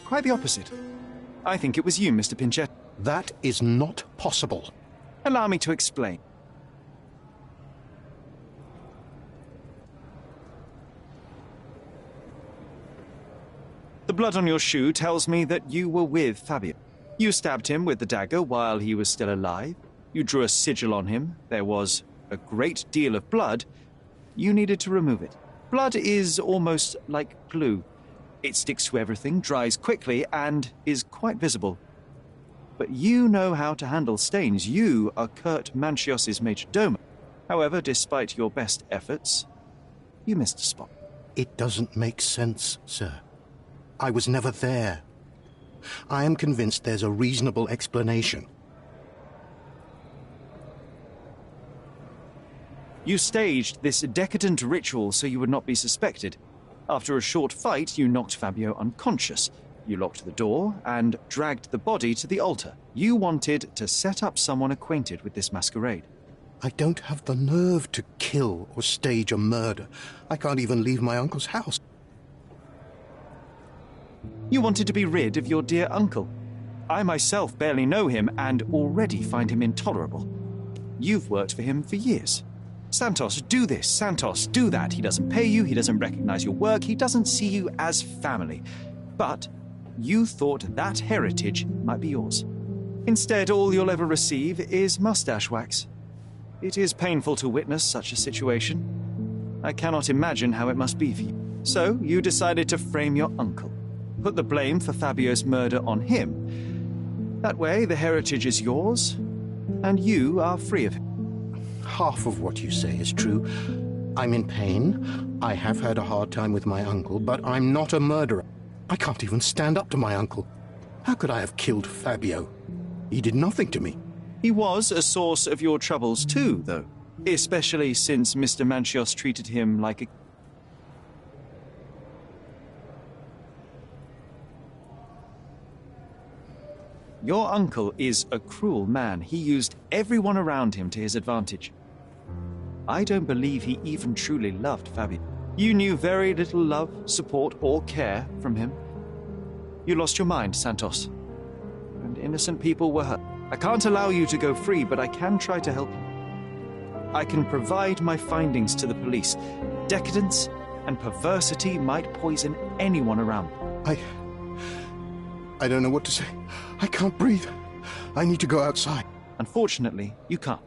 Quite the opposite. I think it was you, Mr. Pinchetti. That is not possible. Allow me to explain. The blood on your shoe tells me that you were with Fabio. You stabbed him with the dagger while he was still alive. You drew a sigil on him. There was a great deal of blood. You needed to remove it. Blood is almost like glue. It sticks to everything, dries quickly, and is quite visible. But you know how to handle stains. You are Kurt Manchios's major domo. However, despite your best efforts, you missed a spot. It doesn't make sense, sir. I was never there. I am convinced there's a reasonable explanation. You staged this decadent ritual so you would not be suspected. After a short fight, you knocked Fabio unconscious. You locked the door and dragged the body to the altar. You wanted to set up someone acquainted with this masquerade. I don't have the nerve to kill or stage a murder. I can't even leave my uncle's house. You wanted to be rid of your dear uncle. I myself barely know him and already find him intolerable. You've worked for him for years. Santos, do this. Santos, do that. He doesn't pay you. He doesn't recognize your work. He doesn't see you as family. But you thought that heritage might be yours. Instead, all you'll ever receive is mustache wax. It is painful to witness such a situation. I cannot imagine how it must be for you. So, you decided to frame your uncle. Put the blame for Fabio's murder on him. That way, the heritage is yours, and you are free of him. Half of what you say is true. I'm in pain. I have had a hard time with my uncle, but I'm not a murderer. I can't even stand up to my uncle. How could I have killed Fabio? He did nothing to me. He was a source of your troubles too, though. Especially since Mr. Manchios treated him like a... Your uncle is a cruel man. He used everyone around him to his advantage. I don't believe he even truly loved Fabio. You knew very little love, support, or care from him. You lost your mind, Santos. And innocent people were hurt. I can't allow you to go free, but I can try to help you. I can provide my findings to the police. Decadence and perversity might poison anyone around. I don't know what to say. I can't breathe. I need to go outside. Unfortunately, you can't.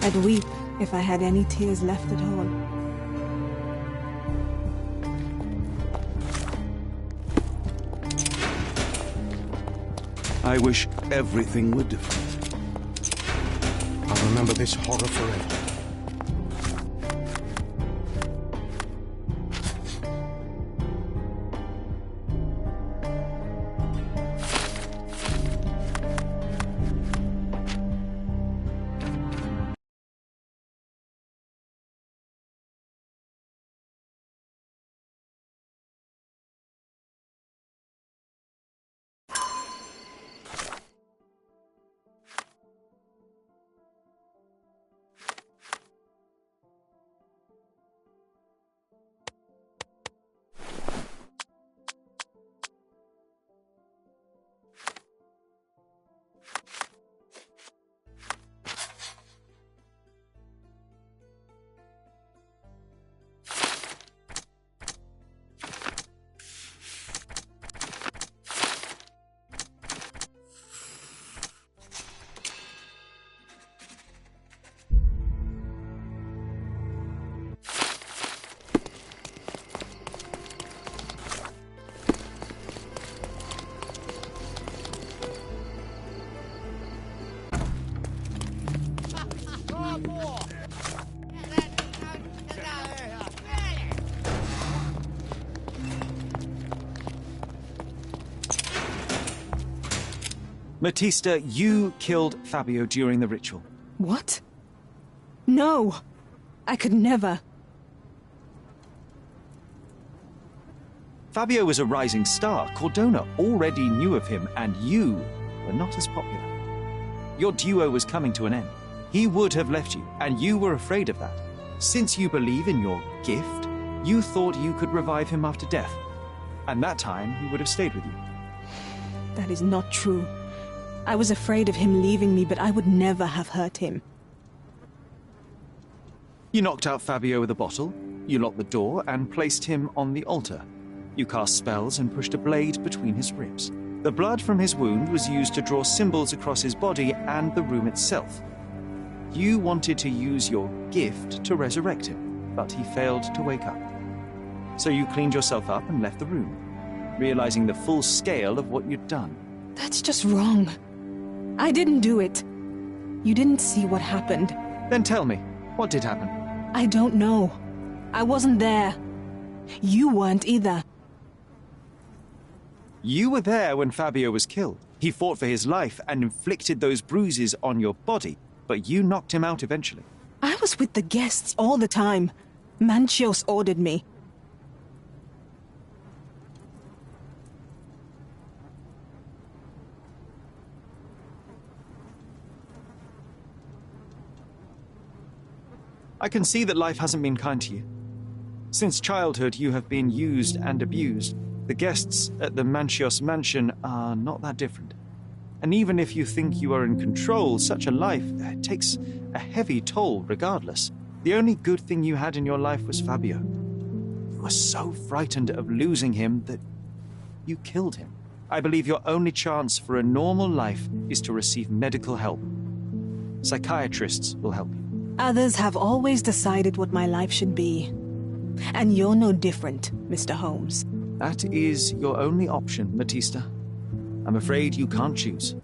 I'd weep if I had any tears left at all. I wish everything were different. I'll remember this horror forever. Matista, you killed Fabio during the ritual. What? No! I could never. Fabio was a rising star. Cordona already knew of him, and you were not as popular. Your duo was coming to an end. He would have left you, and you were afraid of that. Since you believe in your gift, you thought you could revive him after death. And that time, he would have stayed with you. That is not true. I was afraid of him leaving me, but I would never have hurt him. You knocked out Fabio with a bottle, you locked the door, and placed him on the altar. You cast spells and pushed a blade between his ribs. The blood from his wound was used to draw symbols across his body and the room itself. You wanted to use your gift to resurrect him, but he failed to wake up. So you cleaned yourself up and left the room, realizing the full scale of what you'd done. That's just wrong. I didn't do it. You didn't see what happened. Then tell me, what did happen? I don't know. I wasn't there. You weren't either. You were there when Fabio was killed. He fought for his life and inflicted those bruises on your body, but you knocked him out eventually. I was with the guests all the time. Manchios ordered me. I can see that life hasn't been kind to you. Since childhood, you have been used and abused. The guests at the Manchios mansion are not that different. And even if you think you are in control, such a life takes a heavy toll regardless. The only good thing you had in your life was Fabio. You were so frightened of losing him that you killed him. I believe your only chance for a normal life is to receive medical help. Psychiatrists will help you. Others have always decided what my life should be. And you're no different, Mr. Holmes. That is your only option, Matista. I'm afraid you can't choose.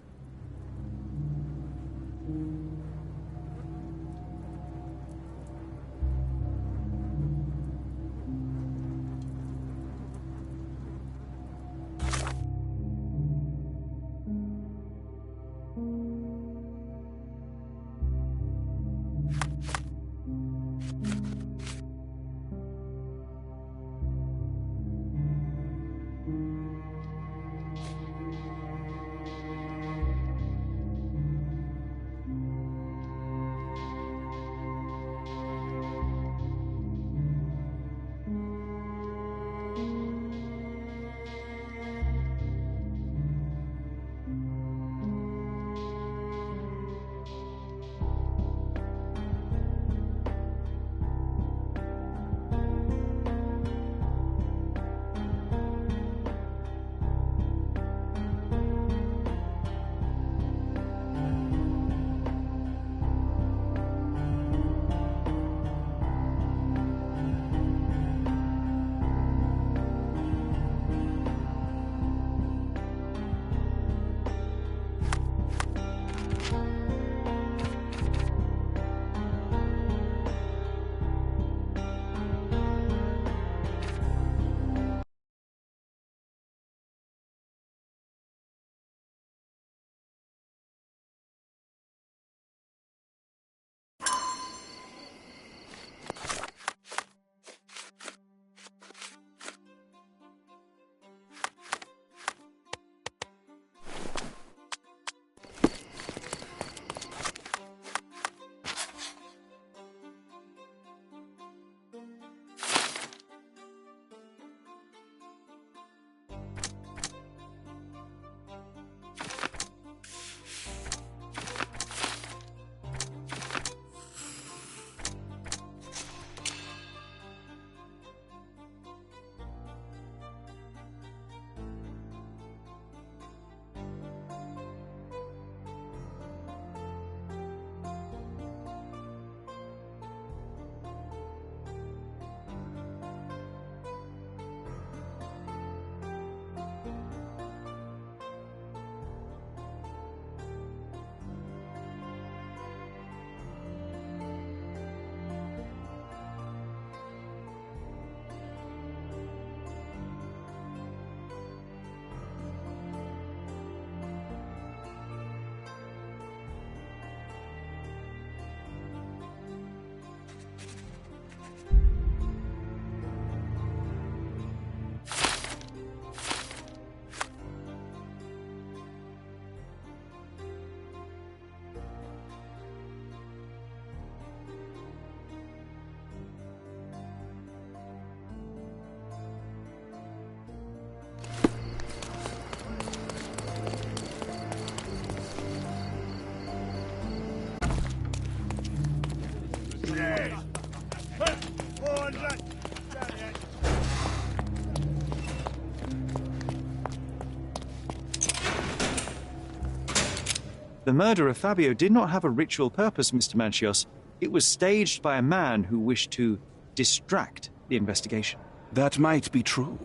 The murder of Fabio did not have a ritual purpose, Mr. Manchios. It was staged by a man who wished to distract the investigation. That might be true.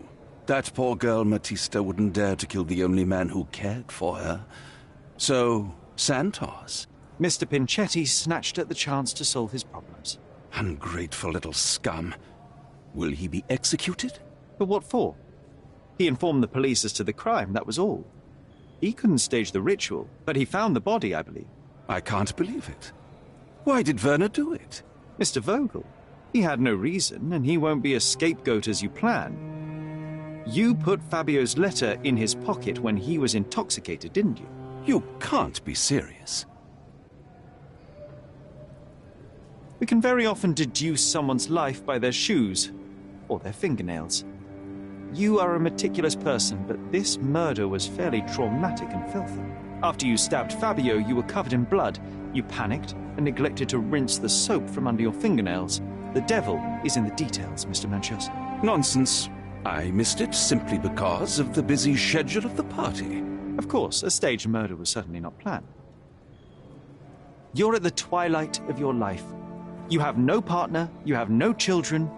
That poor girl Matista wouldn't dare to kill the only man who cared for her. So, Santos. Mr. Pinchetti snatched at the chance to solve his problems. Ungrateful little scum. Will he be executed? But what for? He informed the police as to the crime, that was all. He couldn't stage the ritual, but he found the body, I believe. I can't believe it. Why did Werner do it? Mr. Vogel. He had no reason, and he won't be a scapegoat as you plan. You put Fabio's letter in his pocket when he was intoxicated, didn't you? You can't be serious. We can very often deduce someone's life by their shoes or their fingernails. You are a meticulous person, but this murder was fairly traumatic and filthy. After you stabbed Fabio, you were covered in blood. You panicked and neglected to rinse the soap from under your fingernails. The devil is in the details, Mr. Manchios. Nonsense. I missed it simply because of the busy schedule of the party. Of course, a staged murder was certainly not planned. You're at the twilight of your life. You have no partner, you have no children.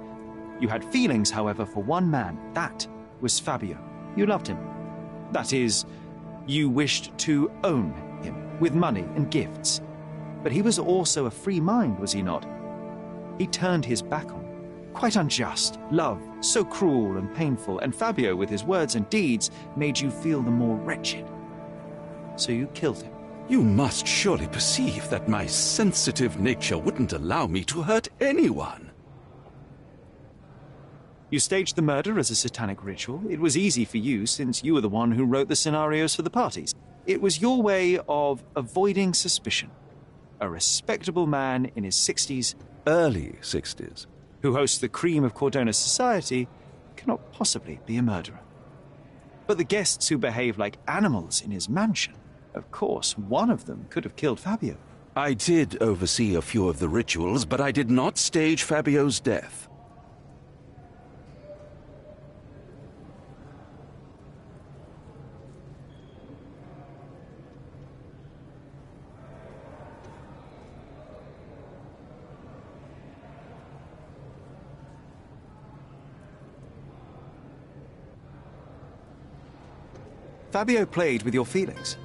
You had feelings, however, for one man. That was Fabio. You loved him. That is, you wished to own him with money and gifts. But he was also a free mind, was he not? He turned his back on you. Quite unjust. Love, so cruel and painful, and Fabio, with his words and deeds, made you feel the more wretched. So you killed him. You must surely perceive that my sensitive nature wouldn't allow me to hurt anyone. You staged the murder as a satanic ritual. It was easy for you, since you were the one who wrote the scenarios for the parties. It was your way of avoiding suspicion. A respectable man in his 60s, early 60s, who hosts the cream of Cordona society, cannot possibly be a murderer. But the guests who behave like animals in his mansion, of course, one of them could have killed Fabio. I did oversee a few of the rituals, but I did not stage Fabio's death. Fabio played with your feelings.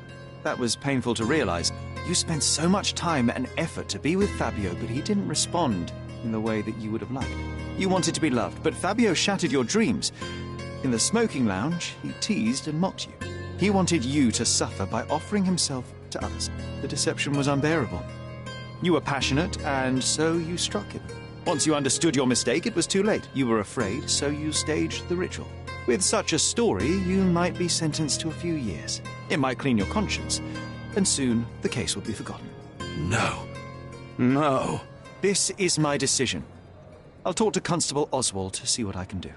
That was painful to realize. You spent so much time and effort to be with Fabio, but he didn't respond in the way that you would have liked. You wanted to be loved, but Fabio shattered your dreams. In the smoking lounge, he teased and mocked you. He wanted you to suffer by offering himself to others. The deception was unbearable. You were passionate, and so you struck him. Once you understood your mistake, it was too late. You were afraid, so you staged the ritual. With such a story, you might be sentenced to a few years. It might clean your conscience, and soon the case will be forgotten. No. No. This is my decision. I'll talk to Constable Oswald to see what I can do.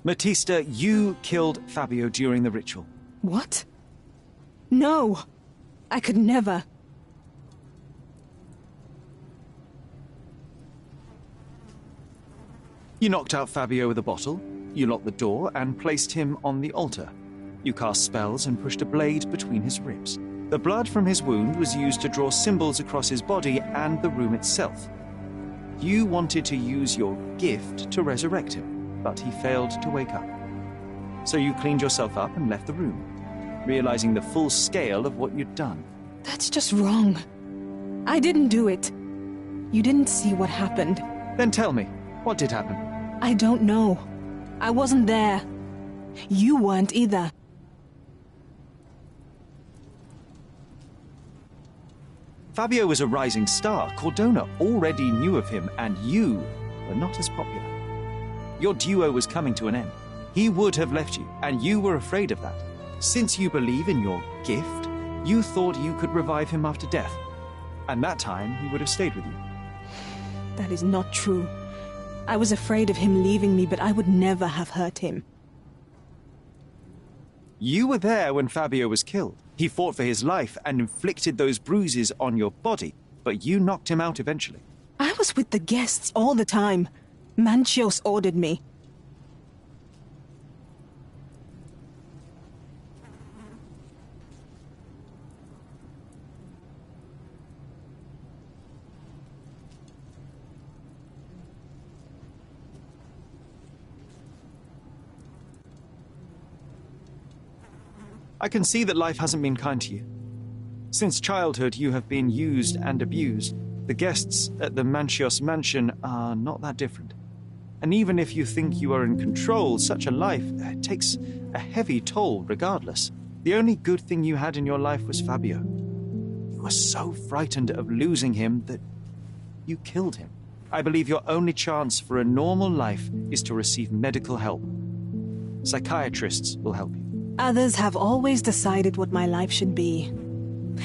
Matista, you killed Fabio during the ritual. What? No! I could never. You knocked out Fabio with a bottle, you locked the door and placed him on the altar. You cast spells and pushed a blade between his ribs. The blood from his wound was used to draw symbols across his body and the room itself. You wanted to use your gift to resurrect him, but he failed to wake up. So you cleaned yourself up and left the room, realizing the full scale of what you'd done. That's just wrong. I didn't do it. You didn't see what happened. Then tell me, what did happen? I don't know. I wasn't there. You weren't either. Fabio was a rising star. Cordona already knew of him, and you were not as popular. Your duo was coming to an end. He would have left you, and you were afraid of that. Since you believe in your gift, you thought you could revive him after death. And that time, he would have stayed with you. That is not true. I was afraid of him leaving me, but I would never have hurt him. You were there when Fabio was killed. He fought for his life and inflicted those bruises on your body, but you knocked him out eventually. I was with the guests all the time. Manchios ordered me. I can see that life hasn't been kind to you. Since childhood, you have been used and abused. The guests at the Manchios mansion are not that different. And even if you think you are in control, such a life takes a heavy toll regardless. The only good thing you had in your life was Fabio. You were so frightened of losing him that you killed him. I believe your only chance for a normal life is to receive medical help. Psychiatrists will help you. Others have always decided what my life should be.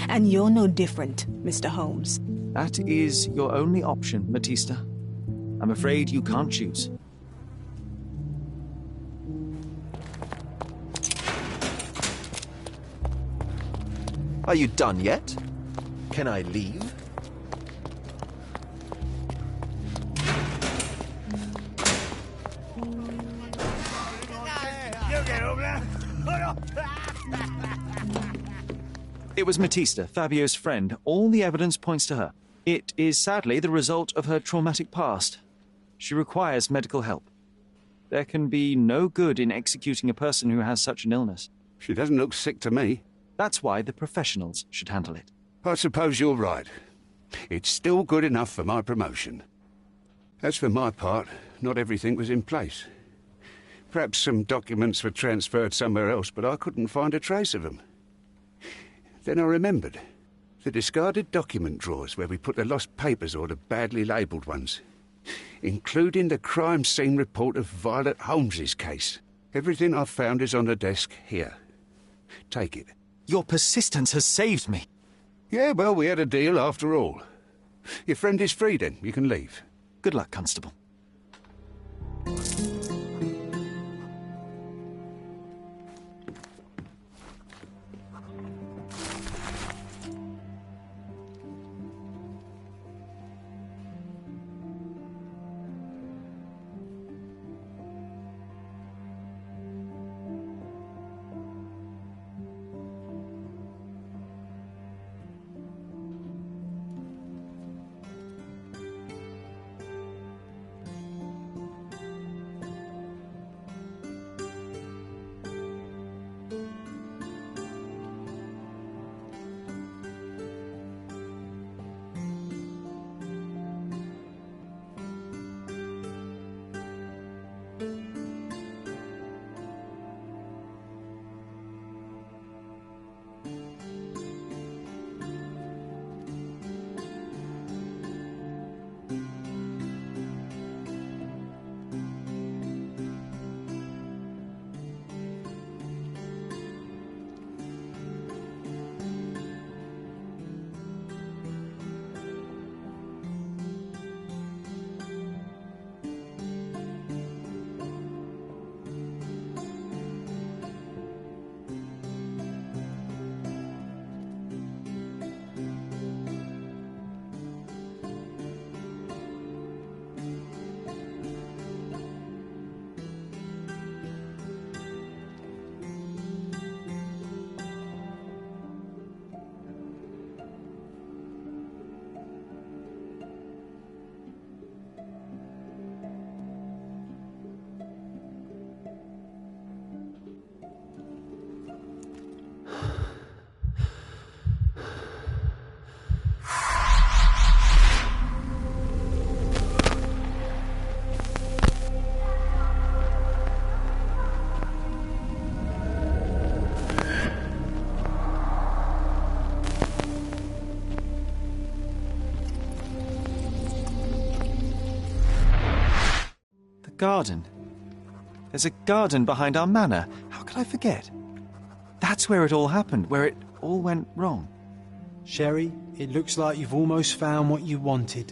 And you're no different, Mr. Holmes. That is your only option, Matista. I'm afraid you can't choose. Are you done yet? Can I leave? It was Matista, Fabio's friend. All the evidence points to her. It is sadly the result of her traumatic past. She requires medical help. There can be no good in executing a person who has such an illness. She doesn't look sick to me. That's why the professionals should handle it. I suppose you're right. It's still good enough for my promotion. As for my part, not everything was in place. Perhaps some documents were transferred somewhere else, but I couldn't find a trace of them. Then I remembered. The discarded document drawers where we put the lost papers or the badly labelled ones. Including the crime scene report of Violet Holmes's case. Everything I've found is on the desk here. Take it. Your persistence has saved me. Yeah, well, we had a deal after all. Your friend is free then. You can leave. Good luck, Constable. garden. There's a garden behind our manor. How could I forget? That's where it all happened, where it all went wrong. Sherry, it looks like you've almost found what you wanted.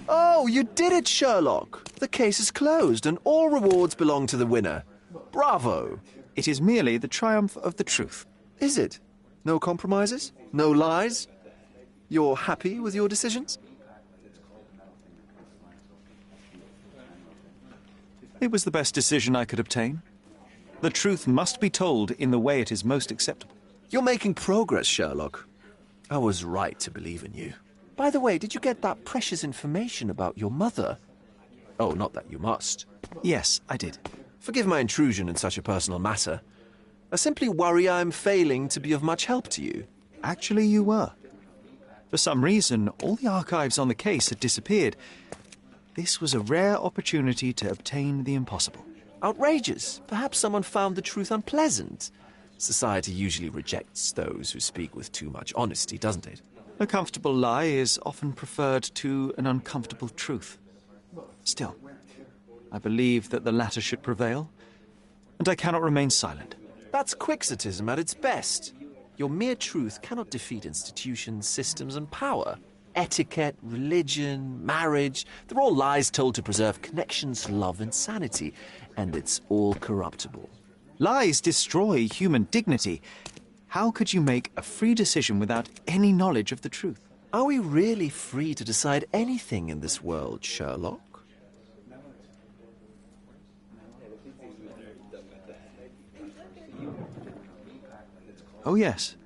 Oh, you did it, Sherlock! The case is closed and all rewards belong to the winner. Bravo! It is merely the triumph of the truth. Is it? No compromises? No lies? You're happy with your decisions? It was the best decision I could obtain. The truth must be told in the way it is most acceptable. You're making progress, Sherlock. I was right to believe in you. By the way, did you get that precious information about your mother? Oh, not that you must. Yes, I did. Forgive my intrusion in such a personal matter. I simply worry I'm failing to be of much help to you. Actually, you were. For some reason, all the archives on the case had disappeared. This was a rare opportunity to obtain the impossible. Outrageous. Perhaps someone found the truth unpleasant. Society usually rejects those who speak with too much honesty, doesn't it? A comfortable lie is often preferred to an uncomfortable truth. Still, I believe that the latter should prevail, and I cannot remain silent. That's quixotism at its best. Your mere truth cannot defeat institutions, systems, and power. Etiquette, religion, marriage, they're all lies told to preserve connections, love, and sanity, and it's all corruptible. Lies destroy human dignity. How could you make a free decision without any knowledge of the truth? Are we really free to decide anything in this world, Sherlock? Oh, yes.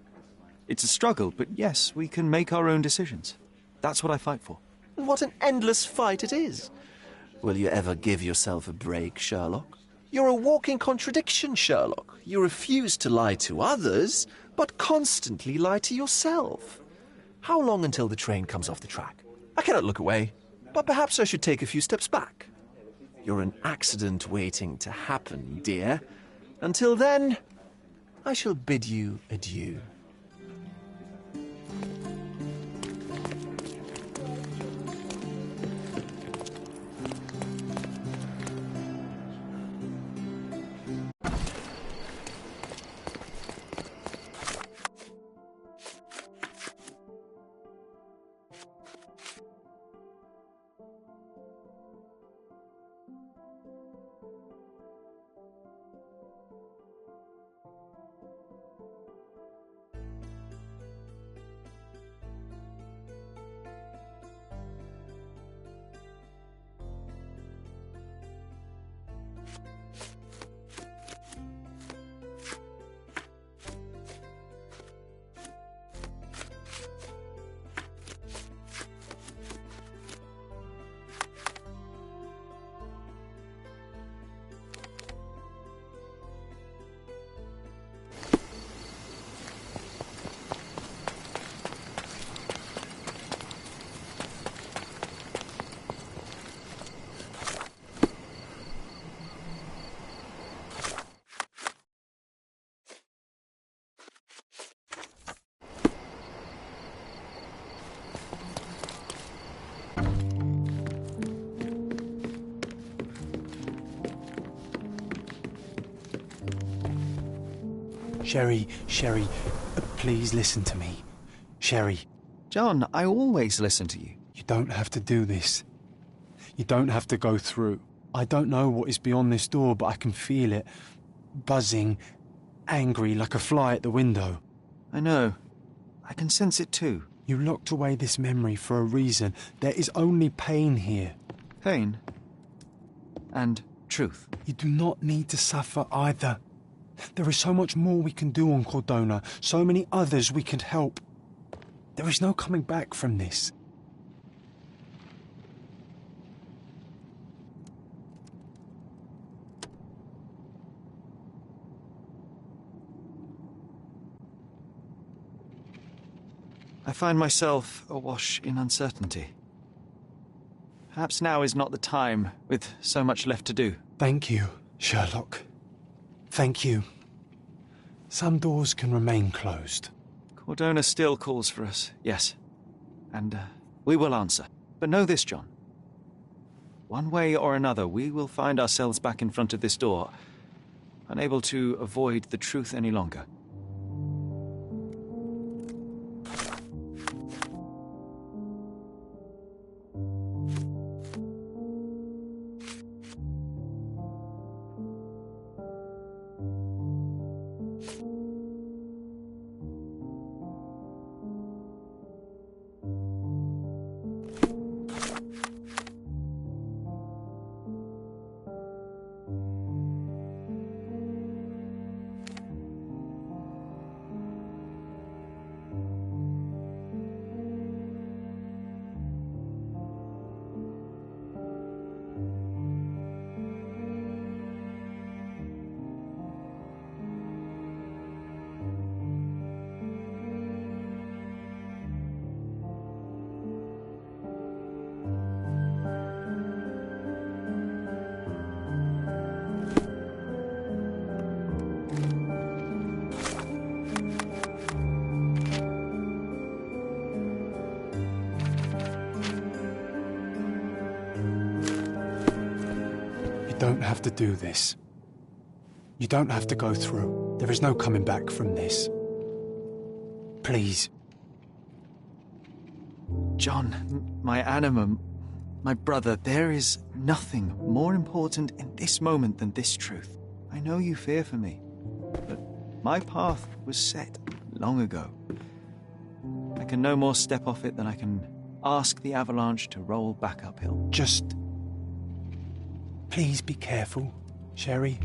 It's a struggle, but yes, we can make our own decisions. That's what I fight for. And what an endless fight it is. Will you ever give yourself a break, Sherlock? You're a walking contradiction, Sherlock. You refuse to lie to others, but constantly lie to yourself. How long until the train comes off the track? I cannot look away, but perhaps I should take a few steps back. You're an accident waiting to happen, dear. Until then, I shall bid you adieu. Sherry, please listen to me. Sherry. John, I always listen to you. You don't have to do this. You don't have to go through. I don't know what is beyond this door, but I can feel it. Buzzing, angry, like a fly at the window. I know. I can sense it too. You locked away this memory for a reason. There is only pain here. Pain? And truth? You do not need to suffer either. There is so much more we can do on Cordona, so many others we can help. There is no coming back from this. I find myself awash in uncertainty. Perhaps now is not the time, with so much left to do. Thank you, Sherlock. Thank you. Some doors can remain closed. Cordona still calls for us, yes. And we will answer. But know this, John. One way or another, we will find ourselves back in front of this door, unable to avoid the truth any longer. You don't have to do this. You don't have to go through. There is no coming back from this. Please. John, my anima, my brother, there is nothing more important in this moment than this truth. I know you fear for me, but my path was set long ago. I can no more step off it than I can ask the avalanche to roll back uphill. Just... please be careful, Sherry.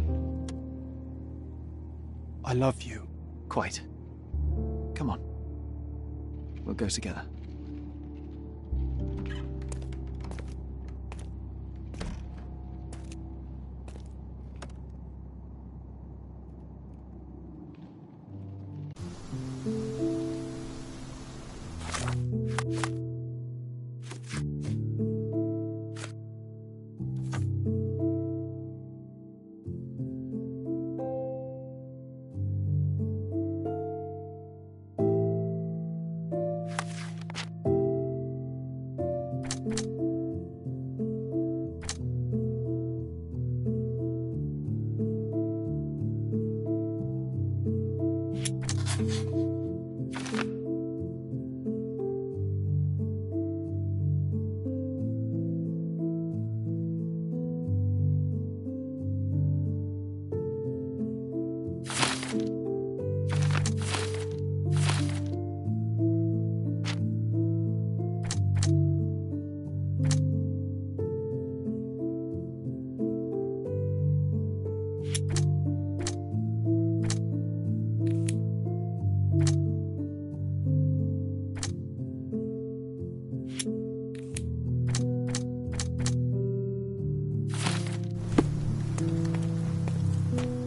I love you. Quite. Come on. We'll go together.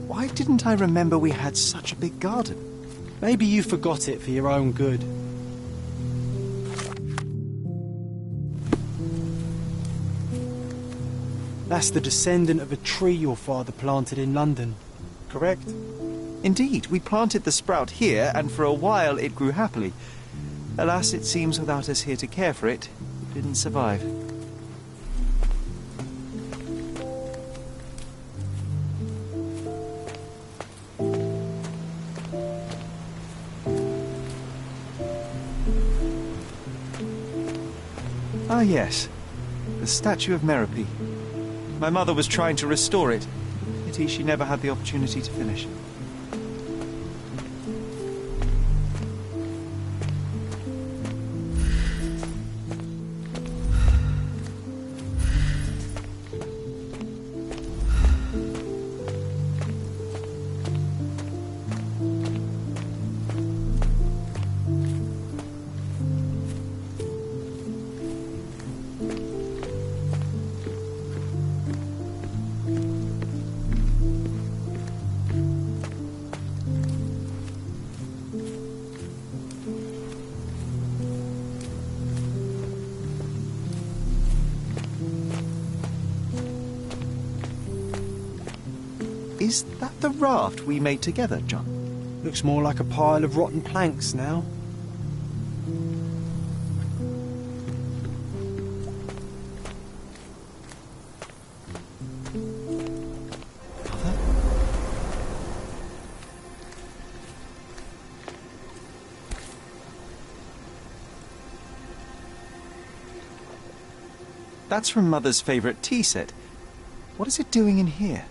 Why didn't I remember we had such a big garden? Maybe you forgot it for your own good. That's the descendant of a tree your father planted in London, correct? Indeed, we planted the sprout here, and for a while it grew happily. Alas, it seems without us here to care for it, it didn't survive. Ah, yes. The statue of Merope. My mother was trying to restore it. Pity she never had the opportunity to finish. Is that the raft we made together, John? Looks more like a pile of rotten planks now. That's from Mother's favourite tea set. What is it doing in here?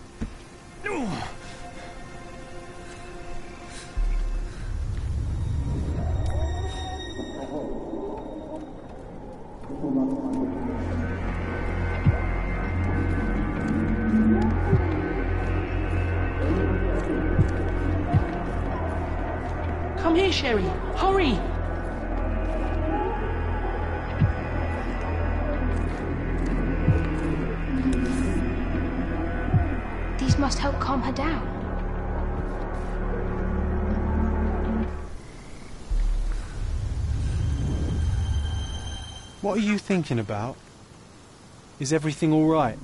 Come here, Sherry. Hurry! These must help calm her down. What are you thinking about? Is everything all right?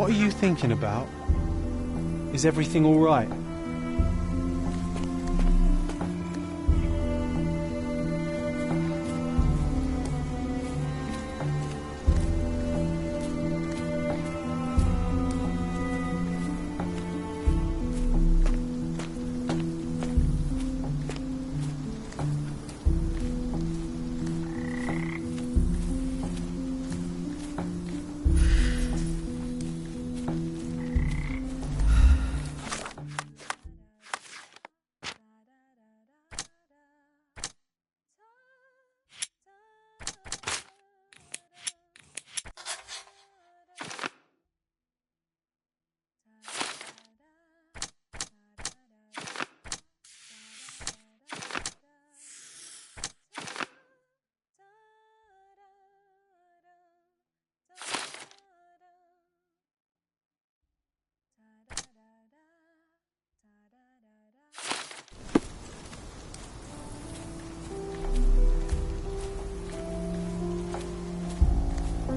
What are you thinking about? Is everything all right?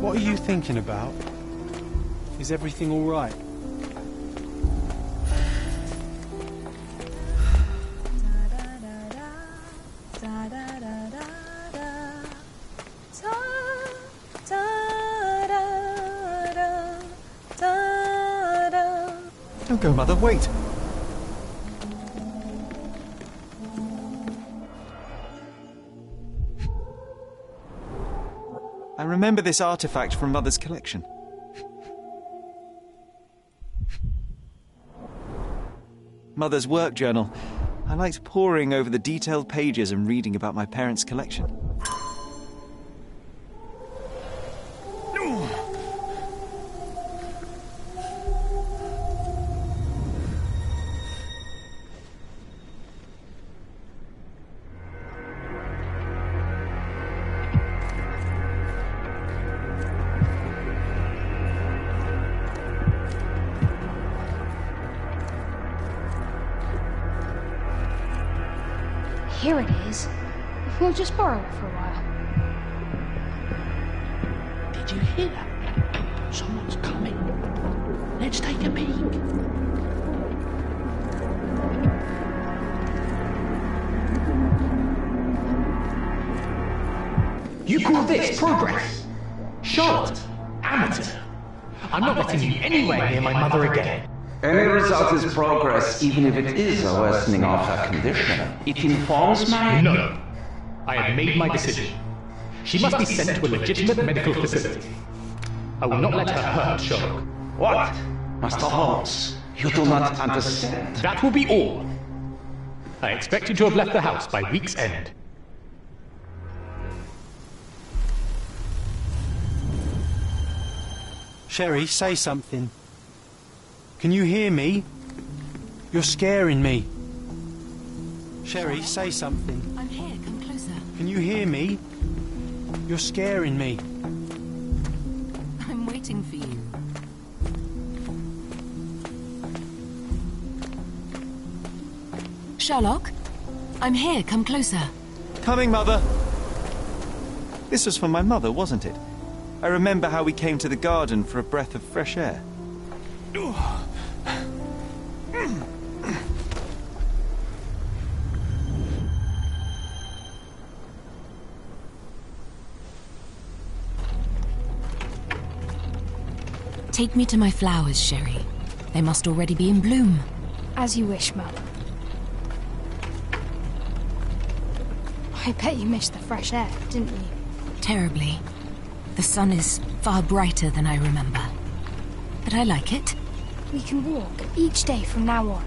What are you thinking about? Is everything all right? Don't go, Mother, wait! I remember this artifact from Mother's collection. Mother's work journal. I liked poring over the detailed pages and reading about my parents' collection. Here it is. We'll just borrow it for a while. Did you hear that? Someone's coming. Let's take a peek. You call this progress? Charlotte, amateur. I'm not letting you anywhere near my mother again. Any result is progress, even if it is a worsening of her condition. It informs my... No. I have made my decision. She must be sent to a legitimate medical facility. I will not let her hurt Sherlock. What? Master Holmes, you do not understand. That will be all. I expect you to have left the house by week's end. Sherry, say something. Can you hear me? You're scaring me. Sherry, say something. I'm here, come closer. Can you hear me? You're scaring me. I'm waiting for you. Sherlock, I'm here, come closer. Coming, Mother! This was from my mother, wasn't it? I remember how we came to the garden for a breath of fresh air. Take me to my flowers, Sherry. They must already be in bloom. As you wish, Mum. I bet you missed the fresh air, didn't you? Terribly. The sun is far brighter than I remember. But I like it. We can walk each day from now on,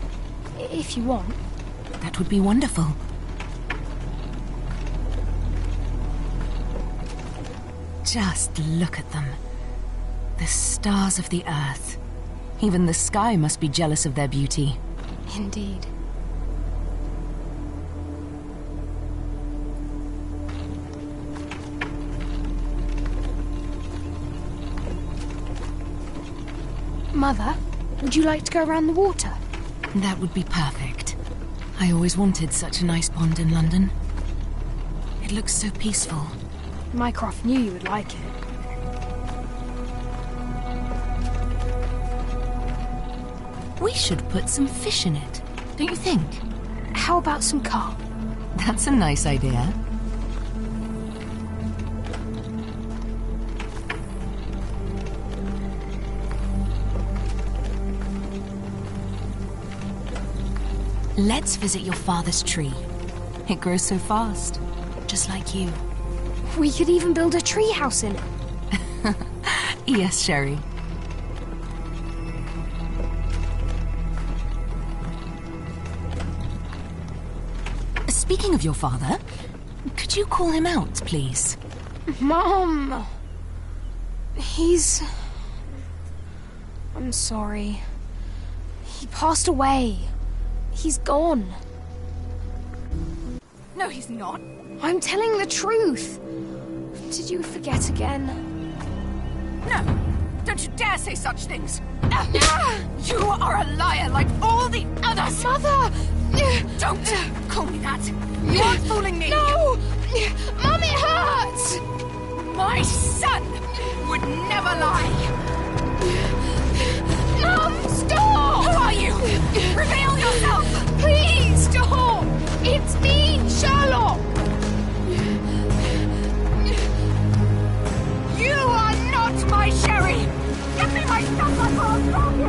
if you want. That would be wonderful. Just look at them. The stars of the earth. Even the sky must be jealous of their beauty. Indeed. Mother, would you like to go around the water? That would be perfect. I always wanted such a nice pond in London. It looks so peaceful. Mycroft knew you would like it. We should put some fish in it, don't you think? How about some carp? That's a nice idea. Let's visit your father's tree. It grows so fast, just like you. We could even build a tree house in it. Yes, Sherry. Speaking of your father, could you call him out, please? Mom! I'm sorry. He passed away. He's gone. No, he's not. I'm telling the truth. Did you forget again? No! Don't you dare say such things! You are a liar like all the others! Mother! Don't call me that! You aren't fooling me! No! Mum, it hurts! My son would never lie! Mum, stop! Who are you? Reveal yourself! Please, stop! It's me, Sherlock! You are not my Sherry! Give me my stuff, I can't stop you!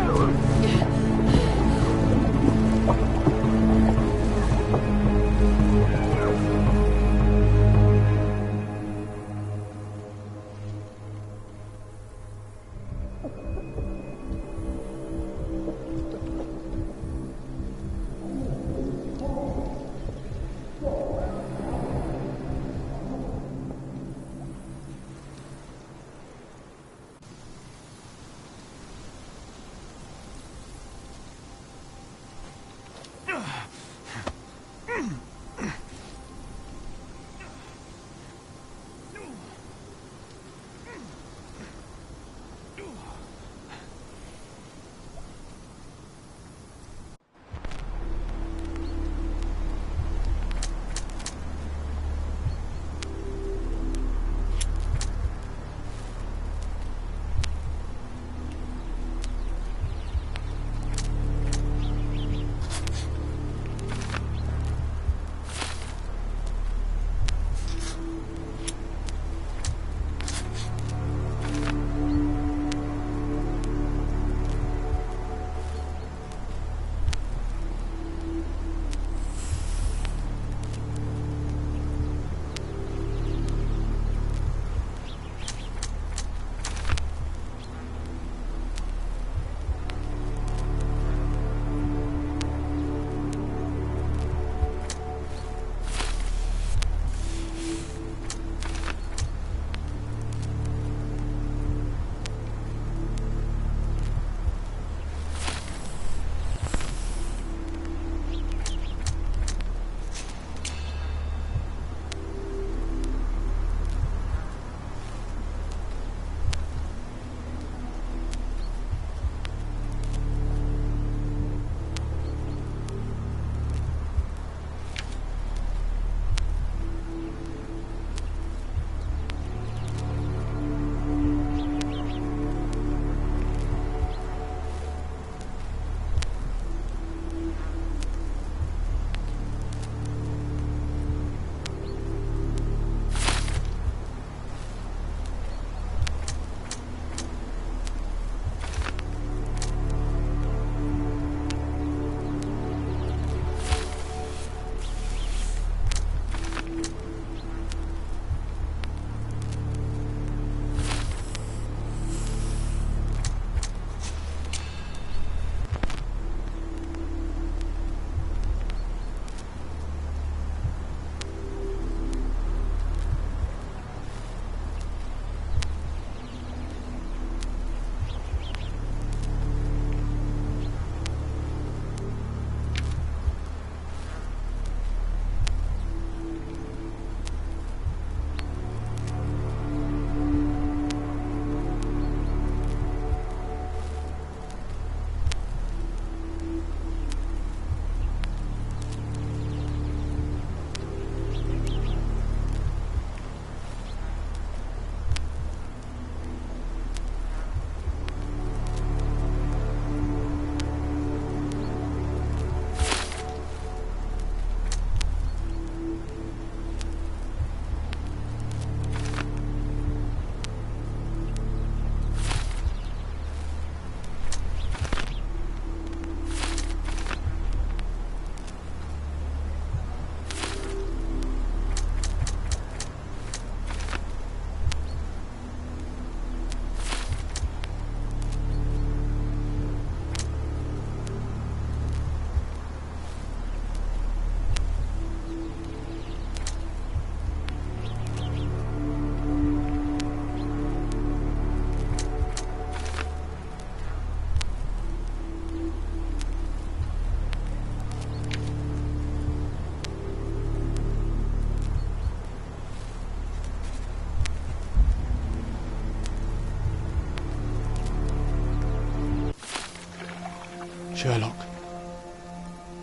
Sherlock.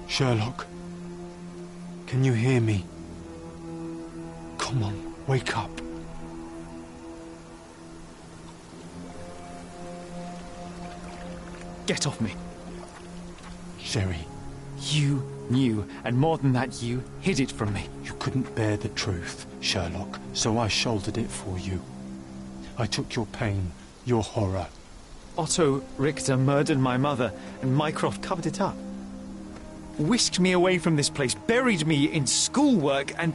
Sherlock. Can you hear me? Come on, wake up. Get off me. Sherry. You knew, and more than that, you hid it from me. You couldn't bear the truth, Sherlock, so I shouldered it for you. I took your pain, your horror. Otto Richter murdered my mother, and Mycroft covered it up. Whisked me away from this place, buried me in schoolwork, and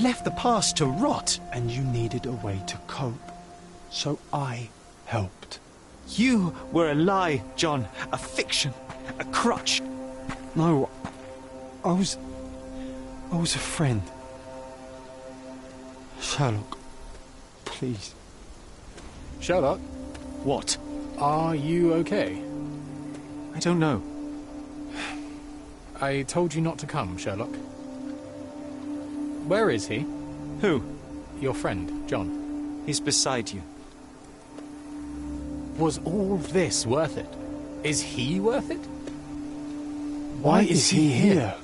left the past to rot. And you needed a way to cope, so I helped. You were a lie, John, a fiction, a crutch. No, I was a friend. Sherlock, please. Sherlock? What? Are you okay? I don't know. I told you not to come, Sherlock. Where is he? Who? Your friend, John. He's beside you. Was all this worth it? Is he worth it? Why is he here?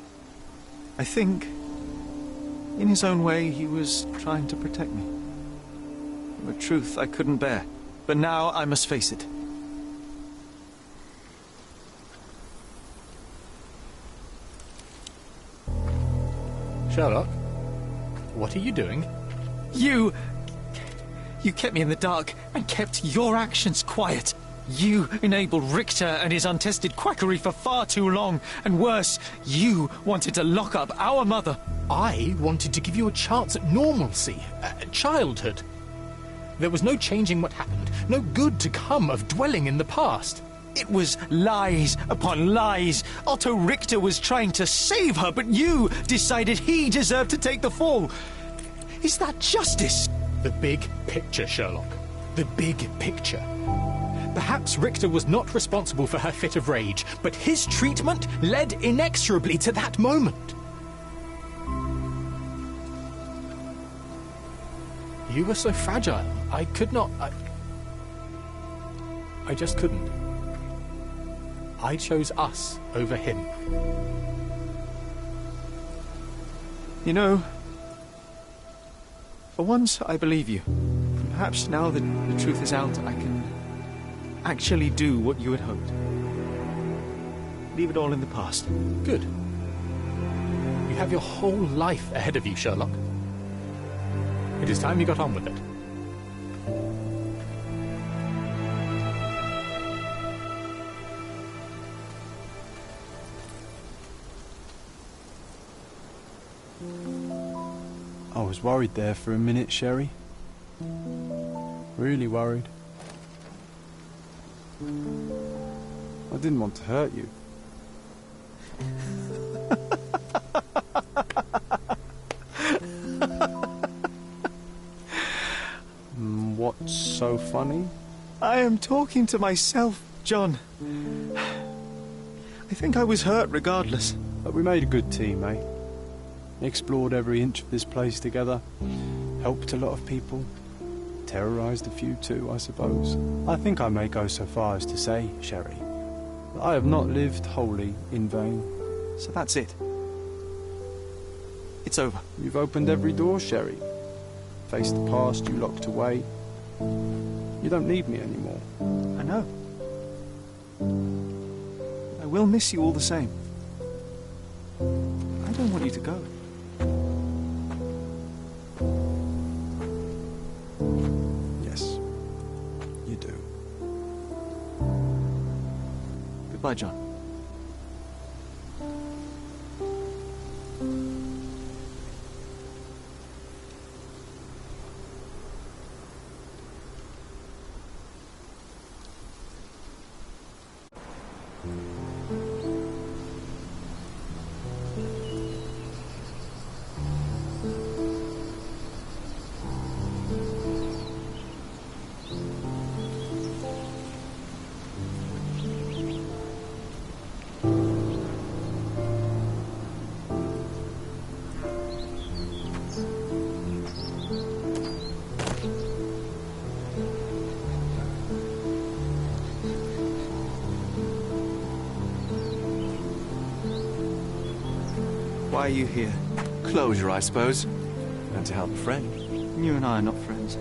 I think, in his own way, he was trying to protect me. A truth I couldn't bear. But now I must face it. Sherlock, what are you doing? You kept me in the dark and kept your actions quiet. You enabled Richter and his untested quackery for far too long. And worse, you wanted to lock up our mother. I wanted to give you a chance at normalcy, childhood. There was no changing what happened, no good to come of dwelling in the past. It was lies upon lies. Otto Richter was trying to save her, but you decided he deserved to take the fall. Is that justice? The big picture, Sherlock. The big picture. Perhaps Richter was not responsible for her fit of rage, but his treatment led inexorably to that moment. You were so fragile. I could not... I just couldn't. I chose us over him. You know, for once I believe you. Perhaps now that the truth is out, I can actually do what you had hoped. Leave it all in the past. Good. You have your whole life ahead of you, Sherlock. It is time you got on with it. I was worried there for a minute, Sherry. Really worried. I didn't want to hurt you. What's so funny? I am talking to myself, John. I think I was hurt regardless. But we made a good team, eh? Explored every inch of this place together. Helped a lot of people. Terrorised a few too, I suppose. I think I may go so far as to say, Sherry, that I have not lived wholly in vain. So that's it. It's over. You've opened every door, Sherry. Faced the past you locked away. You don't need me anymore. I know. I will miss you all the same. I don't want you to go. Yes, you do. Goodbye, John. Why are you here? Closure, I suppose. And to help a friend. You and I are not friends.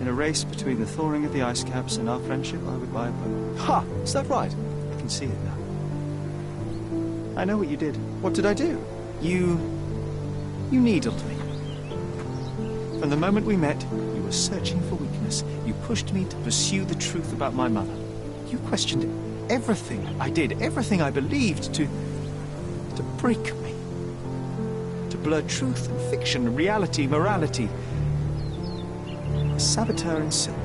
In a race between the thawing of the ice caps and our friendship, I would buy a boat. Ha! Is that right? I can see it now. I know what you did. What did I do? You needled me. From the moment we met, you were searching for weakness. You pushed me to pursue the truth about my mother. You questioned everything I did, everything I believed, to break me. To blur truth and fiction, reality, morality. A saboteur in silk.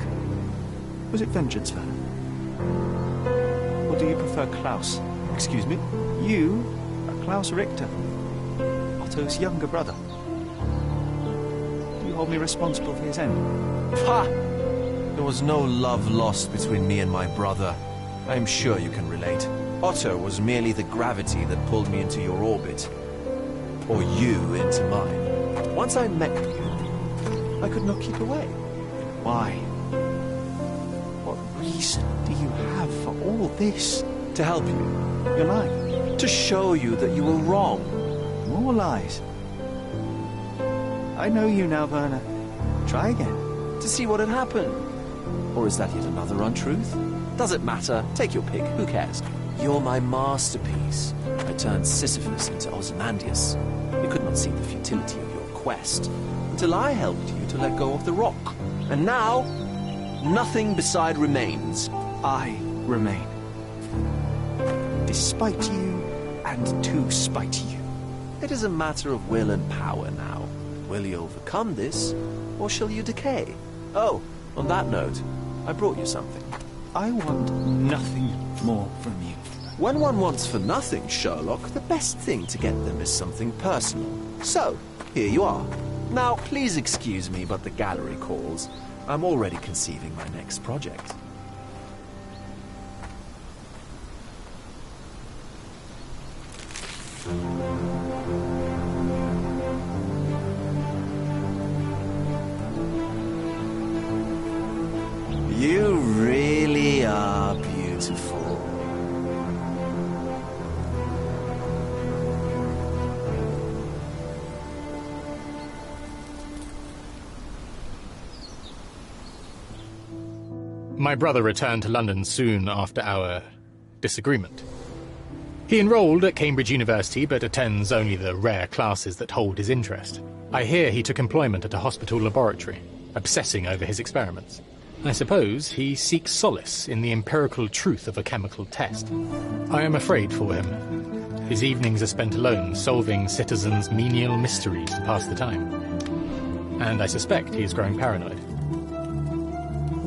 Was it vengeance, Werner? Or do you prefer Klaus? Excuse me? You are Klaus Richter, Otto's younger brother. Do you hold me responsible for his end? Ha! There was no love lost between me and my brother. I am sure you can relate. Otto was merely the gravity that pulled me into your orbit. Or you into mine. Once I met you, I could not keep away. Why? What reason do you have for all this? To help you. You're lying. To show you that you were wrong. More lies. I know you now, Werner. Try again. To see what had happened. Or is that yet another untruth? Does it matter? Take your pick. Who cares? You're my masterpiece. I turned Sisyphus into Ozymandias. You could not see the futility of your quest until I helped you to let go of the rock. And now, nothing beside remains. I remain. Despite you, and to spite you. It is a matter of will and power now. Will you overcome this, or shall you decay? Oh, on that note, I brought you something. I want nothing more from you. When one wants for nothing, Sherlock, the best thing to get them is something personal. So, here you are. Now, please excuse me, but the gallery calls. I'm already conceiving my next project. You really are beautiful. My brother returned to London soon after our disagreement. He enrolled at Cambridge University, but attends only the rare classes that hold his interest. I hear he took employment at a hospital laboratory, obsessing over his experiments. I suppose he seeks solace in the empirical truth of a chemical test. I am afraid for him. His evenings are spent alone, solving citizens' menial mysteries to pass the time. And I suspect he is growing paranoid.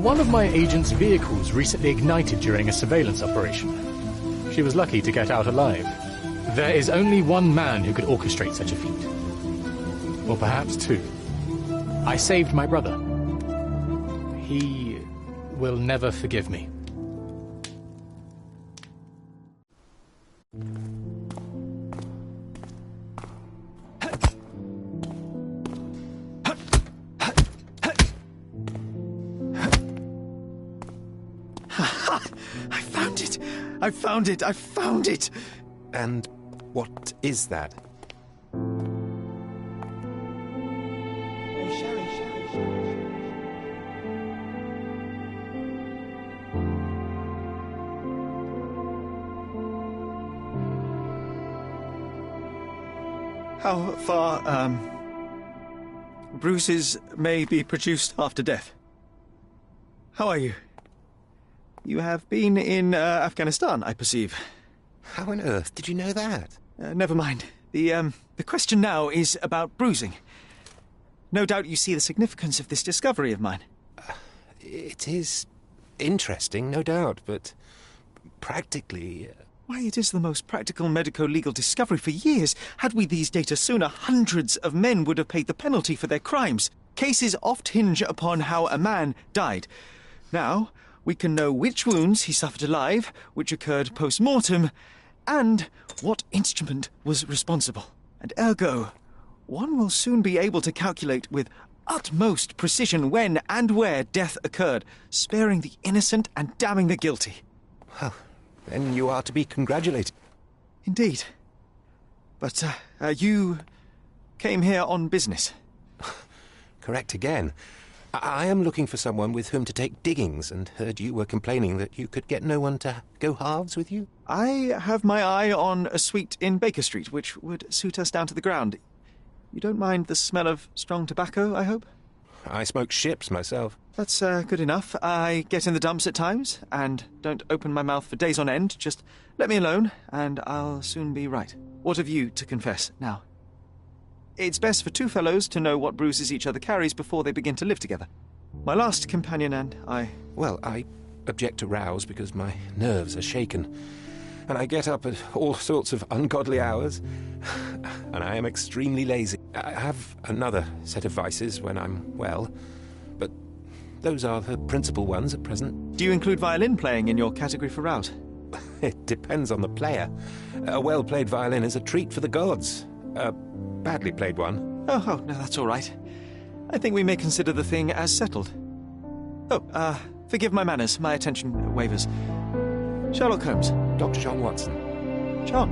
One of my agent's vehicles recently ignited during a surveillance operation. She was lucky to get out alive. There is only one man who could orchestrate such a feat. Or perhaps two. I saved my brother. He will never forgive me. I found it! And what is that? How far, bruises may be produced after death. How are you? You have been in Afghanistan, I perceive. How on earth did you know that? Never mind. The question now is about bruising. No doubt you see the significance of this discovery of mine. It is interesting, no doubt, but practically... Why, it is the most practical medico-legal discovery for years. Had we these data sooner, hundreds of men would have paid the penalty for their crimes. Cases oft hinge upon how a man died. Now, we can know which wounds he suffered alive, which occurred post-mortem, and what instrument was responsible. And ergo, one will soon be able to calculate with utmost precision when and where death occurred, sparing the innocent and damning the guilty. Well, then you are to be congratulated. Indeed. But, you came here on business. Correct again. I am looking for someone with whom to take diggings, and heard you were complaining that you could get no one to go halves with you. I have my eye on a suite in Baker Street, which would suit us down to the ground. You don't mind the smell of strong tobacco, I hope? I smoke ships myself. That's good enough. I get in the dumps at times, and don't open my mouth for days on end. Just let me alone, and I'll soon be right. What have you to confess now? It's best for two fellows to know what bruises each other carries before they begin to live together. My last companion and I... Well, I object to rows because my nerves are shaken, and I get up at all sorts of ungodly hours, and I am extremely lazy. I have another set of vices when I'm well, but those are the principal ones at present. Do you include violin playing in your category for rout? It depends on the player. A well-played violin is a treat for the gods. A badly played one. Oh, no, that's all right. I think we may consider the thing as settled. Oh, forgive my manners. My attention wavers. Sherlock Holmes. Dr. John Watson. John.